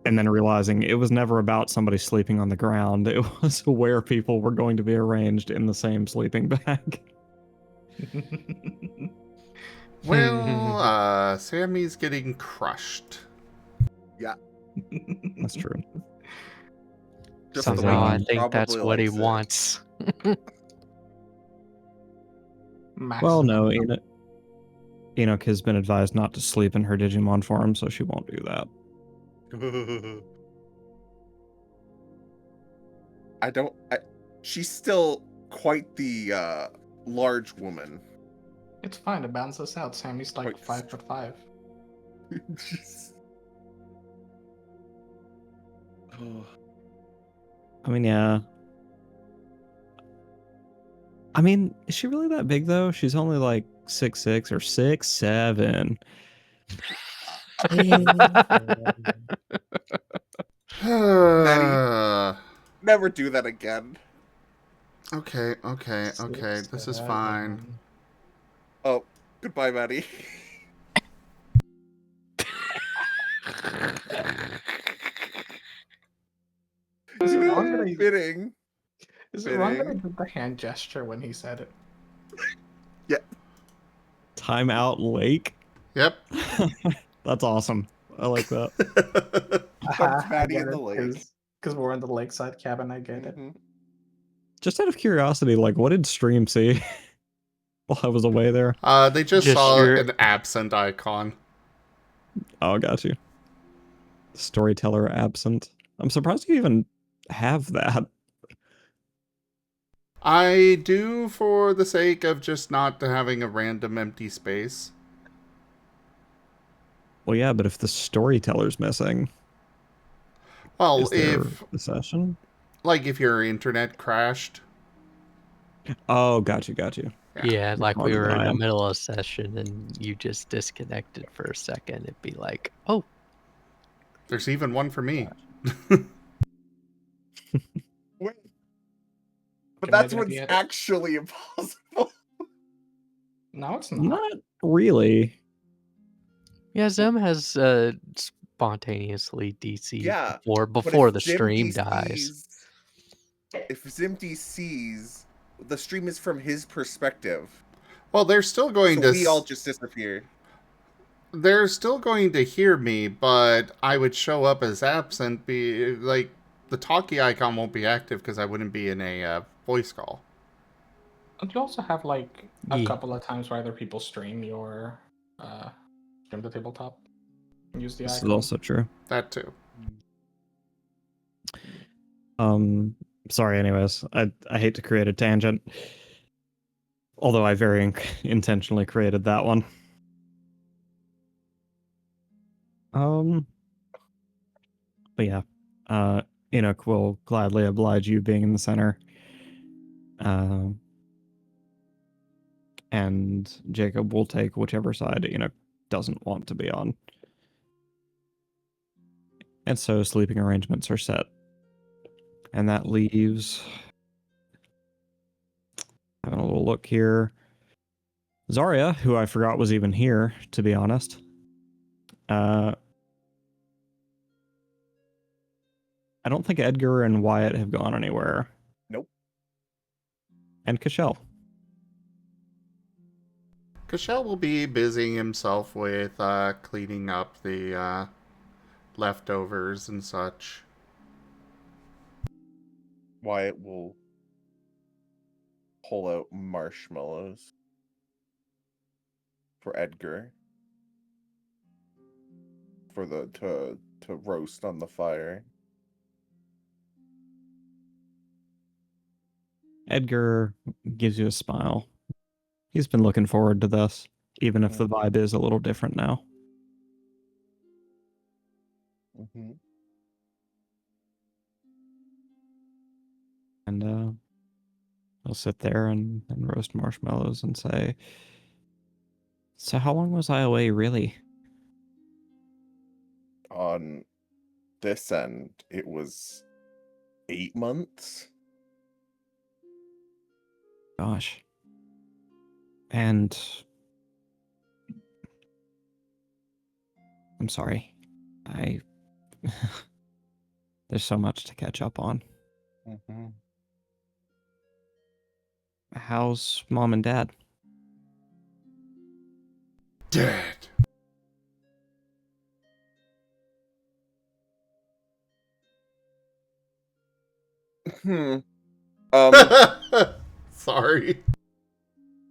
and then realizing it was never about somebody sleeping on the ground. It was where people were going to be arranged in the same sleeping bag. Well, Sammy's getting crushed. Yeah. That's true. Just Somehow I think probably that's what he likes it. wants. Well, no, Maximum. Enoch has been advised not to sleep in her Digimon form, so she won't do that. She's still quite the large woman. It's fine to balance us out. Sammy's like 5'5". I mean, yeah. I mean, is she really that big though? She's only like 6'6" or 6'7". Maddie, never do that again. Okay. This is fine. Oh, goodbye, Maddie. Is it wrong that Fitting. Is it wrong that I did the hand gesture when he said it? Timeout Lake. Yep. That's awesome. I like that. Punch I Maddie get in the it, lake. because we're in the lakeside cabin. I get it. Mhm. Just out of curiosity, like, what did Stream see while I was away there? They just Just saw your- an absent icon. Oh, got you. Storyteller absent. I'm surprised you even have that. I do for the sake of just not having a random empty space. Well, yeah, but if the storyteller's missing, Well, is there if a session? like if your internet crashed. Oh, got you. Yeah, like we smarter were than in I the am. middle of a session and you just disconnected for a second. It'd be like, oh, There's even one for me. Wait. But Can that's maybe what's edit. actually impossible. No, it's not. Not really. yeah, Zem has spontaneously DC'd Yeah, before But before if the Zim stream dies. If Zim DCs, the stream is from his perspective. Well, they're still going So to. we all just disappear. They're still going to hear me, but I would show up as absent. Be like the talkie icon won't be active because I wouldn't be in a voice call. And you also have like a Yeah. couple of times where other people stream your stream the tabletop. Use the This icon. is also true. That too. Sorry, anyways. I hate to create a tangent. Although I very intentionally created that one. But yeah. Enoch will gladly oblige you being in the center. And Jacob will take whichever side Enoch doesn't want to be on. And so sleeping arrangements are set. And that leaves, having a little look here, Zarya, who I forgot was even here, to be honest. I don't think Edgar and Wyatt have gone anywhere. Nope. And Cashel. Cashel will be busying himself with cleaning up the leftovers and such. Wyatt will pull out marshmallows for Edgar for the to roast on the fire. Edgar gives you a smile. He's been looking forward to this, even if the vibe is a little different now. Mm-hmm. And he'll sit there and roast marshmallows and say, "So how long was I away, really?" On this end, it was 8 months. Gosh. And I'm sorry. There's so much to catch up on. Mm-hmm. How's mom and dad? Dead. Sorry.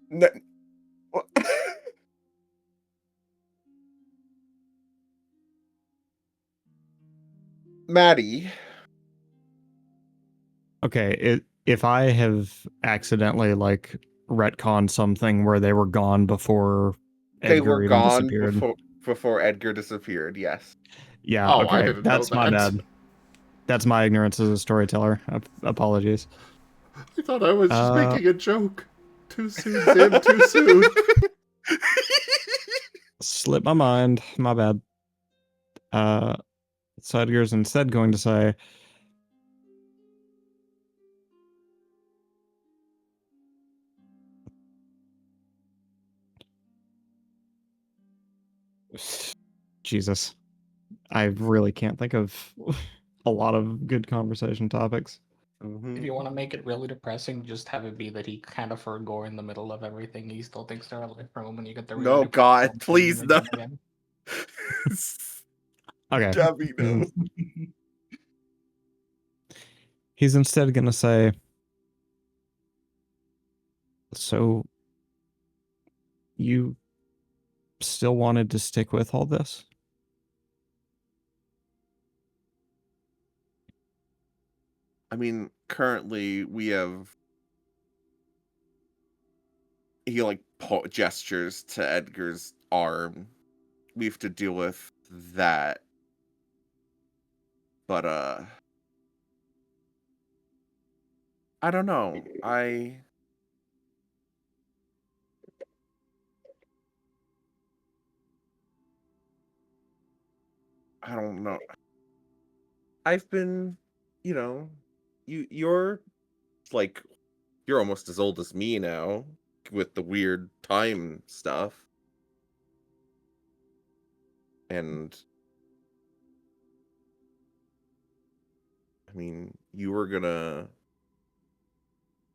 No, Maddie. Okay, if I have accidentally like retconned something where they were gone before They Edgar were even gone disappeared. before Edgar disappeared, yes. Yeah, Oh, I okay. didn't That's know my that. bad. That's my ignorance as a storyteller. Apologies. I thought I was just making a joke. Too soon, Zim, too soon. Slipped my mind. My bad. So Edgar's instead going to say, Jesus, I really can't think of a lot of good conversation topics. If you want to make it really depressing, just have it be that he kind of forgo in the middle of everything. He still thinks they're alive from him, and you get the No, really God, depressing please, thing no. again. Okay. Gabby, no. He's instead going to say, so you still wanted to stick with all this? I mean, currently we have. He like gestures to Edgar's arm. We have to deal with that. But I don't know. I don't know. I've been, you know, you're like you're almost as old as me now with the weird time stuff. And I mean, you were gonna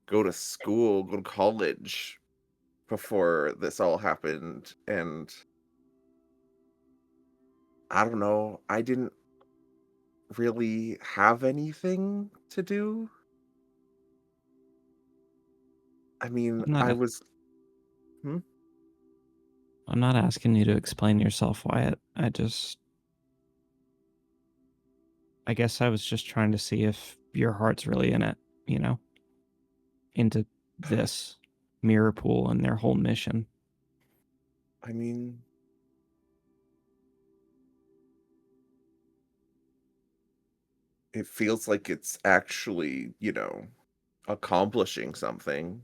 go to school, go to college before this all happened, and I don't know, I didn't really have anything to do. I mean, I'm not, I was I'm not asking you to explain yourself, Wyatt. I guess I was just trying to see if your heart's really in it, you know? Into this mirror pool and their whole mission. I mean, it feels like it's actually, accomplishing something,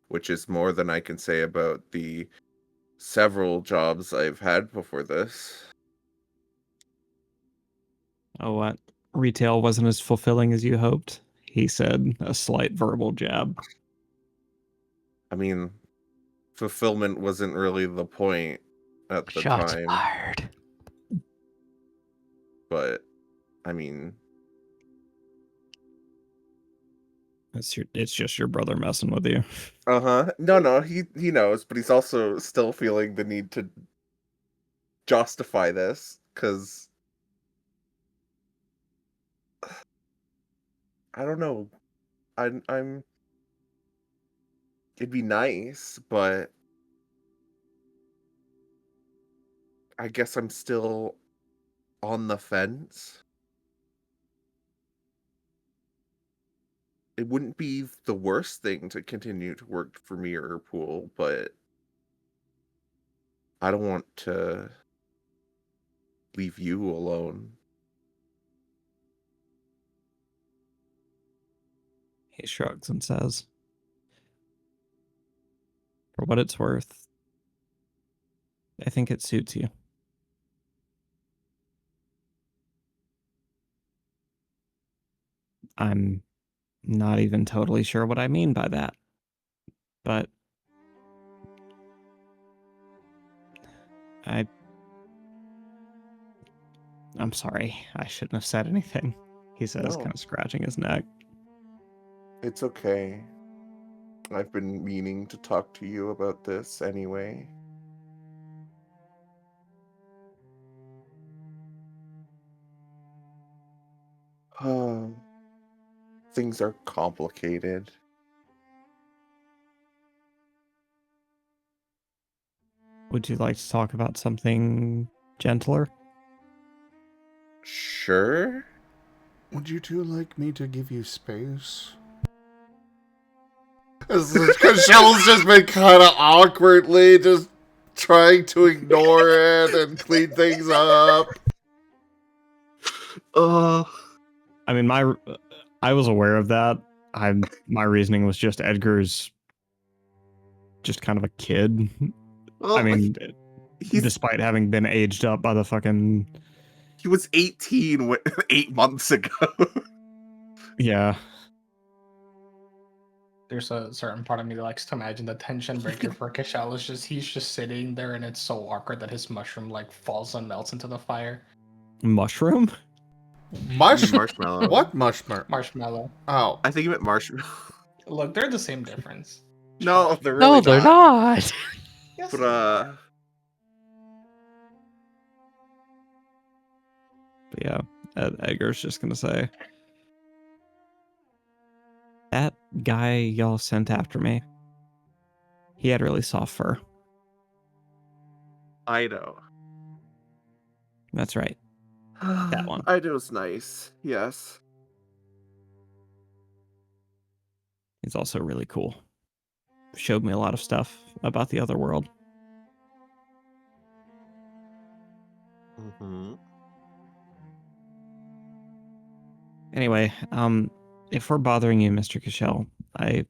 which is more than I can say about the several jobs I've had before this. Oh, what? Retail wasn't as fulfilling as you hoped? He said, a slight verbal jab. I mean, fulfillment wasn't really the point at the Shots time, fired. but I mean, It's just your brother messing with you. no, he knows, but he's also still feeling the need to justify this because I don't know. I'm. It'd be nice, but I guess I'm still on the fence. It wouldn't be the worst thing to continue to work for Mirror Pool, but I don't want to leave you alone. He shrugs and says, for what it's worth, I think it suits you. I'm not even totally sure what I mean by that, but I'm sorry. I shouldn't have said anything, he says, No. kind of scratching his neck. It's okay. I've been meaning to talk to you about this anyway. Things are complicated. Would you like to talk about something gentler? Sure. Would you two like me to give you space? Because Shell's just been kind of awkwardly just trying to ignore it and clean things up. I mean, I was aware of that. My reasoning was just Edgar's just kind of a kid. Well, I mean, he's despite having been aged up by the fucking... he was 18 8 months ago. Yeah. There's a certain part of me that likes to imagine the tension breaker for Kashal is just he's just sitting there and it's so awkward that his mushroom like falls and melts into the fire. Mushroom? Marshmallow. What marshmallow? Marshmallow. Oh, I think you meant marshmallow. Look, they're the same difference. No, they're No, really they're not. not. Yes, But they are. But yeah, Edgar's just gonna say that guy y'all sent after me. He had really soft fur. I know. That's right. That one. Ido's nice. Yes. He's also really cool. Showed me a lot of stuff about the other world. Mm-hmm. Anyway, if we're bothering you, Mr. Cashel, I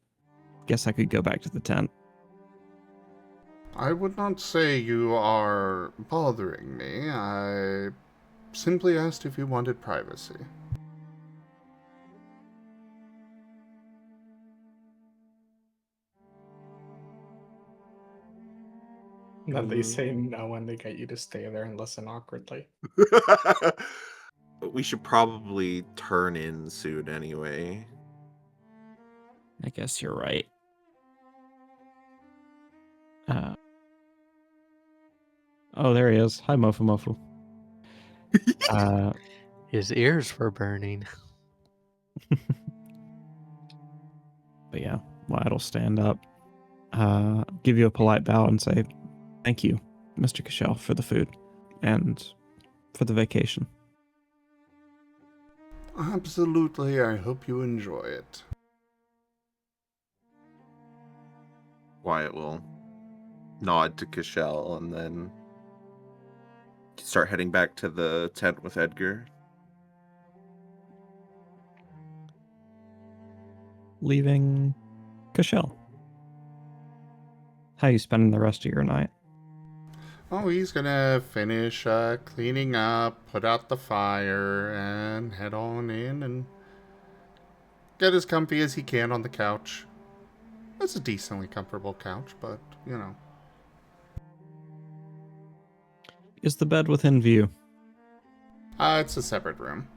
guess I could go back to the tent. I would not say you are bothering me. I simply asked if you wanted privacy. Then they say no when they get you to stay there and listen awkwardly. We should probably turn in soon anyway. I guess you're right. Oh, there he is. Hi, Mofu Mofu. His ears were burning. But yeah, Wyatt will stand up, give you a polite bow and say, thank you, Mr. Cashel, for the food and for the vacation. Absolutely, I hope you enjoy it. Wyatt will nod to Cashel and then start heading back to the tent with Edgar. Leaving Cashel. How you spending the rest of your night? Oh, he's gonna finish cleaning up, put out the fire, and head on in and get as comfy as he can on the couch. It's a decently comfortable couch, but, you know. Is the bed within view? It's a separate room.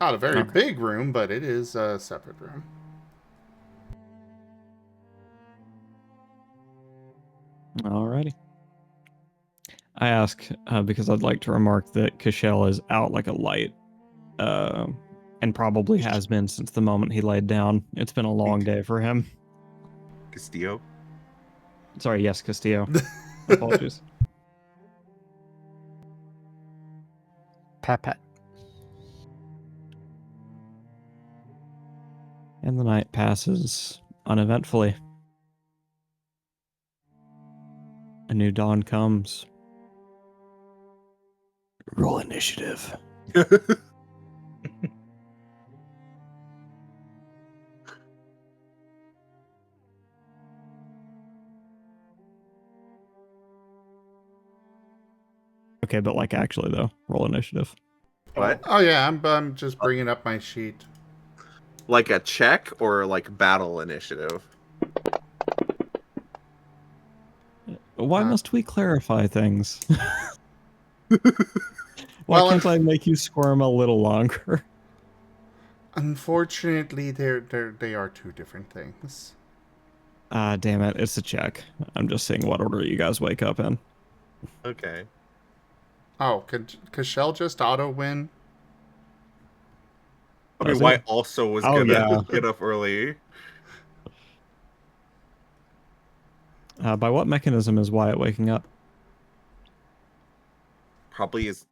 Not a very Okay. big room, but it is a separate room. Alrighty. I ask because I'd like to remark that Cashel is out like a light, and probably has been since the moment he laid down. It's been a long day for him. Castillo? Sorry, yes, Castillo. Apologies. Pat pat. And the night passes uneventfully. A new dawn comes. Roll initiative. Okay, but like actually though, roll initiative. What? Oh yeah, I'm just bringing up my sheet. Like a check or like battle initiative? Why must we clarify things? Why Well, can't I make you squirm a little longer? Unfortunately, they are two different things. Ah, damn it, it's a check. I'm just seeing what order you guys wake up in. Okay. Oh, could Cashel just auto win? I mean, Does it? Wyatt also was Oh, gonna yeah. get up early. By what mechanism is Wyatt waking up? Probably his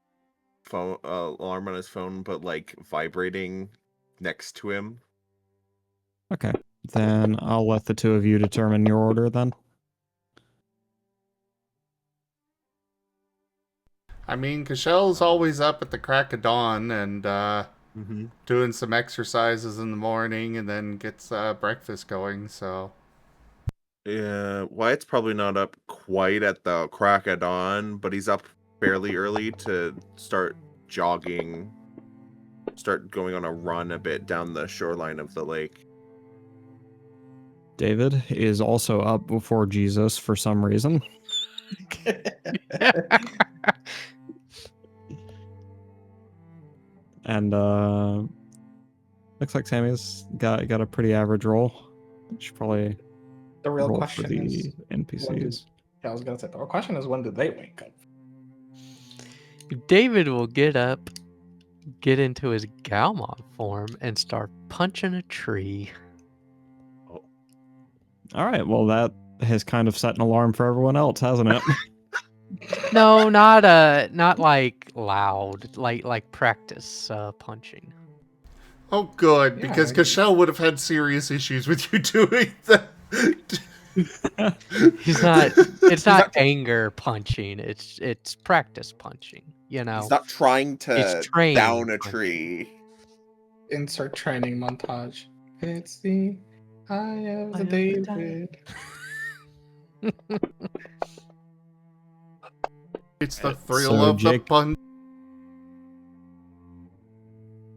phone alarm on his phone, but like vibrating next to him. Okay, then I'll let the two of you determine your order then. I mean, Cashel's always up at the crack of dawn and doing some exercises in the morning and then gets breakfast going, so... Yeah, Wyatt's probably not up quite at the crack of dawn, but he's up fairly early to start jogging, start going on a run a bit down the shoreline of the lake. David is also up before Jesus for some reason. And looks like Sammy's got a pretty average roll. Should probably The real roll for question the is, NPCs. yeah, I was gonna say the real question is, when do they wake up? David will get up, get into his Galmon form, and start punching a tree. All right, well that has kind of set an alarm for everyone else, hasn't it? No, not like loud, like practice punching. Oh, good, Yeah, because Cashel would have had serious issues with you doing that. He's not. It's not anger punching. It's practice punching. You know. He's not trying It's to trained down a punching. tree. Insert training montage. It's the eye of the David. It's the thrill So of the punch.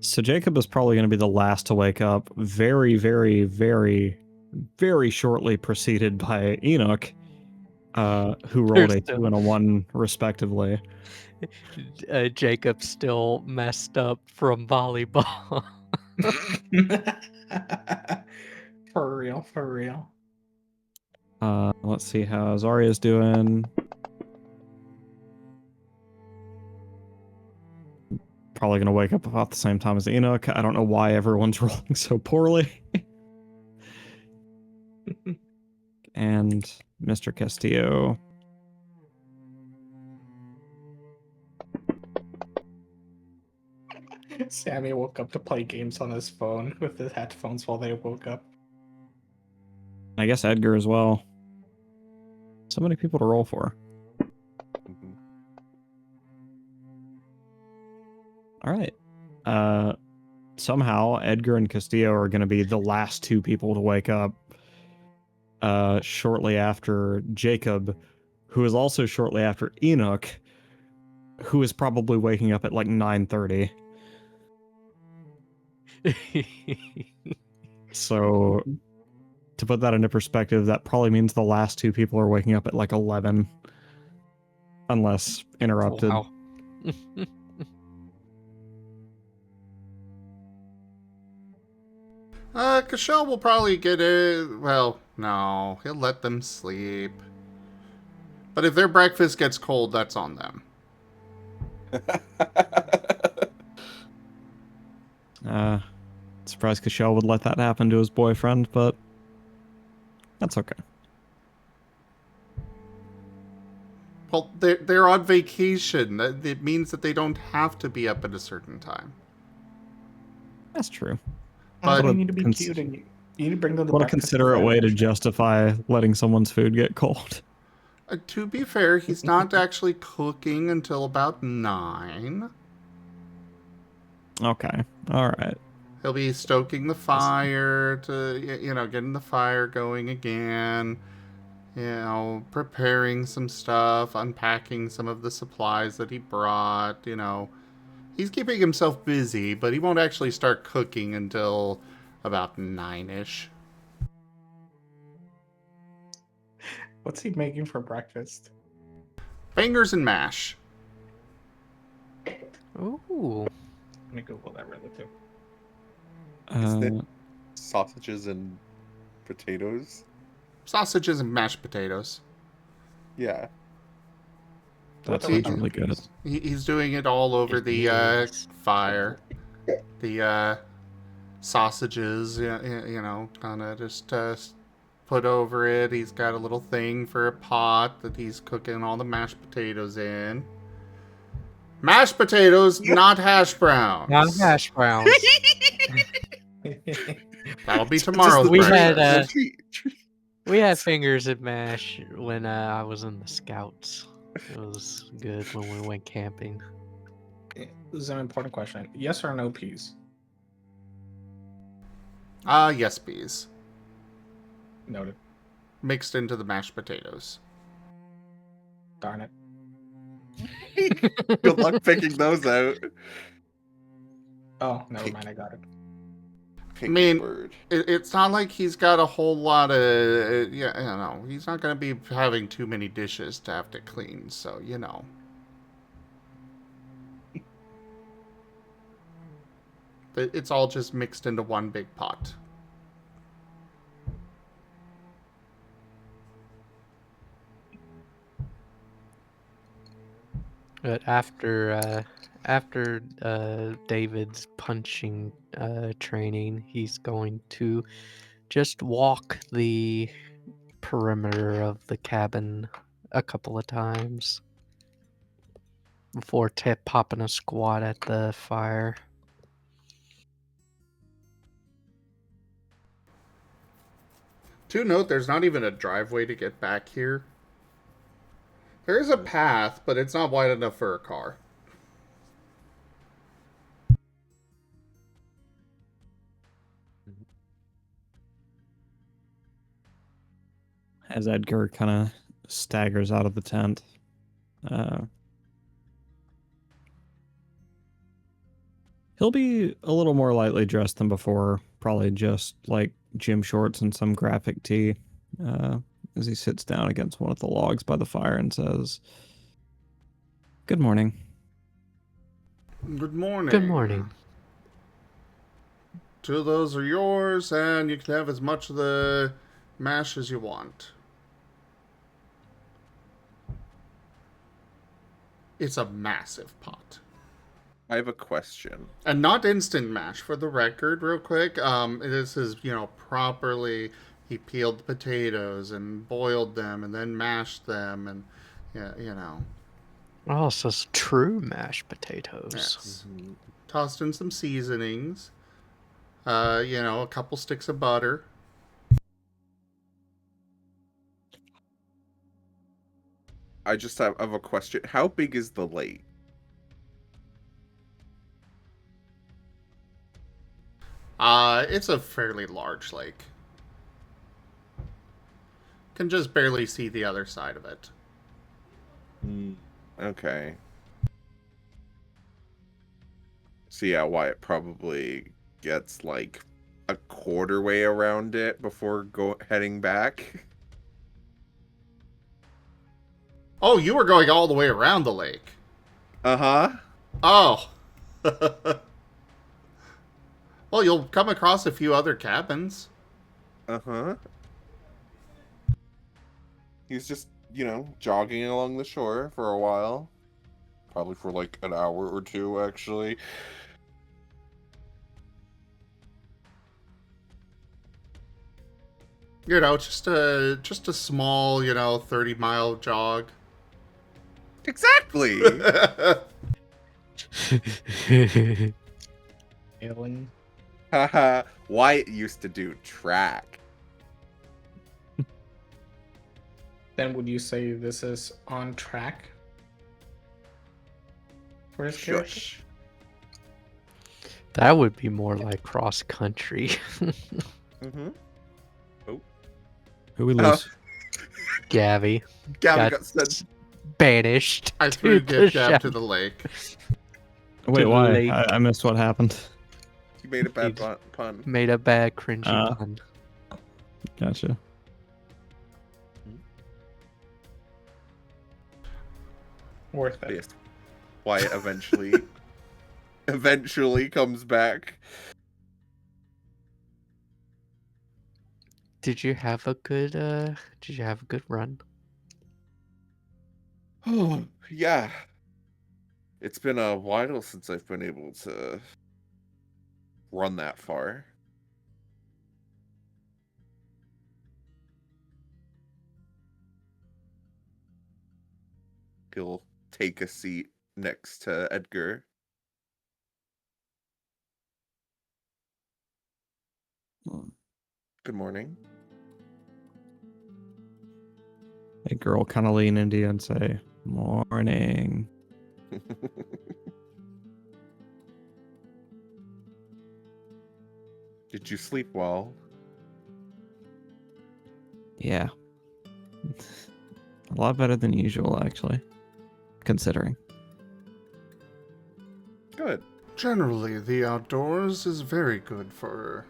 So Jacob is probably going to be the last to wake up, very, very, very, very shortly preceded by Enoch, who rolled a 2 and a 1 respectively. Jacob still messed up from volleyball. For real, for real. Let's see how Zarya's doing. Probably going to wake up about the same time as Enoch. I don't know why everyone's rolling so poorly. And Mr. Castillo. Sammy woke up to play games on his phone with his headphones while they woke up. I guess Edgar as well. So many people to roll for. All right. Somehow Edgar and Castillo are going to be the last 2 people to wake up shortly after Jacob, who is also shortly after Enoch, who is probably waking up at like 9:30. So to put that into perspective, that probably means the last 2 people are waking up at like 11, unless interrupted. Wow. Cashel will probably get it. Well, no, he'll let them sleep. But if their breakfast gets cold, that's on them. Surprised Cashel would let that happen to his boyfriend, but that's okay. Well, they're on vacation. It means that they don't have to be up at a certain time. That's true. But you need to be cute and you need to bring them the What a breakfast considerate way to sandwich. justify letting someone's food get cold. To be fair, he's not actually cooking until about 9. Okay. All right. He'll be stoking the fire to, getting the fire going again. Preparing some stuff, unpacking some of the supplies that he brought, He's keeping himself busy, but he won't actually start cooking until about 9-ish. What's he making for breakfast? Fingers and mash. Ooh. Let me Google that really quick. Isn't it sausages and potatoes? Sausages and mashed potatoes. Yeah. That He- sounds really good. He's doing it all over It the is. fire. The sausages, kind of just put over it. He's got a little thing for a pot that he's cooking all the mashed potatoes in. Mashed potatoes, not hash browns. Not hash browns. That'll be tomorrow's We breakfast. had we had fingers and mash when I was in the Scouts. It was good when we went camping. This is an important question. Yes or no peas? Yes, peas. Noted. Mixed into the mashed potatoes. Darn it. Good luck picking those out. Oh, never mind. I got it. Pick mean, word. It's not like he's got a whole lot of, he's not going to be having too many dishes to have to clean, so. It's all just mixed into one big pot. But after David's punching training, he's going to just walk the perimeter of the cabin a couple of times before popping a squat at the fire. To note, there's not even a driveway to get back here. There is a path, but it's not wide enough for a car. As Edgar kind of staggers out of the tent, he'll be a little more lightly dressed than before, probably just like gym shorts and some graphic tee, as he sits down against one of the logs by the fire and says, "Good morning." Good morning. Good morning. 2 of those are yours, and you can have as much of the mash as you want. It's a massive pot. I have a question. And not instant mash, for the record, real quick. This is, properly, he peeled the potatoes and boiled them and then mashed them and, Oh, so it's true mashed potatoes. Yes. Tossed in some seasonings. A couple sticks of butter. I just have a question. How big is the lake? It's a fairly large lake. Can just barely see the other side of it. Okay. So yeah, Wyatt probably gets like a quarter way around it before heading back. Oh, you were going all the way around the lake. Uh-huh. Oh. Well, you'll come across a few other cabins. Uh-huh. He's just, jogging along the shore for a while. Probably for like an hour or two, actually. Just a small, 30-mile jog. Exactly. Alien. Haha. Wyatt used to do track. Then would you say this is on track for his character? Shush. That would be more like cross country. Mm-hmm. Oh. Who we lose? Gabby Got sent. banished. I threw to Gab to the lake. Wait, the why? lake. I missed what happened. He made a bad pun. Made a bad cringy pun. Gotcha. Worth it. Yes. Wyatt eventually comes back. Did you have a good run? Oh, yeah. It's been a while since I've been able to run that far. He'll take a seat next to Edgar. Good morning. A girl kind of lean into you and say, "Morning." Did you sleep well? Yeah. A lot better than usual, actually. Considering. Good. Generally, the outdoors is very good for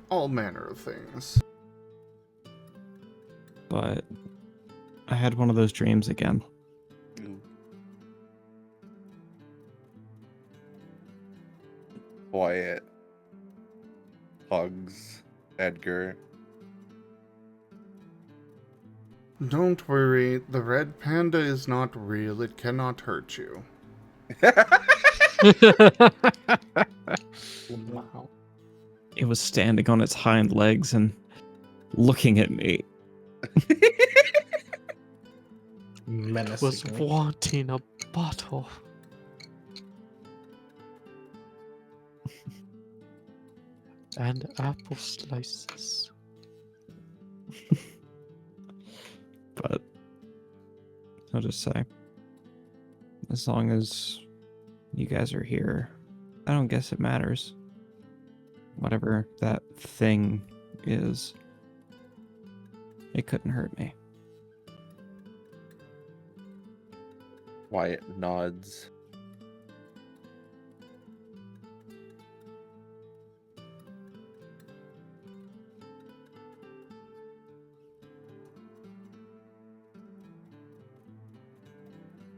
all manner of things. But I had one of those dreams again. Wyatt hugs Edgar. Don't worry, the red panda is not real. It cannot hurt you. Wow. It was standing on its hind legs and looking at me. Was Menacingly. wanting a bottle. And apple slices. But I'll just say, as long as you guys are here, I don't guess it matters. Whatever that thing is, it couldn't hurt me. Wyatt nods.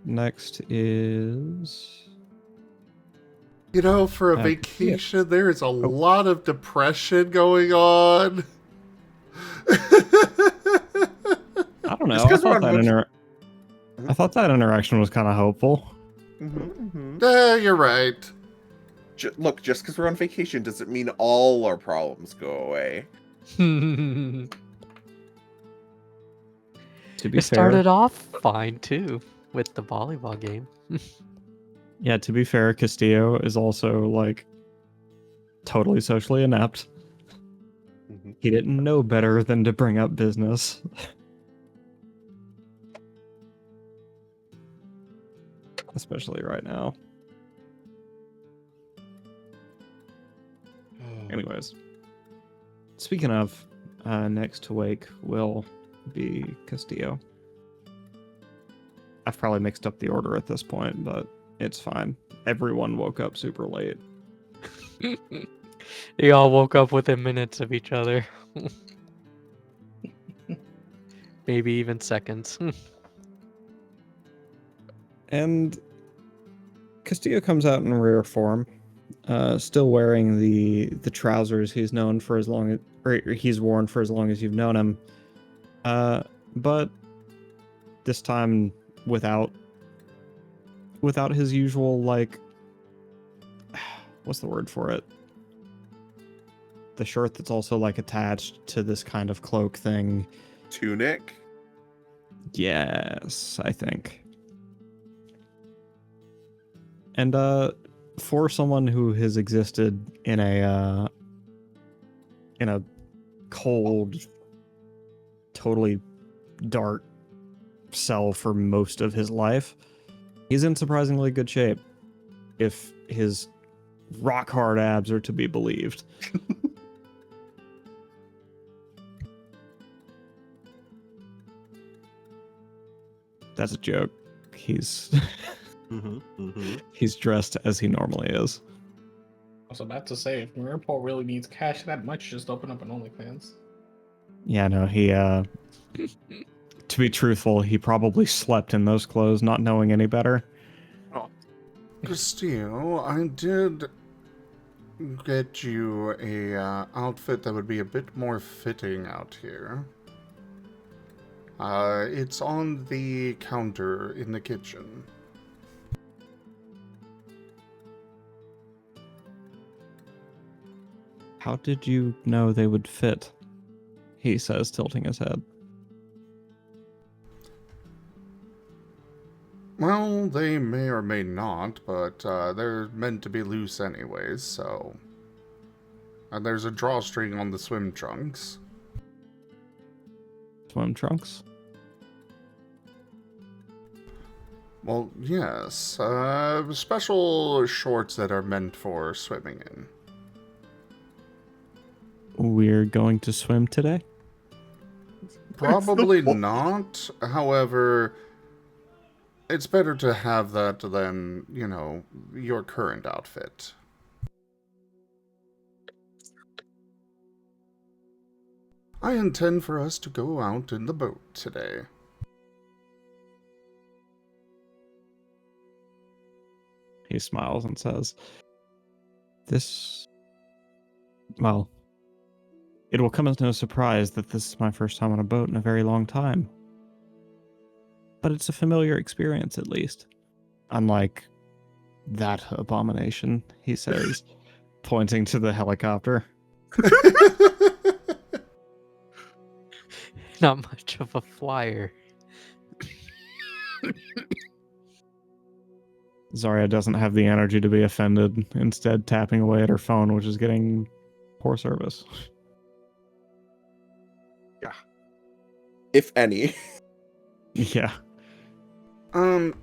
Next is... You know, for a Yeah. vacation, there is a lot of depression going on. I don't know. Just I 'cause we're thought, on I thought that interaction was kind of hopeful. You're right. Look, just because we're on vacation doesn't mean all our problems go away. To be It fair, started off fine too with the volleyball game. yeah, to be fair, Castillo is also like totally socially inept. Mhm. He didn't know better than to bring up business. Especially right now. Anyways, speaking of, next to wake will be Castillo. I've probably mixed up the order at this point, but it's fine. Everyone woke up super late. You all woke up within minutes of each other. Maybe even seconds. And Castillo comes out in rare form, still wearing the trousers he's known for as long as, or he's worn for as long as you've known him. But this time without his usual, like, what's the word for it? The shirt that's also like attached to this kind of cloak thing. Tunic? Yes, I think. And for someone who has existed in a cold, totally dark cell for most of his life, he's in surprisingly good shape, if his rock hard abs are to be believed. That's a joke. He's he's dressed as he normally is. I was about to say, if Merl really needs cash that much, just open up an OnlyFans. Yeah, no, he to be truthful, he probably slept in those clothes not knowing any better. Castillo, I did get you a outfit that would be a bit more fitting out here. It's on the counter in the kitchen. How did you know they would fit? He says, tilting his head. Well, they may or may not, but they're meant to be loose anyways, so... And there's a drawstring on the swim trunks. Swim trunks? Well, yes. Special shorts that are meant for swimming in. We're going to swim today? Probably not. However, it's better to have that than, you know, your current outfit. I intend for us to go out in the boat today. He smiles and says, This... Well, It will come as no surprise that this is my first time on a boat in a very long time. But it's a familiar experience, at least. Unlike that abomination, he says, pointing to the helicopter. Not much of a flyer. Zarya doesn't have the energy to be offended, instead tapping away at her phone, which is getting poor service. Yeah. If any. Yeah.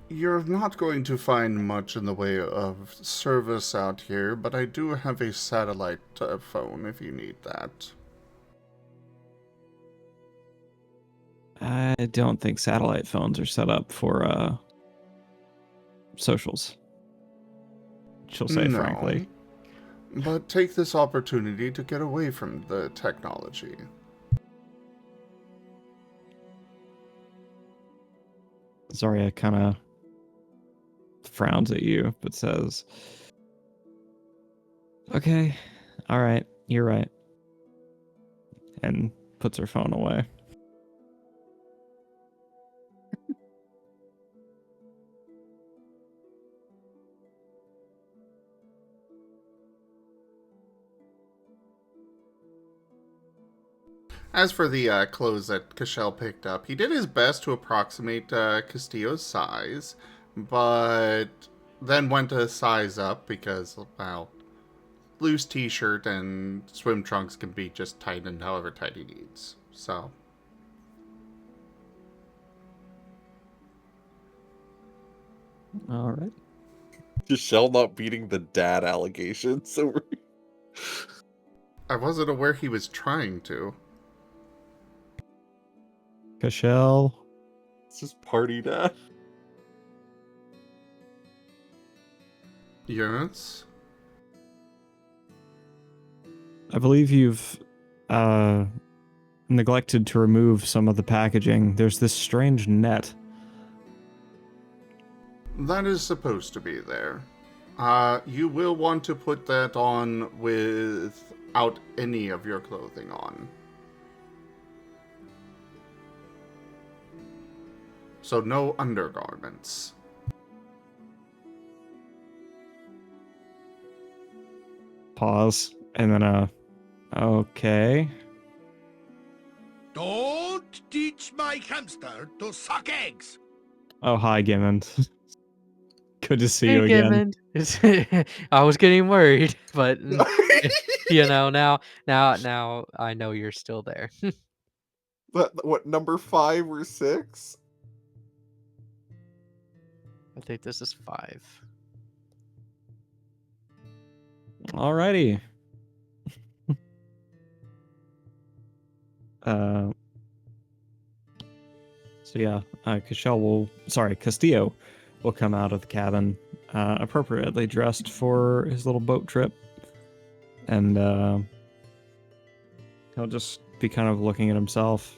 You're not going to find much in the way of service out here, but I do have a satellite phone if you need that. I don't think satellite phones are set up for socials. She'll say, No, frankly. but take this opportunity to get away from the technology. Zarya kind of frowns at you, but says, okay, all right, you're right. And puts her phone away. As for the clothes that Cashel picked up, he did his best to approximate Castillo's size, but then went to size up because, well, loose t-shirt and swim trunks can be just tightened however tight he needs. So, All right. Giselle not beating the dad allegations over. I wasn't aware he was trying to. Cashel. It's just party dad. Yes? I believe you've neglected to remove some of the packaging. There's this strange net. That is supposed to be there. You will want to put that on without any of your clothing on. So no undergarments. Pause. And then, okay. Don't teach my hamster to suck eggs. Oh, hi, Gimmond. Good to see you again. I was getting worried, but now I know you're still there. What, number 5 or 6? I think this is 5. Alrighty. So yeah, Castillo will come out of the cabin, appropriately dressed for his little boat trip, and he'll just be kind of looking at himself,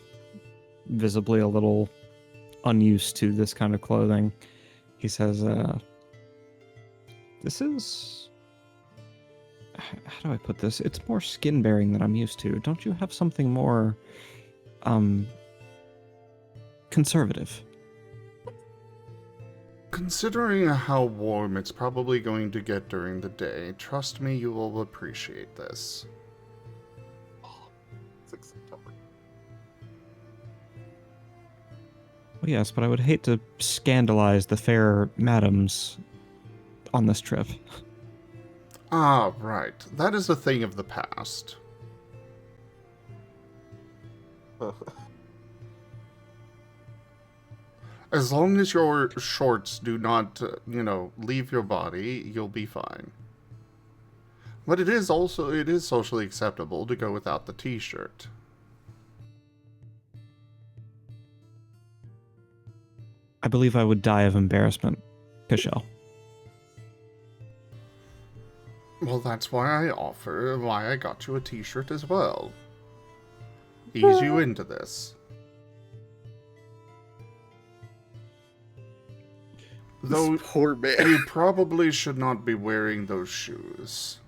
visibly a little unused to this kind of clothing. He says, this is... How do I put this? It's more skin-bearing than I'm used to. Don't you have something more, conservative? Considering how warm it's probably going to get during the day, trust me, you will appreciate this. 6 September. Well, yes, but I would hate to scandalize the fair madams on this trip. Ah, right. That is a thing of the past. As long as your shorts do not, leave your body, you'll be fine. But it is socially acceptable to go without the t-shirt. I believe I would die of embarrassment, Cashel. Well, that's why I got you a t-shirt as well. Ease you into this. Though, poor man. You probably should not be wearing those shoes.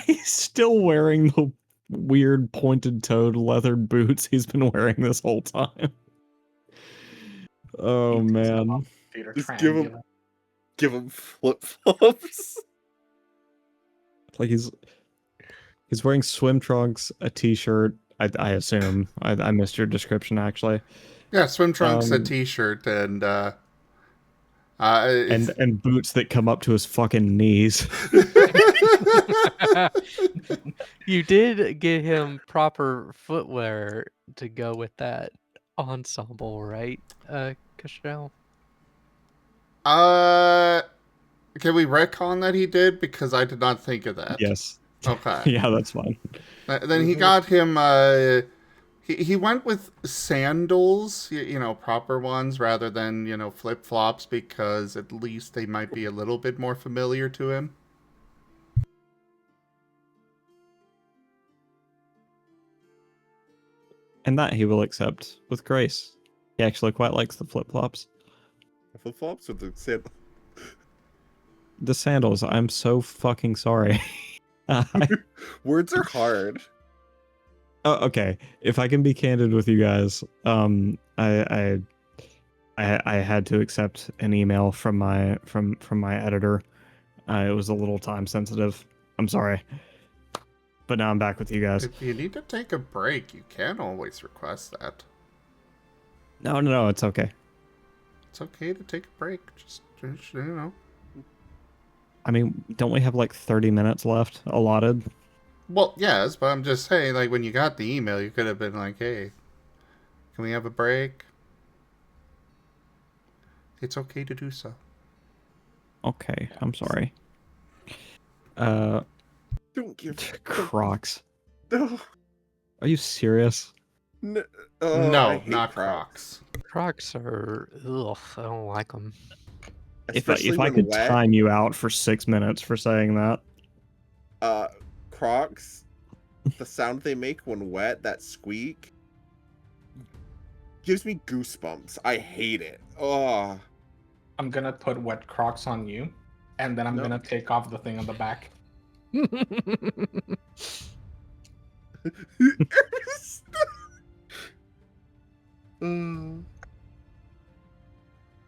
He's still wearing the weird pointed-toed leather boots he's been wearing this whole time. Oh He takes them man. off Peter Just triangular. give him flip flops. Like he's wearing swim trunks, a t-shirt. I assume. I missed your description actually. Yeah, swim trunks, a Um, t-shirt, and and boots that come up to his fucking knees. You did get him proper footwear to go with that ensemble, right, Cashel? Can we retcon that he did? Because I did not think of that. Yes. Okay. Yeah, that's fine. Then he got him, he went with sandals, you know, proper ones, rather than, you know, flip-flops, because at least they might be a little bit more familiar to him. And that he will accept with grace. He actually quite likes the flip-flops. Flip flops with the sand. The sandals, I'm so fucking sorry. Words are hard. Oh, okay. If I can be candid with you guys, I had to accept an email from my editor. It was a little time sensitive. I'm sorry, but now I'm back with you guys. If you need to take a break, you can always request that. No, it's okay. It's okay to take a break. Just you know. I mean, don't we have like 30 minutes left allotted? Well, yes, but I'm just saying, like, when you got the email, you could have been like, hey, can we have a break? It's okay to do so. Okay, I'm sorry. Don't give Crocs. No. Are you serious? No, No, not Crocs. Crocs are ugh. I don't like them. If I when could wet, time you out for 6 minutes for saying that. Crocs, the sound they make when wet, that squeak, gives me goosebumps. I hate it. Oh. I'm gonna put wet Crocs on you, and then I'm gonna take off the thing on the back. Mm.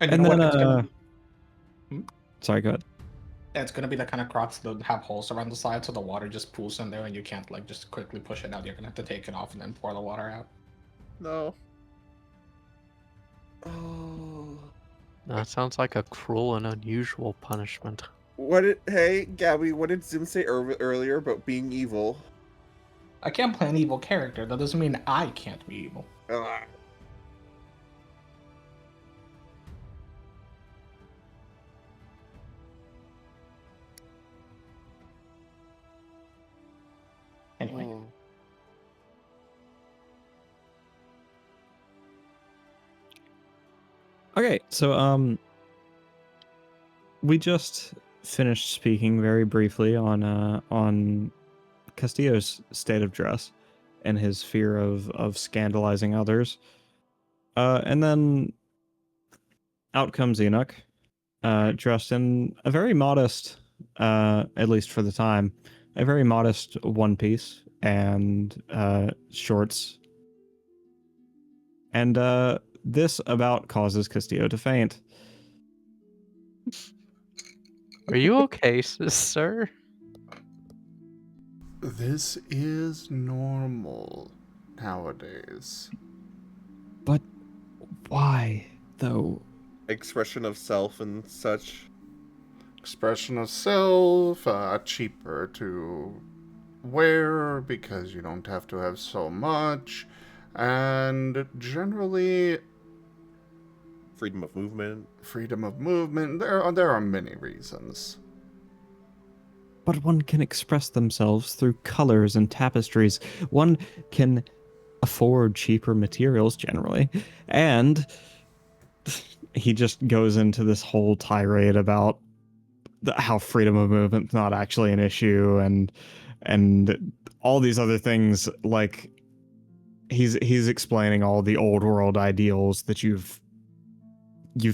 And And you know then, what? It's gonna, sorry, go ahead. it's gonna be the kind of Crocs that have holes around the side, so the water just pools in there, and you can't like just quickly push it out. You're gonna have to take it off and then pour the water out. No. Oh. That sounds like a cruel and unusual punishment. Hey, Gabby, what did Zim say earlier about being evil? I can't play an evil character. That doesn't mean I can't be evil. Ugh. Anyway. Oh. Okay, so we just finished speaking very briefly on Castillo's state of dress and his fear of scandalizing others. And then out comes Enoch, dressed in a very modest, at least for the time, a very modest one piece and shorts. And this about causes Castillo to faint. Are you okay, sir? This is normal nowadays. But why, though? Expression of self and such. Expression of self, cheaper to wear because you don't have to have so much, and generally Freedom of movement. freedom of movement. There are many reasons. But one can express themselves through colors and tapestries. One can afford cheaper materials generally. And he just goes into this whole tirade about how freedom of movement's not actually an issue and all these other things. Like he's explaining all the old world ideals that you've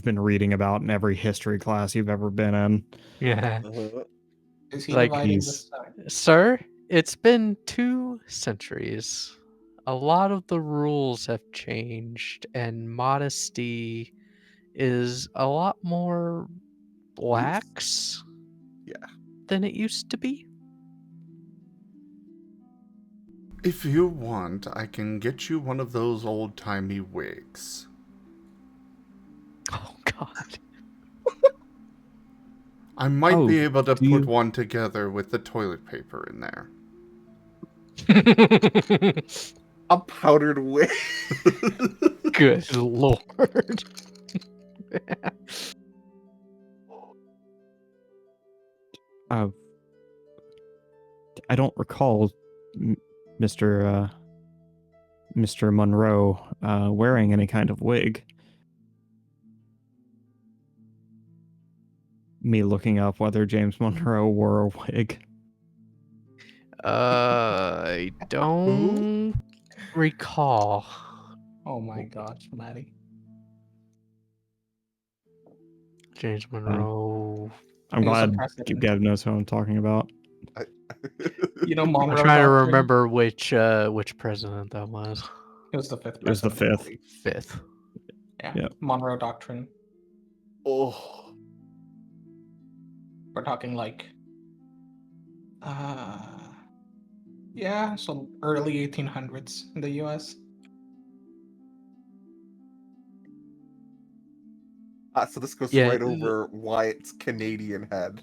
been reading about in every history class you've ever been in. Yeah. Is he Like, dividing the he's- side? sir, it's been 2 centuries. A lot of the rules have changed, and modesty is a lot more lax Yeah. than it used to be. If you want, I can get you one of those old-timey wigs. Oh, God. I might Oh, be able to do put you- one together with the toilet paper in there. A powdered wig. Good lord. I don't recall Mr. Mr. Monroe wearing any kind of wig. Me looking up whether James Monroe wore a wig. I don't recall. Oh my gosh, Maddie. James Monroe. I'm He was a glad president. Gav knows who I'm talking about. You know I'm Monroe trying to Doctrine? remember which president that was. He was the fifth It was the president. I fifth. believe. 5th. Yeah. Yep. Monroe Doctrine. Oh. We're talking like yeah, so early 1800s in the US. So this goes Yeah, right over Wyatt's Canadian head.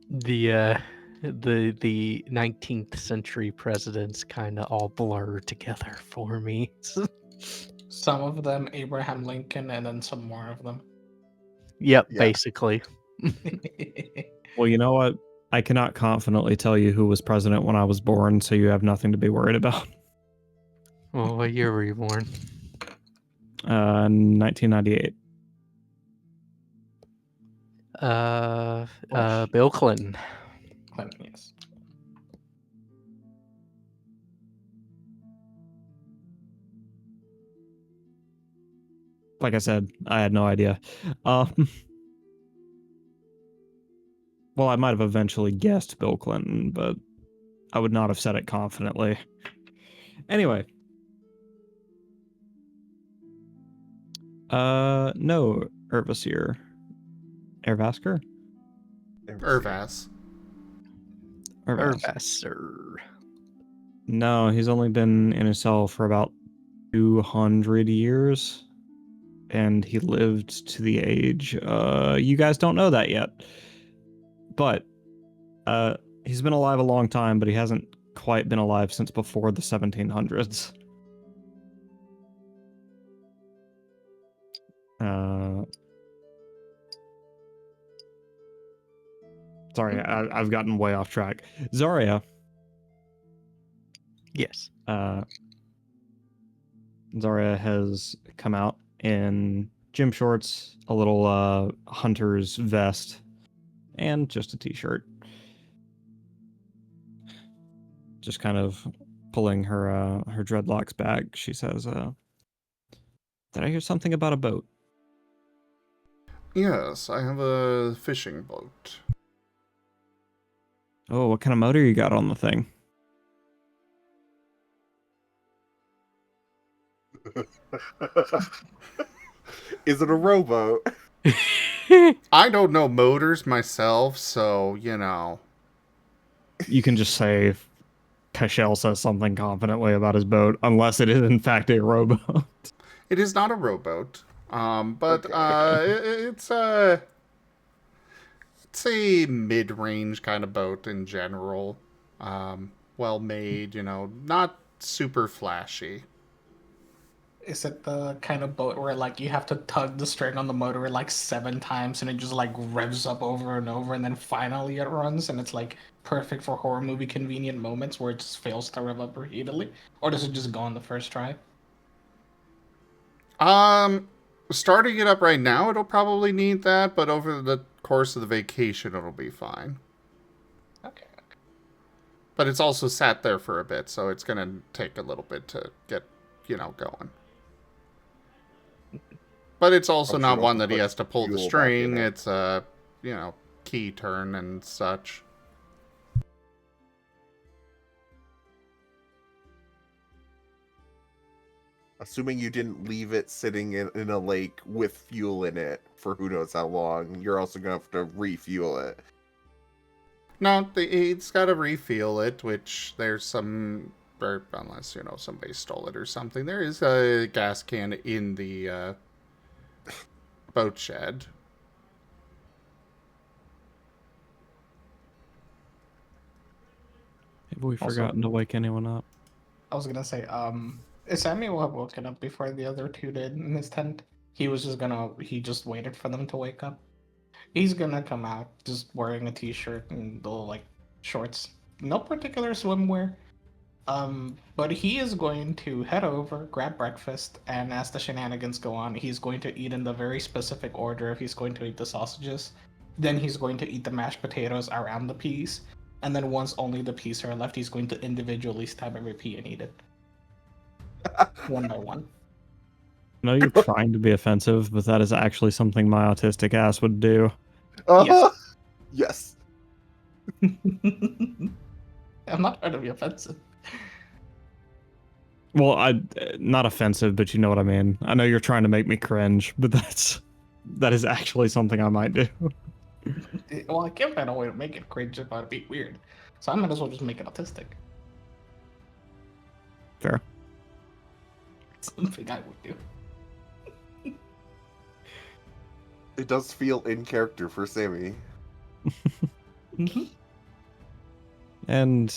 the 19th century presidents kind of all blur together for me. Some of them Abraham Lincoln and then some more of them. Yep, Yeah. basically. Well, you know what? I cannot confidently tell you who was president when I was born, so you have nothing to be worried about. Well, what year were you born? 1998. Bill Clinton. Clinton, yes. Like I said, I had no idea. Well, I might have eventually guessed Bill Clinton, but I would not have said it confidently. Anyway. No, Ervasir. Ervasker? Irvas. Irvasser. No, he's only been in his cell for about 200 years. And he lived to the age, you guys don't know that yet. But, he's been alive a long time, but he hasn't quite been alive since before the 1700s. Sorry, I've gotten way off track. Zarya. Yes. Zarya has come out in gym shorts, a little hunter's vest, and just a t-shirt. Just kind of pulling her dreadlocks back. She says, "Did I hear something about a boat?" Yes, I have a fishing boat. Oh, what kind of motor you got on the thing? Is it a rowboat? I don't know motors myself, so, you know. You can just say Cashel says something confidently about his boat, unless it is in fact a rowboat. It is not a rowboat, but it's a mid-range kind of boat in general. Well made, you know, not super flashy. Is it the kind of boat where like you have to tug the string on the motor like 7 times and it just like revs up over and over and then finally it runs and it's like perfect for horror movie convenient moments where it just fails to rev up repeatedly? Or does it just go on the first try? Starting it up right now, it'll probably need that, but over the course of the vacation, it'll be fine. Okay. But it's also sat there for a bit, so it's gonna take a little bit to get, going. But it's also I'm sure not it'll one that he put has to pull the fuel back in string. it. It's key turn and such. Assuming you didn't leave it sitting in a lake with fuel in it for who knows how long, you're also going to have to refuel it. No, he's got to refuel it, which there's some, or unless, somebody stole it or something. There is a gas can in the boat shed. Have we Also- forgotten to wake anyone up? I was gonna say, Sammy will have woken up before the other two did in his tent. He just waited for them to wake up. He's gonna come out just wearing a t-shirt and little shorts. No particular swimwear. But he is going to head over, grab breakfast, and as the shenanigans go on, he's going to eat in the very specific order if he's going to eat the sausages. Then he's going to eat the mashed potatoes around the peas. And then once only the peas are left, he's going to individually stab every pea and eat it. One by one. I know you're trying to be offensive, but that is actually something my autistic ass would do. Yes. I'm not trying to be offensive. Well, not offensive, but you know what I mean. I know you're trying to make me cringe, but that is actually something I might do. Well, I can't find a way to make it cringe if I'd be weird. So I might as well just make it autistic. Fair. Something I would do. It does feel in character for Sammy. And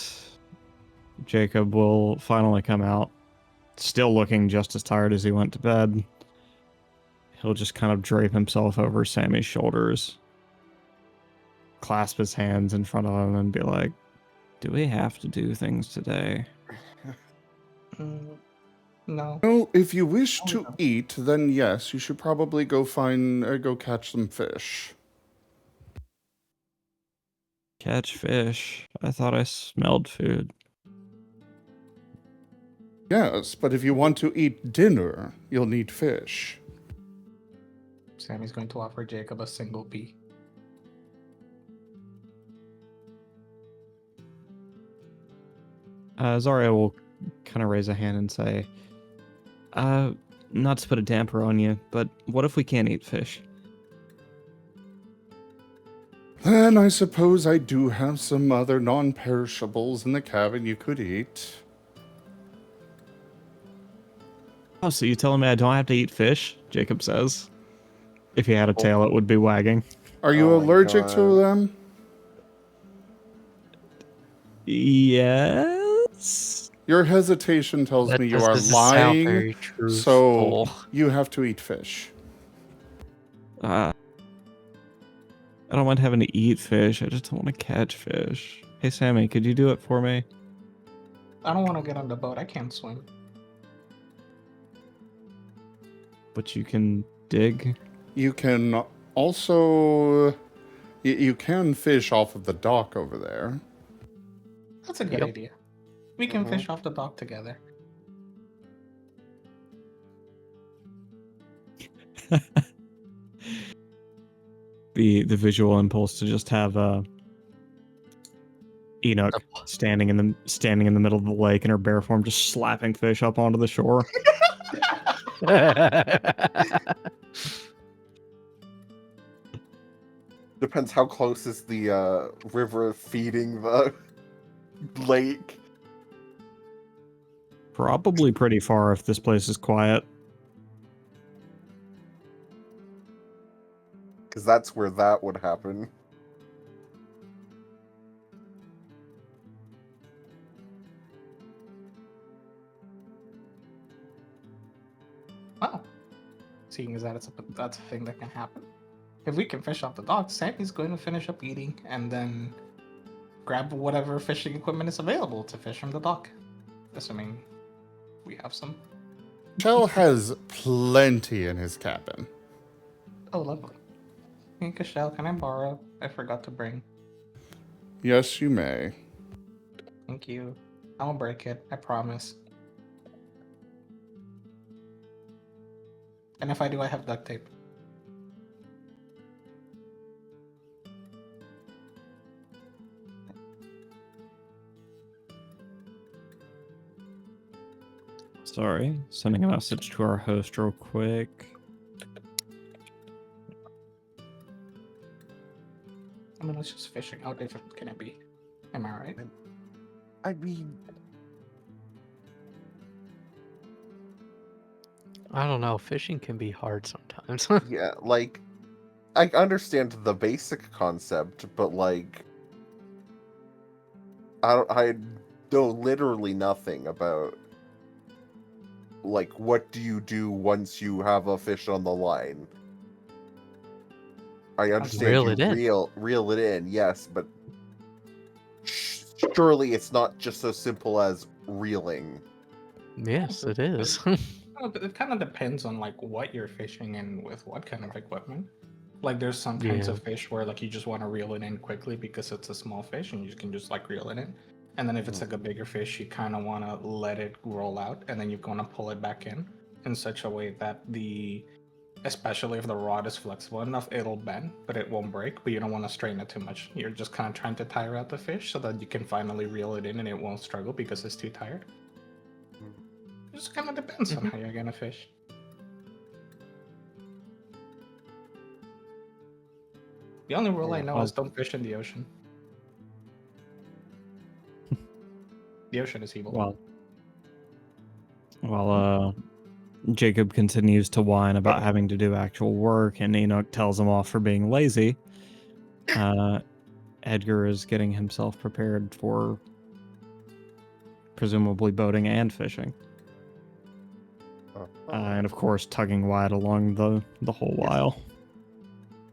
Jacob will finally come out, still looking just as tired as he went to bed. He'll just kind of drape himself over Sammy's shoulders, clasp his hands in front of him, and be like, "Do we have to do things today?" No. Well, if you wish to eat, then yes, you should probably go catch some fish. Catch fish. I thought I smelled food. Yes, but if you want to eat dinner, you'll need fish. Sammy's going to offer Jacob a single pea. Zarya will kind of raise a hand and say, not to put a damper on you, but what if we can't eat fish? Then I suppose I do have some other non-perishables in the cabin you could eat. Oh, so you're telling me I don't have to eat fish? Jacob says. If he had a tail, it would be wagging. Are you allergic to them? Yes? Your hesitation tells That me you are doesn't sound very lying, truthful. so you have to eat fish. I don't mind having to eat fish. I just don't want to catch fish. Hey, Sammy, could you do it for me? I don't want to get on the boat. I can't swim. But you can dig? You can also... You can fish off of the dock over there. That's a good idea. We can fish off the dock together. The visual impulse to just have Enoch standing in the middle of the lake in her bear form, just slapping fish up onto the shore. Depends how close is the river feeding the lake. Probably pretty far if this place is quiet. Because that's where that would happen. Wow. Seeing as that's a thing that can happen. If we can fish off the dock, Sammy's going to finish up eating and then grab whatever fishing equipment is available to fish from the dock. Assuming we have some. Shell has plenty in his cabin. Oh, lovely. Hey, Cashel, can I borrow? I forgot to bring. Yes, you may. Thank you. I won't break it. I promise. And if I do, I have duct tape. Sorry, sending a message to our host real quick. I mean, it's just fishing. How difficult can it be? Am I right? I mean, I don't know. Fishing can be hard sometimes. yeah, like, I understand the basic concept, but like, I know literally nothing about, like, what do you do once you have a fish on the line? I understand Reel you it in. reel it in, yes, but surely it's not just so simple as reeling. Yes, it is. It kind of depends on like what you're fishing and with what kind of equipment. Like there's some kinds Yeah. of fish where like you just want to reel it in quickly because it's a small fish and you can just like reel it in. And then if it's like a bigger fish, you kind of want to let it roll out and then you're going to pull it back in such a way that especially if the rod is flexible enough, it'll bend, but it won't break, but you don't want to strain it too much. You're just kind of trying to tire out the fish so that you can finally reel it in and it won't struggle because it's too tired. It just kind of depends on how you're going to fish. The only rule I know is don't fish in the ocean. The ocean is evil. While Jacob continues to whine about having to do actual work, and Enoch tells him off for being lazy, Edgar is getting himself prepared for presumably boating and fishing. And of course, tugging Wyatt along the whole while.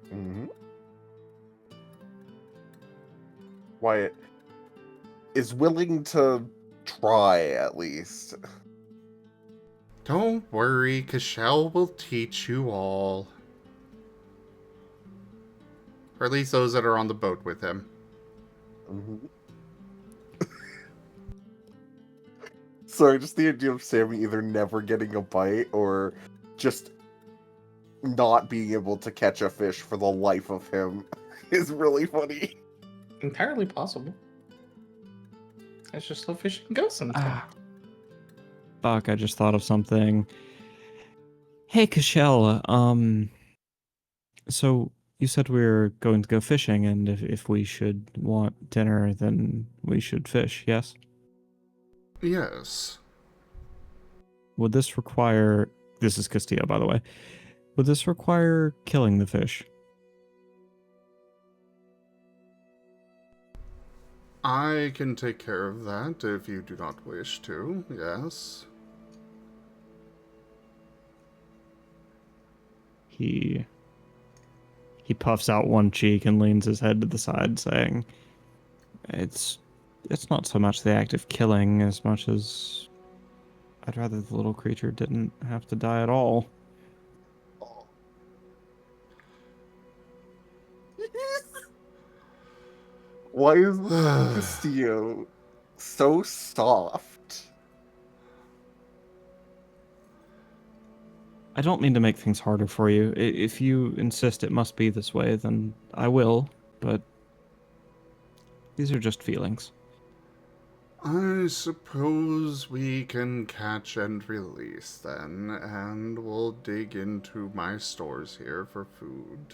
Mm-hmm. Wyatt is willing to try, at least. Don't worry, Cashel will teach you all. Or at least those that are on the boat with him. Mm-hmm. Sorry, just the idea of Sammy either never getting a bite or just not being able to catch a fish for the life of him is really funny. Entirely possible. It's just how fishing goes sometimes. Fuck, I just thought of something. Hey, Cashel, so you said we were going to go fishing, and if we should want dinner, then we should fish, yes? Yes. Would this require... This is Castillo, by the way. Would this require killing the fish? I can take care of that if you do not wish to, yes. He puffs out one cheek and leans his head to the side, saying, It's not so much the act of killing as much as I'd rather the little creature didn't have to die at all. Why is Castillo so soft? I don't mean to make things harder for you. If you insist it must be this way, then I will, but these are just feelings. I suppose we can catch and release then, and we'll dig into my stores here for food.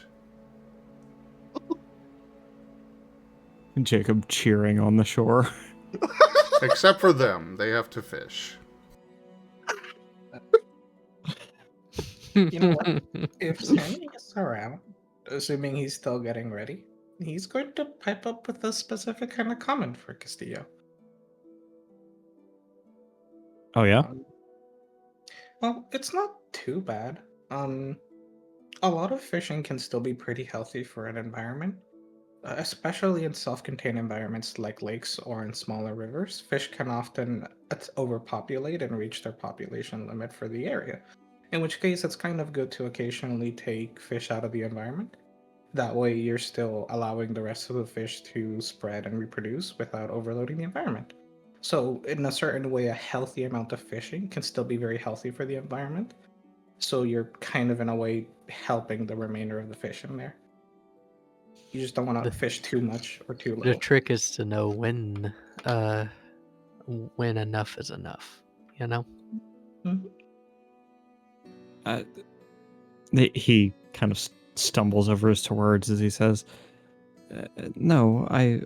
Jacob cheering on the shore. Except for them, they have to fish. You know what? If Sammy is around, assuming he's still getting ready, he's going to pipe up with a specific kind of comment for Castillo. Oh, yeah? Well, it's not too bad. A lot of fishing can still be pretty healthy for an environment. Especially in self-contained environments like lakes or in smaller rivers, fish can often overpopulate and reach their population limit for the area. In which case, it's kind of good to occasionally take fish out of the environment. That way, you're still allowing the rest of the fish to spread and reproduce without overloading the environment. So, in a certain way, a healthy amount of fishing can still be very healthy for the environment. So, you're kind of, in a way, helping the remainder of the fish in there. You just don't want to fish too much or too little. The trick is to know when enough is enough, you know? He kind of stumbles over his words as he says, "No, I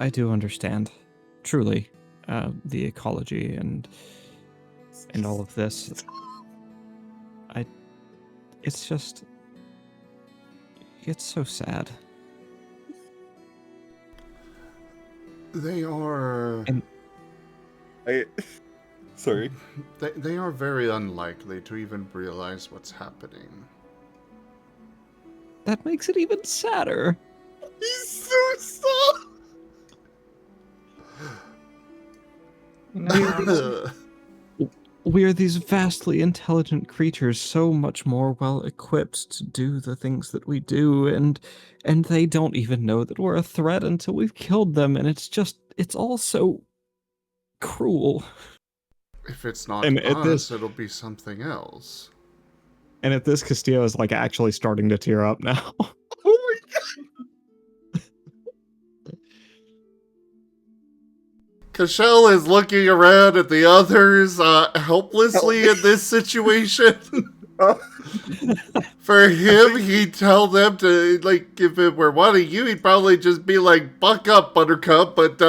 do understand, truly, the ecology and all of this. It's just, it's so sad." They are... Sorry. They are very unlikely to even realize what's happening. That makes it even sadder. He's so soft! We are these vastly intelligent creatures, so much more well equipped to do the things that we do, and they don't even know that we're a threat until we've killed them, and it's all so cruel. If it's not And at us, this- it'll be something else. And at this, Castillo is like actually starting to tear up now. Oh my god! Cashel is looking around at the others helplessly in this situation. For him, he'd tell them to, like, if it were one of you, he'd probably just be like, buck up, Buttercup, but,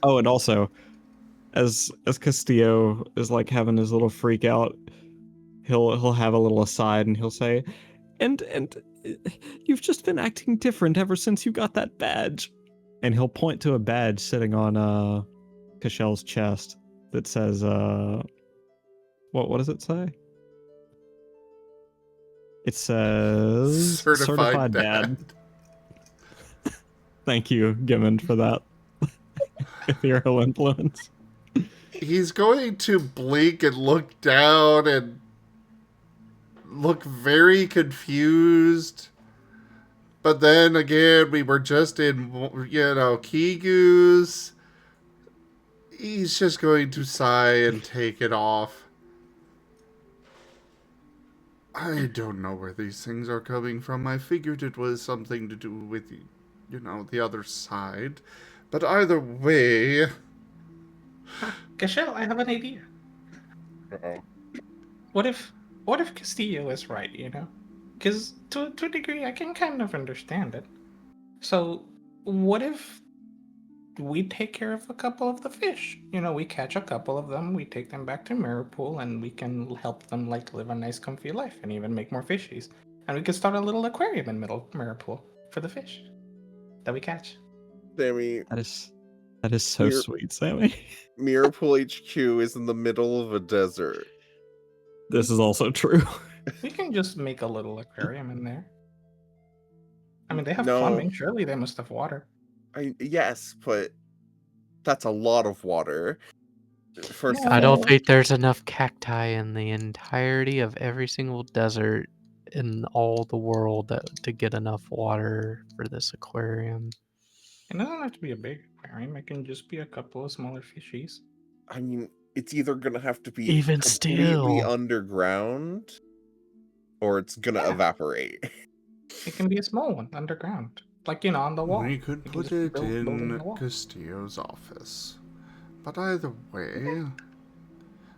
Oh, and also, as Castillo is like having his little freak out, he'll have a little aside and he'll say, and you've just been acting different ever since you got that badge. And he'll point to a badge sitting on Cashel's chest that says what does it say? It says Certified Dad. Thank you, Gimmond, for that ethereal influence. He's going to blink and look down and look very confused. But then again, we were just in, Kigu's. He's just going to sigh and take it off. I don't know where these things are coming from. I figured it was something to do with, the other side. But either way... Cashel, I have an idea. Uh-oh. What if Castillo is right, Because to a degree, I can kind of understand it. So, what if we take care of a couple of the fish? We catch a couple of them, we take them back to Merl, and we can help them, live a nice, comfy life, and even make more fishies. And we could start a little aquarium in middle Merl for the fish that we catch. Sammy, that is so sweet, Sammy. Mirapool HQ is in the middle of a desert. This is also true. We can just make a little aquarium in there. I mean, they have No. plumbing. Surely they must have water. Yes, but that's a lot of water. First of I don't all, think there's enough cacti in the entirety of every single desert in all the world to get enough water for this aquarium. It doesn't have to be a big aquarium. It can just be a couple of smaller fishies. I mean, it's either gonna have to be Even completely still. underground, or it's gonna evaporate. It can be a small one underground, on the wall. We could You can put just it build in in the wall. Castillo's office. But either way,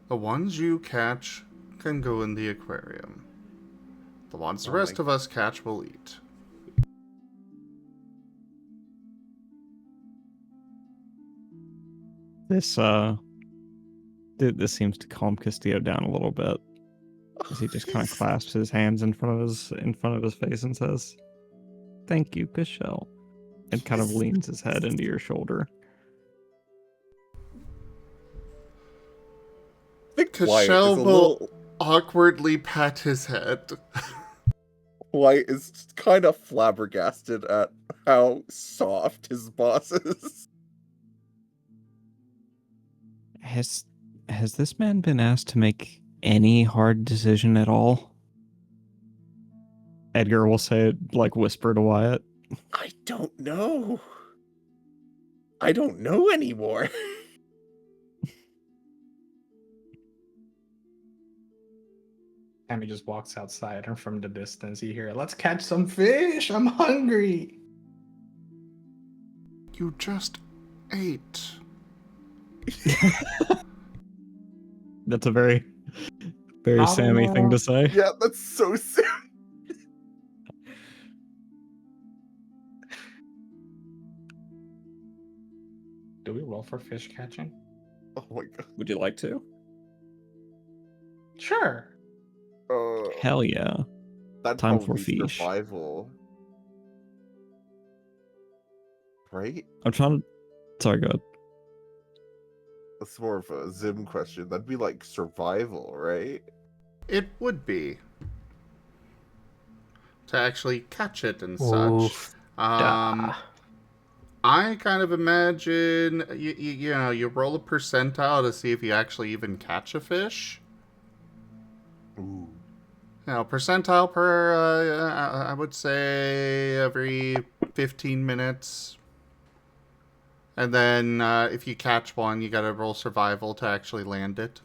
the ones you catch can go in the aquarium. The ones the rest of us catch will eat. This seems to calm Castillo down a little bit, as he just kind of clasps his hands in front of his face and says, "Thank you, Cashel," and kind of leans his head into your shoulder. Cashel will awkwardly pat his head. Wyatt is kind of flabbergasted at how soft his boss is. Has this man been asked to make any hard decision at all? Edgar will say it, whisper to Wyatt. I don't know. I don't know anymore. Sammy just walks outside, and from the distance you hear, "Let's catch some fish! I'm hungry!" You just ate. That's a very, very Not Sammy thing to say. Yeah, that's so sick. Do we roll for fish catching? Oh my god. Would you like to? Sure. Hell yeah. That'd Time probably for be fish. survival. Right? I'm trying to. Sorry, go ahead. That's more of a Zim question. That'd be like survival, right? It would be. To actually catch it and Oof. such. I kind of imagine, you know, you roll a percentile to see if you actually even catch a fish. Ooh. You know, percentile per, I would say every 15 minutes. And then if you catch one, you gotta roll survival to actually land it.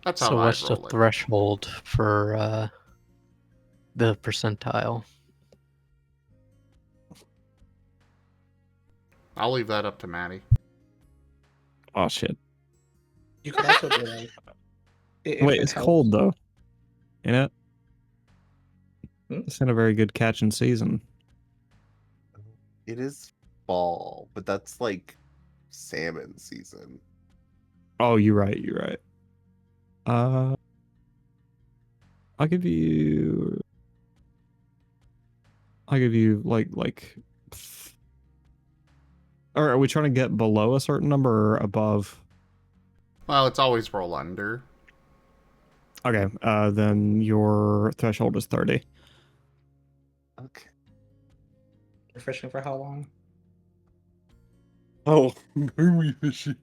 That's how So I what's the roll it. threshold for the percentile? I'll leave that up to Maddie. Oh shit. You could also do like. Wait, it's cold though. You know? Hmm? It's not a very good catching season. It is fall, but that's like salmon season. Oh, you're right. You're right. I'll give you like. Or are we trying to get below a certain number or above? Well, it's always roll under. Okay, then your threshold is 30. Okay. You're fishing for how long? Oh, are we fishing?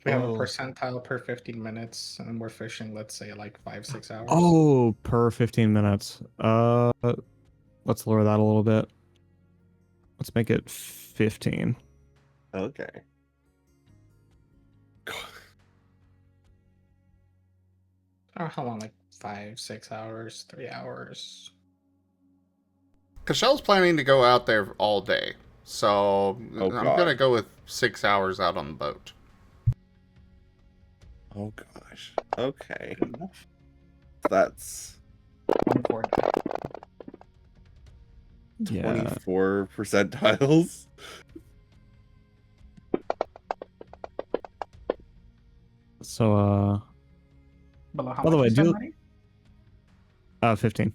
We have a percentile per 15 minutes, and we're fishing, let's say, like 5-6 hours. Oh, per 15 minutes. Let's lower that a little bit. Let's make it 15. Okay. Or how long? Like 5-6 hours, 3 hours. Cachelle's planning to go out there all day. So Oh, I'm God. going to go with 6 hours out on the boat. Oh gosh. Okay. Good enough. That's 1 Yeah. 24 percentiles. So, Below how by the much way, is that do money? 15.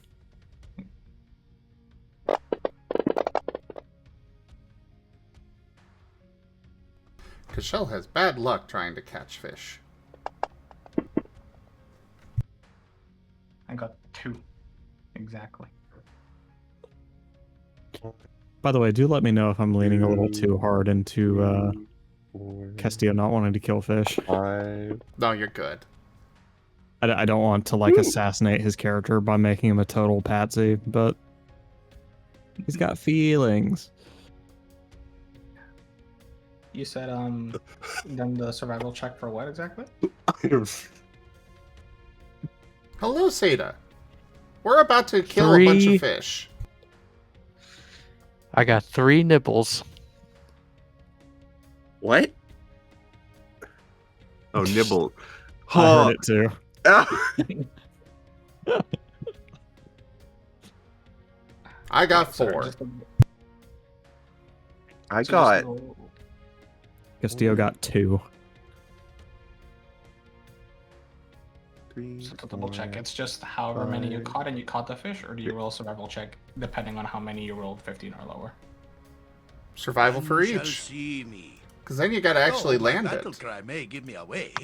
Cachelle has bad luck trying to catch fish. I got 2. Exactly. By the way, do let me know if I'm leaning a little too hard into 4, Castillo not wanting to kill fish. 5. No, you're good. I don't want to like assassinate his character by making him a total patsy, but he's got feelings. You said then the survival check for what exactly? Hello, Seda. We're about to kill a bunch 3. of fish. I got 3 nibbles. What? Oh, nibble. I heard it too. I got Sorry, 4. I so got. Castillo got 2. 3, Just a double check. It's just however many you caught and you caught the fish, or do you roll survival check depending on how many you rolled 15 or lower? Survival for You shall each. see me. Because then you got to actually Though my land battle it. cry may give me away.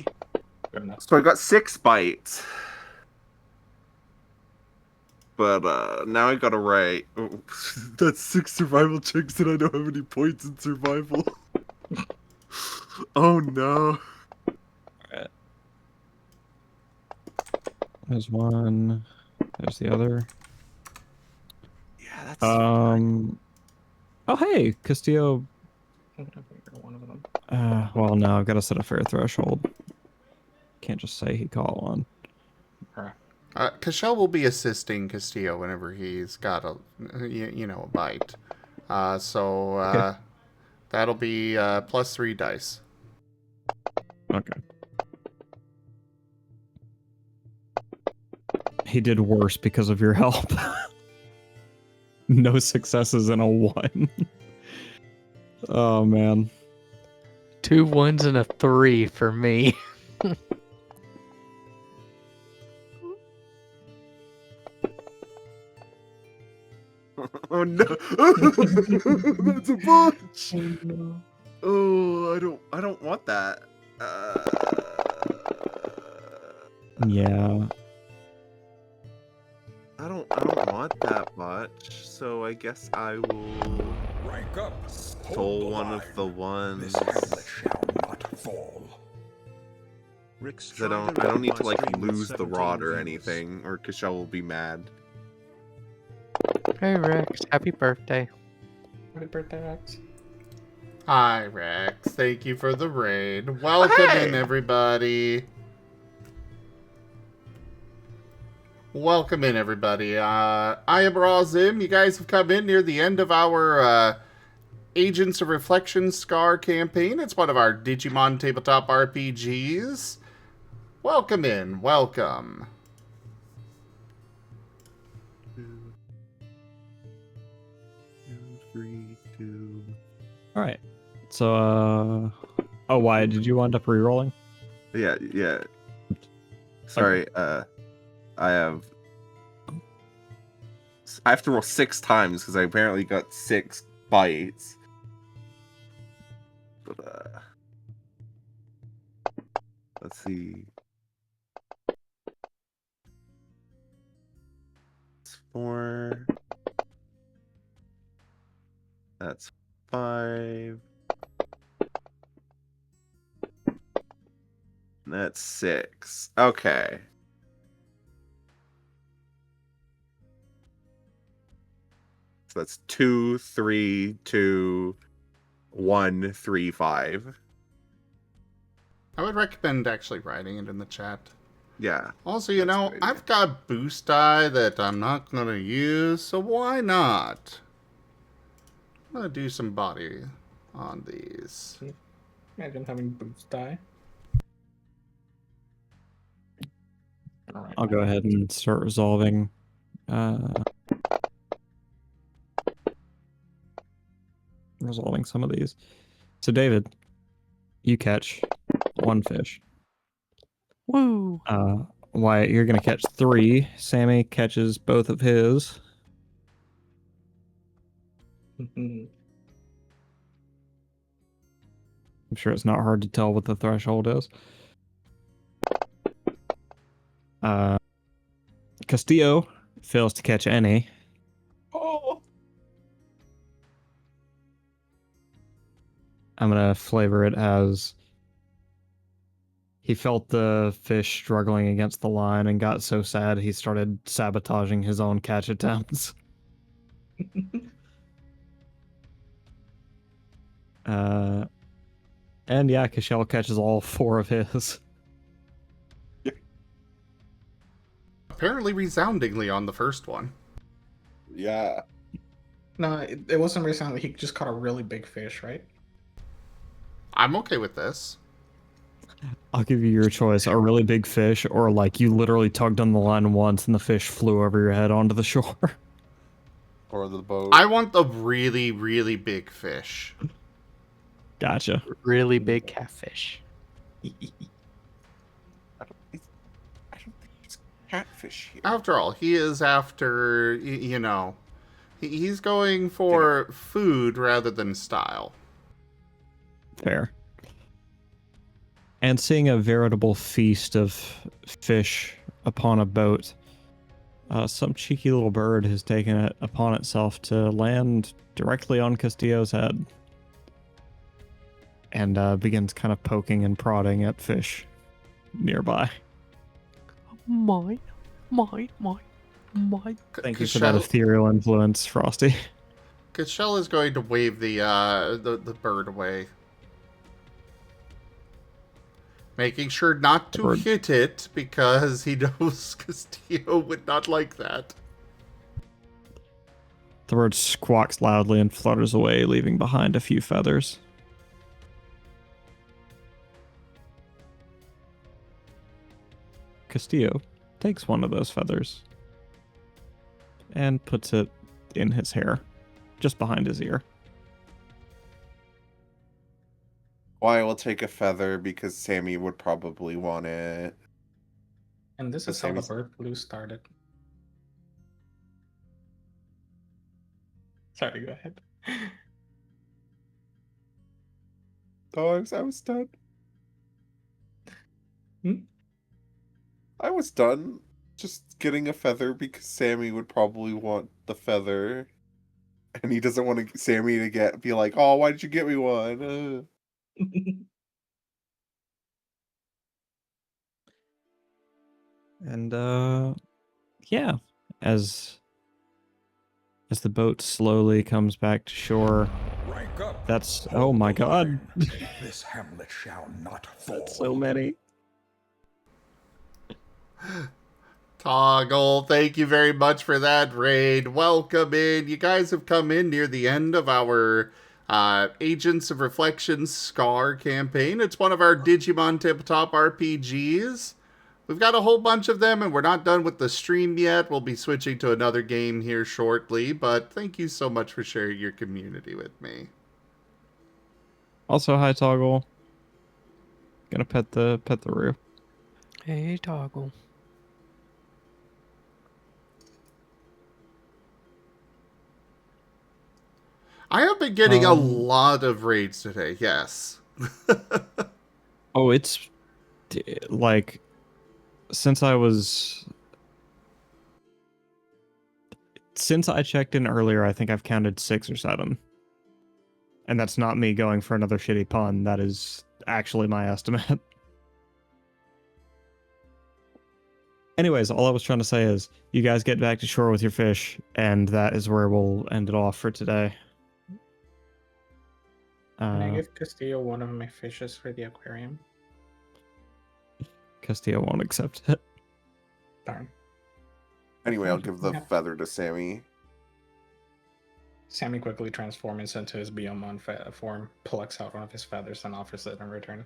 Good enough. So I got 6 bites. But now I gotta write. Oh, that's 6 survival checks and I don't have any points in survival. Oh no. There's one. There's the other. Yeah, that's. Oh hey, Castillo. I'm gonna figure one of them. Well, no, I've got to set a fair threshold. Can't just say he caught one. Correct. Cachelle will be assisting Castillo whenever he's got a bite. So Okay. that'll be +3 dice. Okay. He did worse because of your help. No successes and a 1. Oh, man. 2 1s and a 3 for me. Oh no! That's a bunch. Oh, I don't want that. Yeah. I don't want that much. So I guess I will Rank up. stole one of the ones. This hamlet shall not fall. Rick's 'Cause I don't need to like lose the rod or anything, or Kashel will be mad. Hey Rex, happy birthday. Happy birthday, Rex. Hi, Rex. Thank you for the raid. Welcome in, everybody. Welcome in, everybody. I am Razim. You guys have come in near the end of our Agents of Reflection Scar campaign. It's one of our Digimon tabletop RPGs. Welcome in. Welcome. All right. So, oh, Wyatt, did you wind up re-rolling? Yeah. Sorry, I have to roll 6 times because I apparently got 6 bites. But let's see. It's 4. That's 5. That's 6. Okay. So that's 2, 3, 2, 1, 3, 5. I would recommend actually writing it in the chat. Yeah. Also, you That's a know, good idea. I've got boost die that I'm not going to use, so why not? I'm going to do some body on these. Imagine having boots die. I'll go ahead and start resolving. Resolving some of these. So, David, you catch 1 fish. Woo! Wyatt, you're going to catch 3. Sammy catches both of his. I'm sure it's not hard to tell what the threshold is. Castillo fails to catch any. Oh! I'm going to flavor it as he felt the fish struggling against the line and got so sad he started sabotaging his own catch attempts. And yeah, Kashel catches all 4 of his. Apparently resoundingly on the first one. Yeah. No, it wasn't resounding. He just caught a really big fish, right? I'm okay with this. I'll give you your choice, a really big fish, or like you literally tugged on the line once and the fish flew over your head onto the shore. Or the boat. I want the really, really big fish. Gotcha. Really big catfish. I don't think it's catfish here. After all, he is after, you know, he's going for food rather than style. Fair. And seeing a veritable feast of fish upon a boat, some cheeky little bird has taken it upon itself to land directly on Castillo's head. And begins kind of poking and prodding at fish nearby. Mine. Thank you for that ethereal influence, Frosty. Kashel is going to wave the bird away. Making sure not to hit it, because he knows Castillo would not like that. The bird squawks loudly and flutters away, leaving behind a few feathers. Castillo takes one of those feathers and puts it in his hair, just behind his ear. Why will take a feather because Sammy would probably want it. And this But is how the Sammy's- bird flu started. Sorry, go ahead. Oh, I was done. I was done just getting a feather because Sammy would probably want the feather. And he doesn't want Sammy to be like, oh, why did you get me one? And yeah, as the boat slowly comes back to shore, Rank up. that's Hold oh my the god, line. This hamlet shall not fall. that's so many. Toggle, thank you very much for that raid. Welcome in. You guys have come in near the end of our Agents of Reflection Scar campaign. It's one of our Digimon tabletop RPGs. We've got a whole bunch of them, and we're not done with the stream yet. We'll be switching to another game here shortly, but thank you so much for sharing your community with me. Also, hi Toggle. Gonna pet the roof. Hey, Toggle. I have been getting a lot of raids today, yes. Oh, it's like since I checked in earlier, I think I've counted 6 or 7. And that's not me going for another shitty pun. That is actually my estimate. Anyways, all I was trying to say is you guys get back to shore with your fish, and that is where we'll end it off for today. Can I give Castillo one of my fishes for the aquarium? Castillo won't accept it. Darn. Anyway, I'll give the feather to Sammy. Sammy quickly transforms into his Biomon form, plucks out one of his feathers, and offers it in return.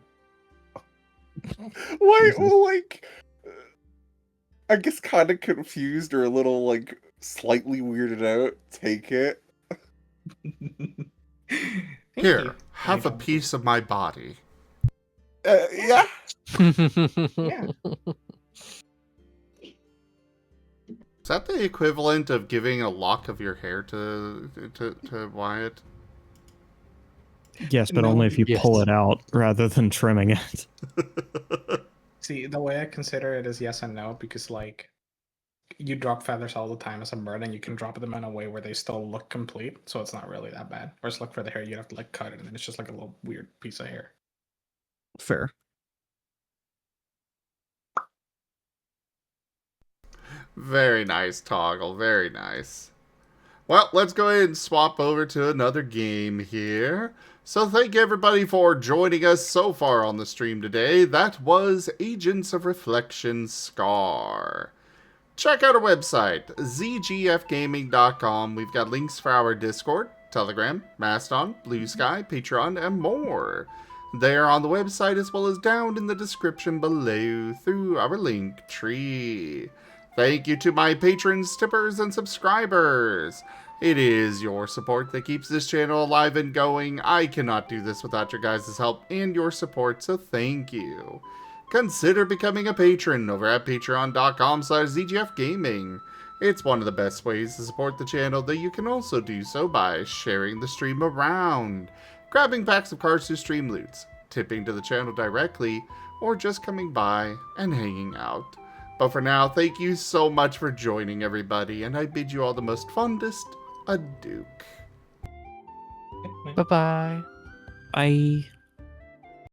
Why, well, like, I guess kind of confused or a little, like, slightly weirded out. Take it. Here, have a piece of my body. Yeah. Yeah. Is that the equivalent of giving a lock of your hair to Wyatt? Yes, but No, only if you pull yes. it out rather than trimming it. See, the way I consider it is yes and no, because, like, you drop feathers all the time as a bird, and you can drop them in a way where they still look complete, so it's not really that bad. Whereas, like, for the hair, you have to, like, cut it, and then it's just, like, a little weird piece of hair. Fair. Very nice, Toggle. Very nice. Well, let's go ahead and swap over to another game here. So thank you everybody for joining us so far on the stream today. That was Agents of Reflection Scar. Check out our website, zgfgaming.com. We've got links for our Discord, Telegram, Mastodon, Blue Sky, Patreon, and more. They are on the website as well as down in the description below through our link tree. Thank you to my patrons, tippers, and subscribers. It is your support that keeps this channel alive and going. I cannot do this without your guys' help and your support, so thank you. Consider becoming a patron over at patreon.com/zgfgaming. It's one of the best ways to support the channel, though you can also do so by sharing the stream around, grabbing packs of cards to stream loots, tipping to the channel directly, or just coming by and hanging out. But for now, thank you so much for joining, everybody, and I bid you all the most fondest adieu. Bye-bye. Bye.